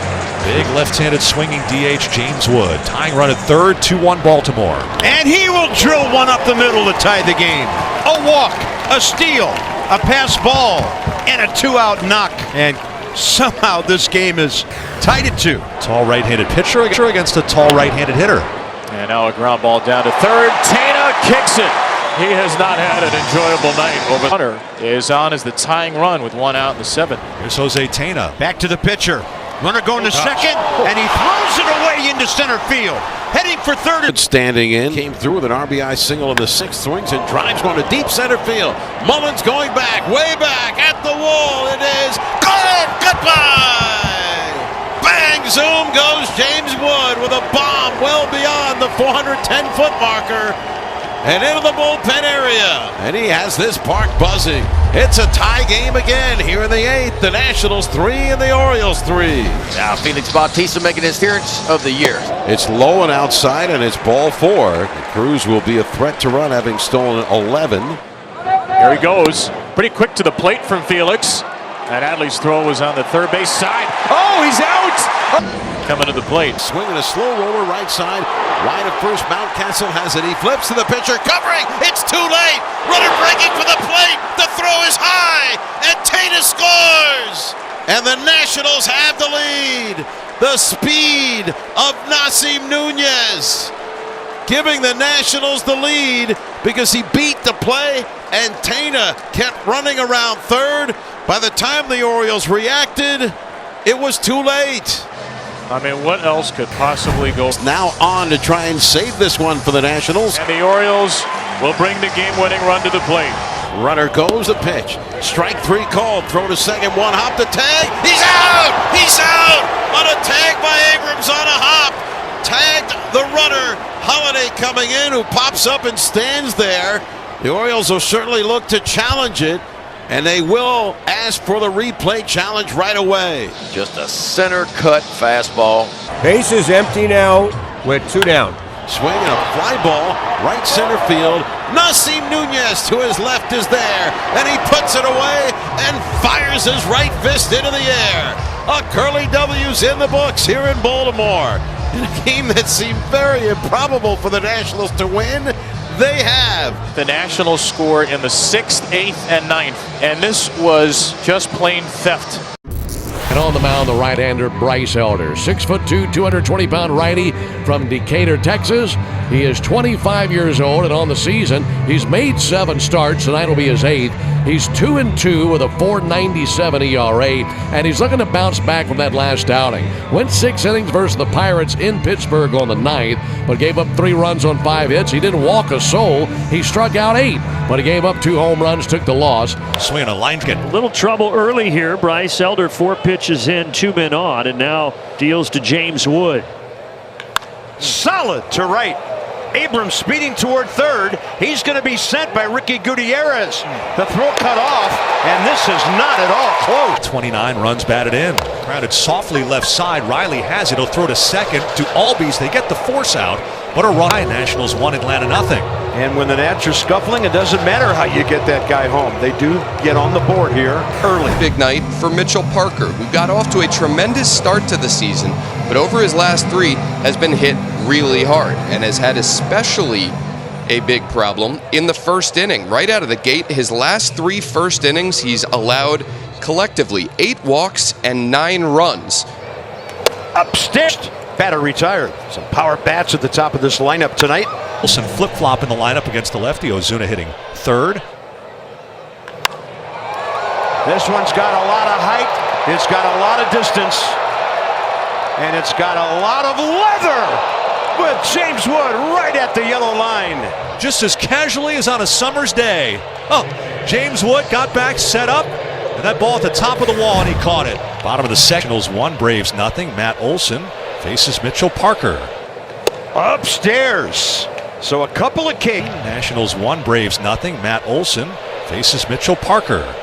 Big left-handed swinging DH James Wood. Tying run at third, 2-1 Baltimore. And he will drill one up the middle to tie the game. A walk, a steal, a pass ball, and a 2-out knock. And somehow this game is tied at 2. Tall right-handed pitcher against a tall right-handed hitter. And now a ground ball down to third. Tena kicks it. He has not had an enjoyable night. Hunter is on as the tying run with 1 out in the 7th. Here's Jose Tena. Back to the pitcher. Runner going to second, and he throws it away into center field. Heading for third. Standing in, came through with an RBI single in the 6th, swings and drives one to deep center field. Mullins going back, way back at the wall. It is good. Goodbye. Bang, zoom goes James Wood with a bomb well beyond the 410-foot marker and into the bullpen area. And he has this park buzzing. It's a tie game again here in the 8th. The Nationals 3 and the Orioles 3. Now Felix Bautista making his appearance of the year. It's low and outside, and it's ball 4. Cruz will be a threat to run, having stolen 11. Here he goes. Pretty quick to the plate from Felix. And Adley's throw was on the third base side. Oh, he's out! Coming to the plate. Swinging a slow roller right side. Wide of first, Mountcastle has it. He flips to the pitcher, covering. It's too late. Runner breaking for the plate. The throw is high, and Tena scores. And the Nationals have the lead. The speed of Nasim Nunez giving the Nationals the lead because he beat the play and Tena kept running around third. By the time the Orioles reacted, it was too late. I mean, what else could possibly go? Now on to try and save this one for the Nationals. And the Orioles will bring the game-winning run to the plate. Runner goes, the pitch. Strike three called. Throw to second, one hop to tag. He's out! He's out! On a tag by Abrams on a hop. Tagged the runner. Holiday coming in, who pops up and stands there. The Orioles will certainly look to challenge it, and they will ask for the replay challenge right away. Just a center cut fastball. Base is empty now with 2 down. Swinging a fly ball, right center field. Nasim Nunez to his left is there, and he puts it away and fires his right fist into the air. A Curly W's in the books here in Baltimore. In a game that seemed very improbable for the Nationals to win, they have. The Nationals score in the 6th, 8th, and 9th, and this was just plain theft. And on the mound, the right-hander Bryce Elder, 6'2", 220-pound righty from Decatur, Texas. He is 25 years old, and on the season, he's made 7 starts. Tonight will be his 8th. He's 2-2 with a .497 ERA, and he's looking to bounce back from that last outing. Went 6 innings versus the Pirates in Pittsburgh on the 9th, but gave up 3 runs on 5 hits. He didn't walk a soul. He struck out 8, but he gave up 2 home runs, took the loss. Swinging a line get. Little trouble early here. Bryce Elder, 4 pitches in, 2 men on, and now deals to James Wood. Solid to right. Abrams speeding toward third. He's going to be sent by Ricky Gutierrez. The throw cut off, and this is not at all close. 29 runs batted in. Grounded softly left side. Riley has it. He'll throw to second to Albies. They get the force out, but a run. Nationals 1, Atlanta nothing. And when the Nats are scuffling, it doesn't matter how you get that guy home. They do get on the board here early. Big night for Mitchell Parker, who got off to a tremendous start to the season, but over his last 3 has been hit really hard and has had especially a big problem in the first inning. Right out of the gate, his last 3 first innings, he's allowed collectively 8 walks and 9 runs. Upstairs. Batter retired. Some power bats at the top of this lineup tonight. Wilson flip-flop in the lineup against the lefty. Ozuna hitting third. This one's got a lot of height. It's got a lot of distance. And it's got a lot of leather with James Wood right at the yellow line. Just as casually as on a summer's day. Oh, James Wood got back, set up, and that ball at the top of the wall, and he caught it. Bottom of the sectionals, 1, Braves nothing. Matt Olson faces Mitchell Parker. Upstairs. So a couple of Ks. Nationals 1, Braves nothing. Matt Olson faces Mitchell Parker.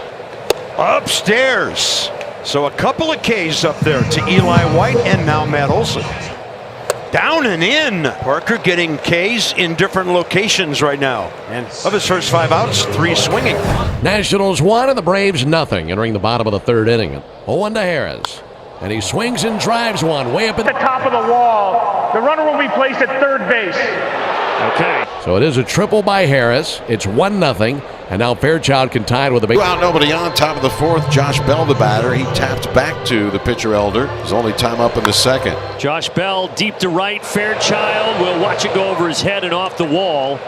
Upstairs. So a couple of Ks up there to Eli White and now Matt Olson. Down and in. Parker getting Ks in different locations right now. And of his first 5 outs, 3 swinging. Nationals 1 and the Braves nothing, entering the bottom of the 3rd inning. 0-1 to Harris. And he swings and drives one way up at the top of the wall. The runner will be placed at third base. Okay. So it is a triple by Harris. It's 1-0. And now Fairchild can tie it with a big. 2 out, nobody on. Top of the 4th. Josh Bell, the batter. He tapped back to the pitcher Elder. His only time up in the 2nd. Josh Bell deep to right. Fairchild will watch it go over his head and off the wall.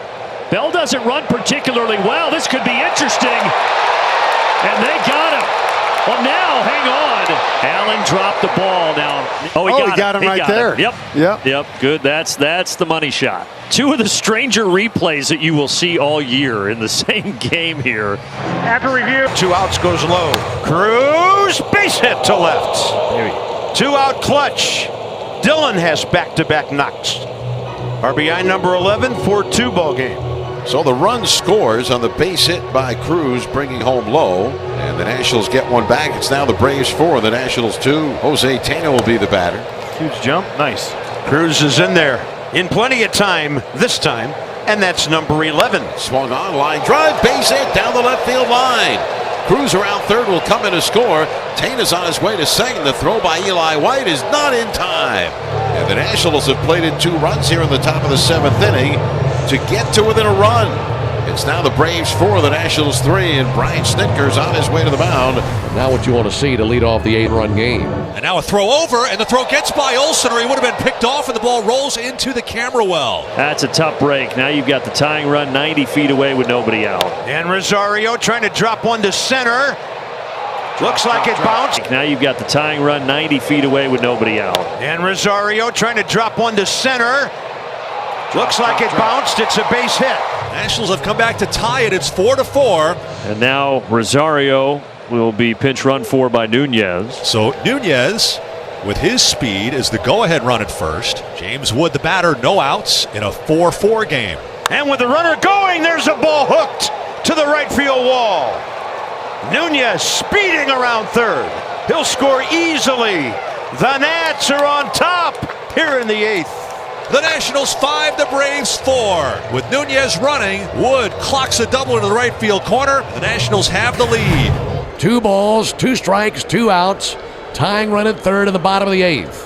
Bell doesn't run particularly well. This could be interesting. And they got him. Well, now, hang on. Allen dropped the ball now. Oh, he got him right there. Yep. Good. That's the money shot. 2 of the stranger replays that you will see all year in the same game here. After review. 2 outs goes low. Cruz, base hit to left. 2 out clutch. Dillon has back-to-back knocks. RBI number 11, 4-2 ball game. So the run scores on the base hit by Cruz, bringing home low. And the Nationals get one back. It's now the Braves 4, the Nationals 2. Jose Tena will be the batter. Huge jump. Nice. Cruz is in there in plenty of time this time. And that's number 11. Swung on, line drive, base hit down the left field line. Cruz around third will come in to score. Tena's on his way to second. The throw by Eli White is not in time. And the Nationals have plated 2 runs here in the top of the 7th inning to get to within a run. It's It's now the Braves 4, the Nationals 3, and Brian Snitker's on his way to the mound. Now what you want to see to lead off the 8-run game. And now a throw over, and the throw gets by Olsen, or he would have been picked off, and the ball rolls into the camera well. That's a tough break. Now you've got the tying run 90 feet away with nobody out. And Rosario trying to drop one to center. Looks like it bounced. Now you've got the tying run 90 feet away with nobody out. And Rosario trying to drop one to center. Looks like it bounced. It's a base hit. Nationals have come back to tie it. It's 4-4. And now Rosario will be pinch run for by Nunez. So Nunez, with his speed, is the go-ahead run at first. James Wood, the batter, no outs in a 4-4 game. And with the runner going, there's a ball hooked to the right field wall. Nunez speeding around third. He'll score easily. The Nats are on top here in the 8th. The Nationals 5, the Braves 4. With Nunez running, Wood clocks a double into the right field corner. The Nationals have the lead. 2 balls, 2 strikes, 2 outs. Tying run at third in the bottom of the 8th.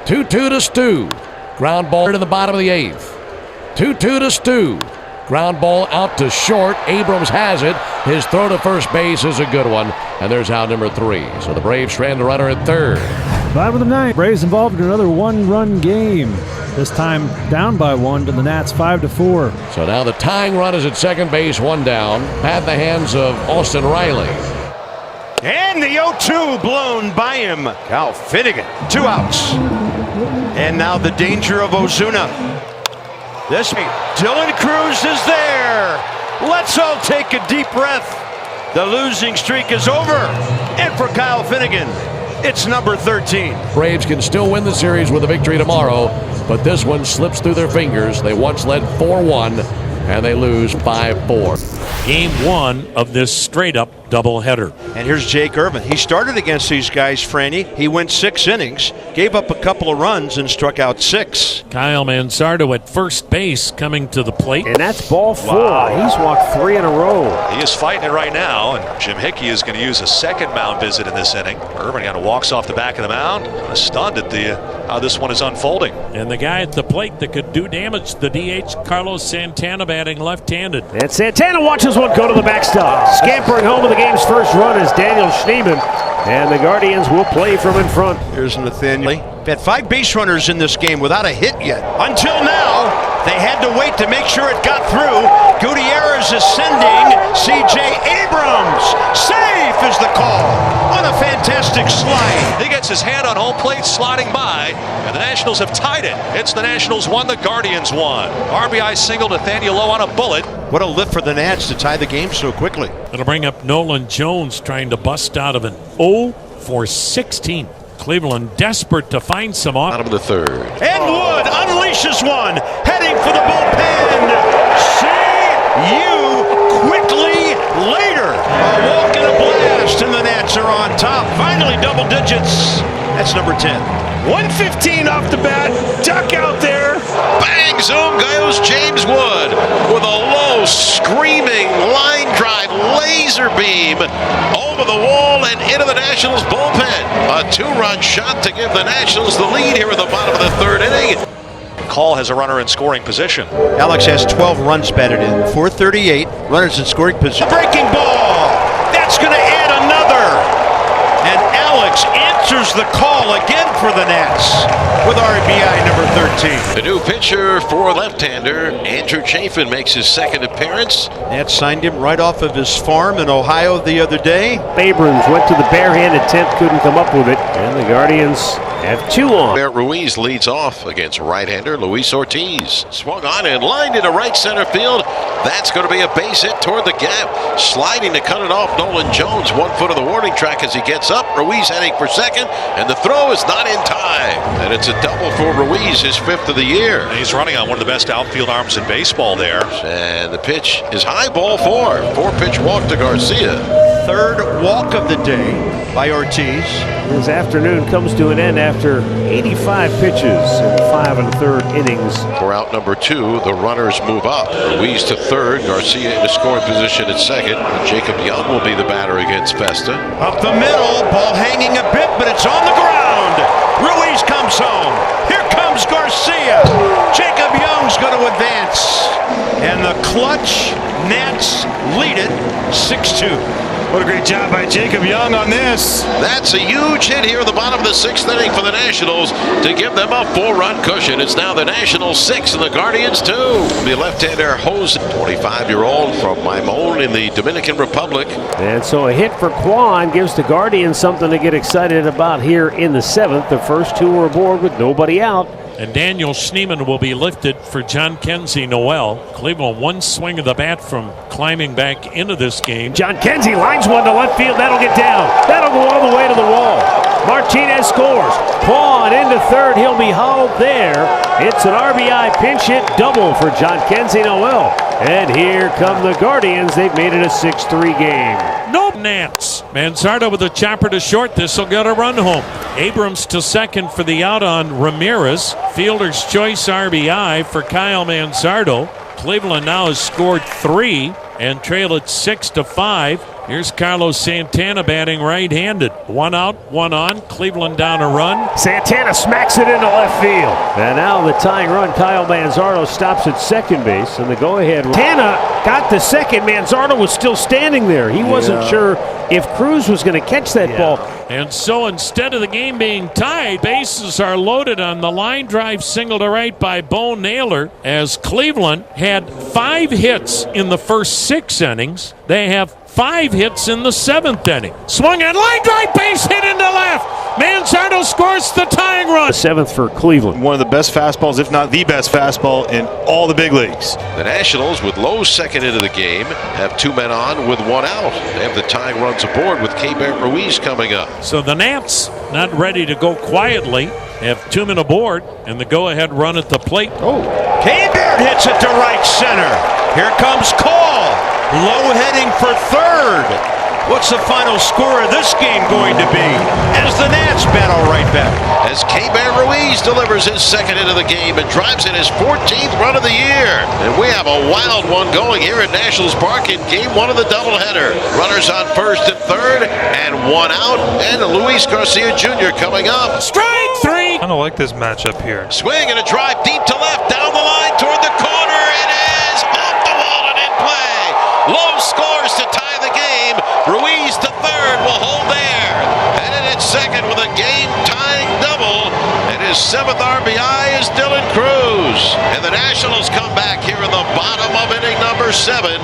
2-2 to Stu. Ground ball to the bottom of the 8th. 2-2 to Stu. Ground ball out to short. Abrams has it. His throw to first base is a good one. And there's out number 3. So the Braves strand the runner at third. Bottom of the 9th. Braves involved in another 1-run game. This time down by 1 to the Nats 5-4. So now the tying run is at second base, 1 down. Bat in the hands of Austin Riley. And the 0-2 blown by him. Cal Finnegan, 2 outs. And now the danger of Ozuna. This Dylan Cruz is there. Let's all take a deep breath. The losing streak is over. And for Kyle Finnegan, it's number 13. Braves can still win the series with a victory tomorrow, but this one slips through their fingers. They once led 4-1, and they lose 5-4. Game 1 of this straight-up doubleheader. And here's Jake Irvin. He started against these guys, Franny. He went 6 innings, gave up a couple of runs, and struck out 6. Kyle Manzardo at first base coming to the plate. And that's ball 4. Wow. He's walked 3 in a row. He is fighting it right now, and Jim Hickey is going to use a second mound visit in this inning. Irvin kind of walks off the back of the mound, kind of stunned at how this one is unfolding. And the guy at the plate that could do damage, the DH, Carlos Santana, batting left-handed. And Santana watches one go to the backstop. Scampering home with the game's first run is Daniel Schneemann. And the Guardians will play from in front. Here's Nathaniel. Had 5 base runners in this game without a hit yet. Until now, they had to wait to make sure it got through. Gutierrez is sending C.J. Abrams. Safe is the call on a fantastic slide. He gets his hand on home plate, sliding by, and the Nationals have tied it. It's the Nationals 1, the Guardians 1. RBI single, Nathaniel Lowe on a bullet. What a lift for the Nats to tie the game so quickly. It'll bring up Nolan Jones trying to bust out of an 0-for-16. Cleveland desperate to find some off. Bottom of the 3rd. And Wood unleashes one, heading for the bullpen. See you quickly later. A walk and a blast, and the Nats are on top. Finally, double digits. That's number 10. 115 off the bat. Duck out there. Bang! Zoom goes James Wood with a low, screaming line drive laser beam over the wall and into the Nationals bullpen. A 2-run shot to give the Nationals the lead here at the bottom of the 3rd inning. Call has a runner in scoring position. Alex has 12 runs batted in. 438 runners in scoring position. Breaking ball. That's going to add another. And Alex answers the call again for the Nats with RBI number 13. The new pitcher for left-hander, Andrew Chafin, makes his 2nd appearance. Nats signed him right off of his farm in Ohio the other day. Abrams went to the barehanded 10th, couldn't come up with it. And the Guardians have 2 on. Ruiz leads off against right-hander Luis Ortiz. Swung on and lined into right center field. That's going to be a base hit toward the gap. Sliding to cut it off, Nolan Jones. 1 foot of the warning track as he gets up. Ruiz heading for second, and the throw is not in time. And it's a double for Ruiz, his 5th of the year. And he's running on one of the best outfield arms in baseball there. And the pitch is high, ball 4. 4-pitch walk to Garcia. 3rd walk of the day by Ortiz. His afternoon comes to an end after 85 pitches in 5 1/3 innings. For out number 2, the runners move up. Ruiz to 3rd, Garcia into scoring position at 2nd. Jacob Young will be the batter against Festa. Up the middle, ball hanging a bit, but it's on the ground. Ruiz comes home. Here comes Garcia. Jacob Young's going to advance. And the clutch Nats hit, 6-2. What a great job by Jacob Young on this. That's a huge hit here in the bottom of the 6th inning for the Nationals to give them a 4-run cushion. It's now the Nationals 6 and the Guardians 2. The left-hander Jose, 25-year-old from Maimon in the Dominican Republic. And so a hit for Kwan gives the Guardians something to get excited about here in the 7th. The first 2 are aboard with nobody out. And Daniel Schneemann will be lifted for John Kenzie Noel. Cleveland one swing of the bat from climbing back into this game. John Kenzie lines one to left field. That'll get down. That'll go all the way to the wall. Martinez scores. Kwan into third. He'll be hauled there. It's an RBI pinch hit double for John Kenzie Noel. And here come the Guardians. They've made it a 6-3 game. No Nats. Manzardo with a chopper to short. This will get a run home. Abrams to second for the out on Ramirez. Fielder's choice RBI for Kyle Manzardo. Cleveland now has scored 3 and trail it 6-5. Here's Carlos Santana batting right-handed. 1 out, 1 on. Cleveland down a run. Santana smacks it into left field. And now the tying run, Kyle Manzardo stops at second base. And the go-ahead. Santana got to second. Manzardo was still standing there. He wasn't sure if Cruz was going to catch that ball. And so instead of the game being tied, bases are loaded on the line drive single to right by Bo Naylor, as Cleveland had 5 hits in the first 6 innings. They have 5 hits in the 7th inning. Swung on line drive, base hit into left. Manzardo scores the tying run. The 7th for Cleveland. One of the best fastballs, if not the best fastball in all the big leagues. The Nationals, with Lowe second into the game, have 2 men on with 1 out. They have the tying runs aboard with Keibert Ruiz coming up. So the Nats, not ready to go quietly, have 2 men aboard and the go-ahead run at the plate. Keibert hits it to right center. Here comes Cole. Low heading for third. What's the final score of this game going to be as the Nats battle right back? As Keibert Ruiz delivers his second into the game and drives in his 14th run of the year. And we have a wild one going here at Nationals Park in game 1 of the doubleheader. Runners on first and third and 1 out. And Luis Garcia Jr. coming up. Strike 3. I kind of like this matchup here. Swing and a drive deep to left, down the line toward the corner. It is off the wall and in play. Lowe scores to tie the game. Ruiz to third will hold there. And in at second with a game-tying double. And his 7th RBI is Dylan Cruz. And the Nationals come back here in the bottom of inning number 7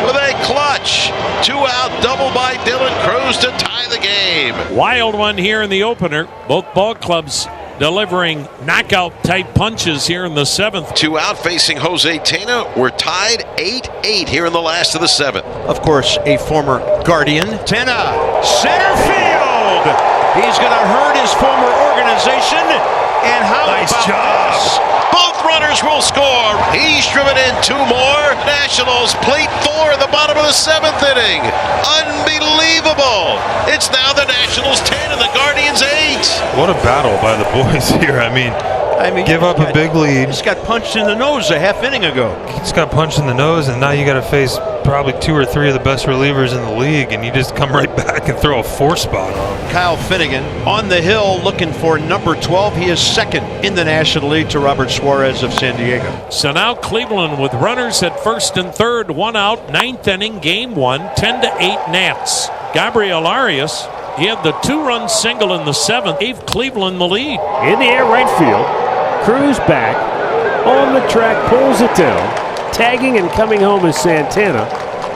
with a clutch 2-out double by Dylan Cruz to tie the game. Wild one here in the opener. Both ball clubs delivering knockout-type punches here in the 7th. 2 out facing Jose Tena. We're tied 8-8 here in the last of the 7th. Of course, a former Guardian. Tena, center field. He's going to hurt his former organization. And how Nice about job. this? Both runners will score. He's driven in 2 more. Nationals plate 4 at the bottom of the 7th inning. Unbelievable. It's now the Nationals 10 and the Guardians 8. What a battle by the boys here. I mean, give up a big lead. Just got punched in the nose a half inning ago. Just got punched in the nose, and now you got to face probably 2 or 3 of the best relievers in the league, and you just come right back and throw a 4 spot on them. Kyle Finnegan on the hill looking for number 12. He is second in the National League to Robert Suarez of San Diego. So now Cleveland with runners at first and third, 1 out, 9th inning, game 1, 10-8 Nats. Gabriel Arias, he had the 2-run single in the 7th, gave Cleveland the lead. In the air right field. Cruz back. On the track, pulls it down. Tagging and coming home is Santana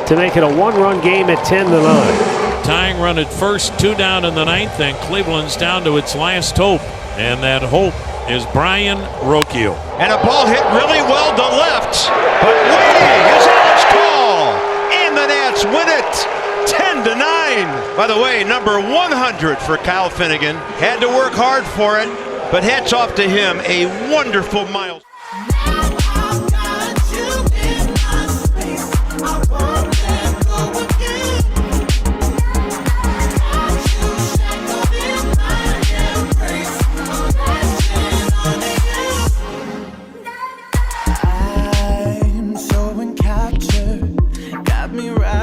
to make it a 1-run game at 10-9. Tying run at first, 2 down in the 9th, and Cleveland's down to its last hope. And that hope is Brian Rocchio. And a ball hit really well to left. But waiting is Alex Call. And the Nats win it 10-9. By the way, number 100 for Kyle Finnegan. Had to work hard for it, but hats off to him. A wonderful milestone. I'm so encaptured, got me right.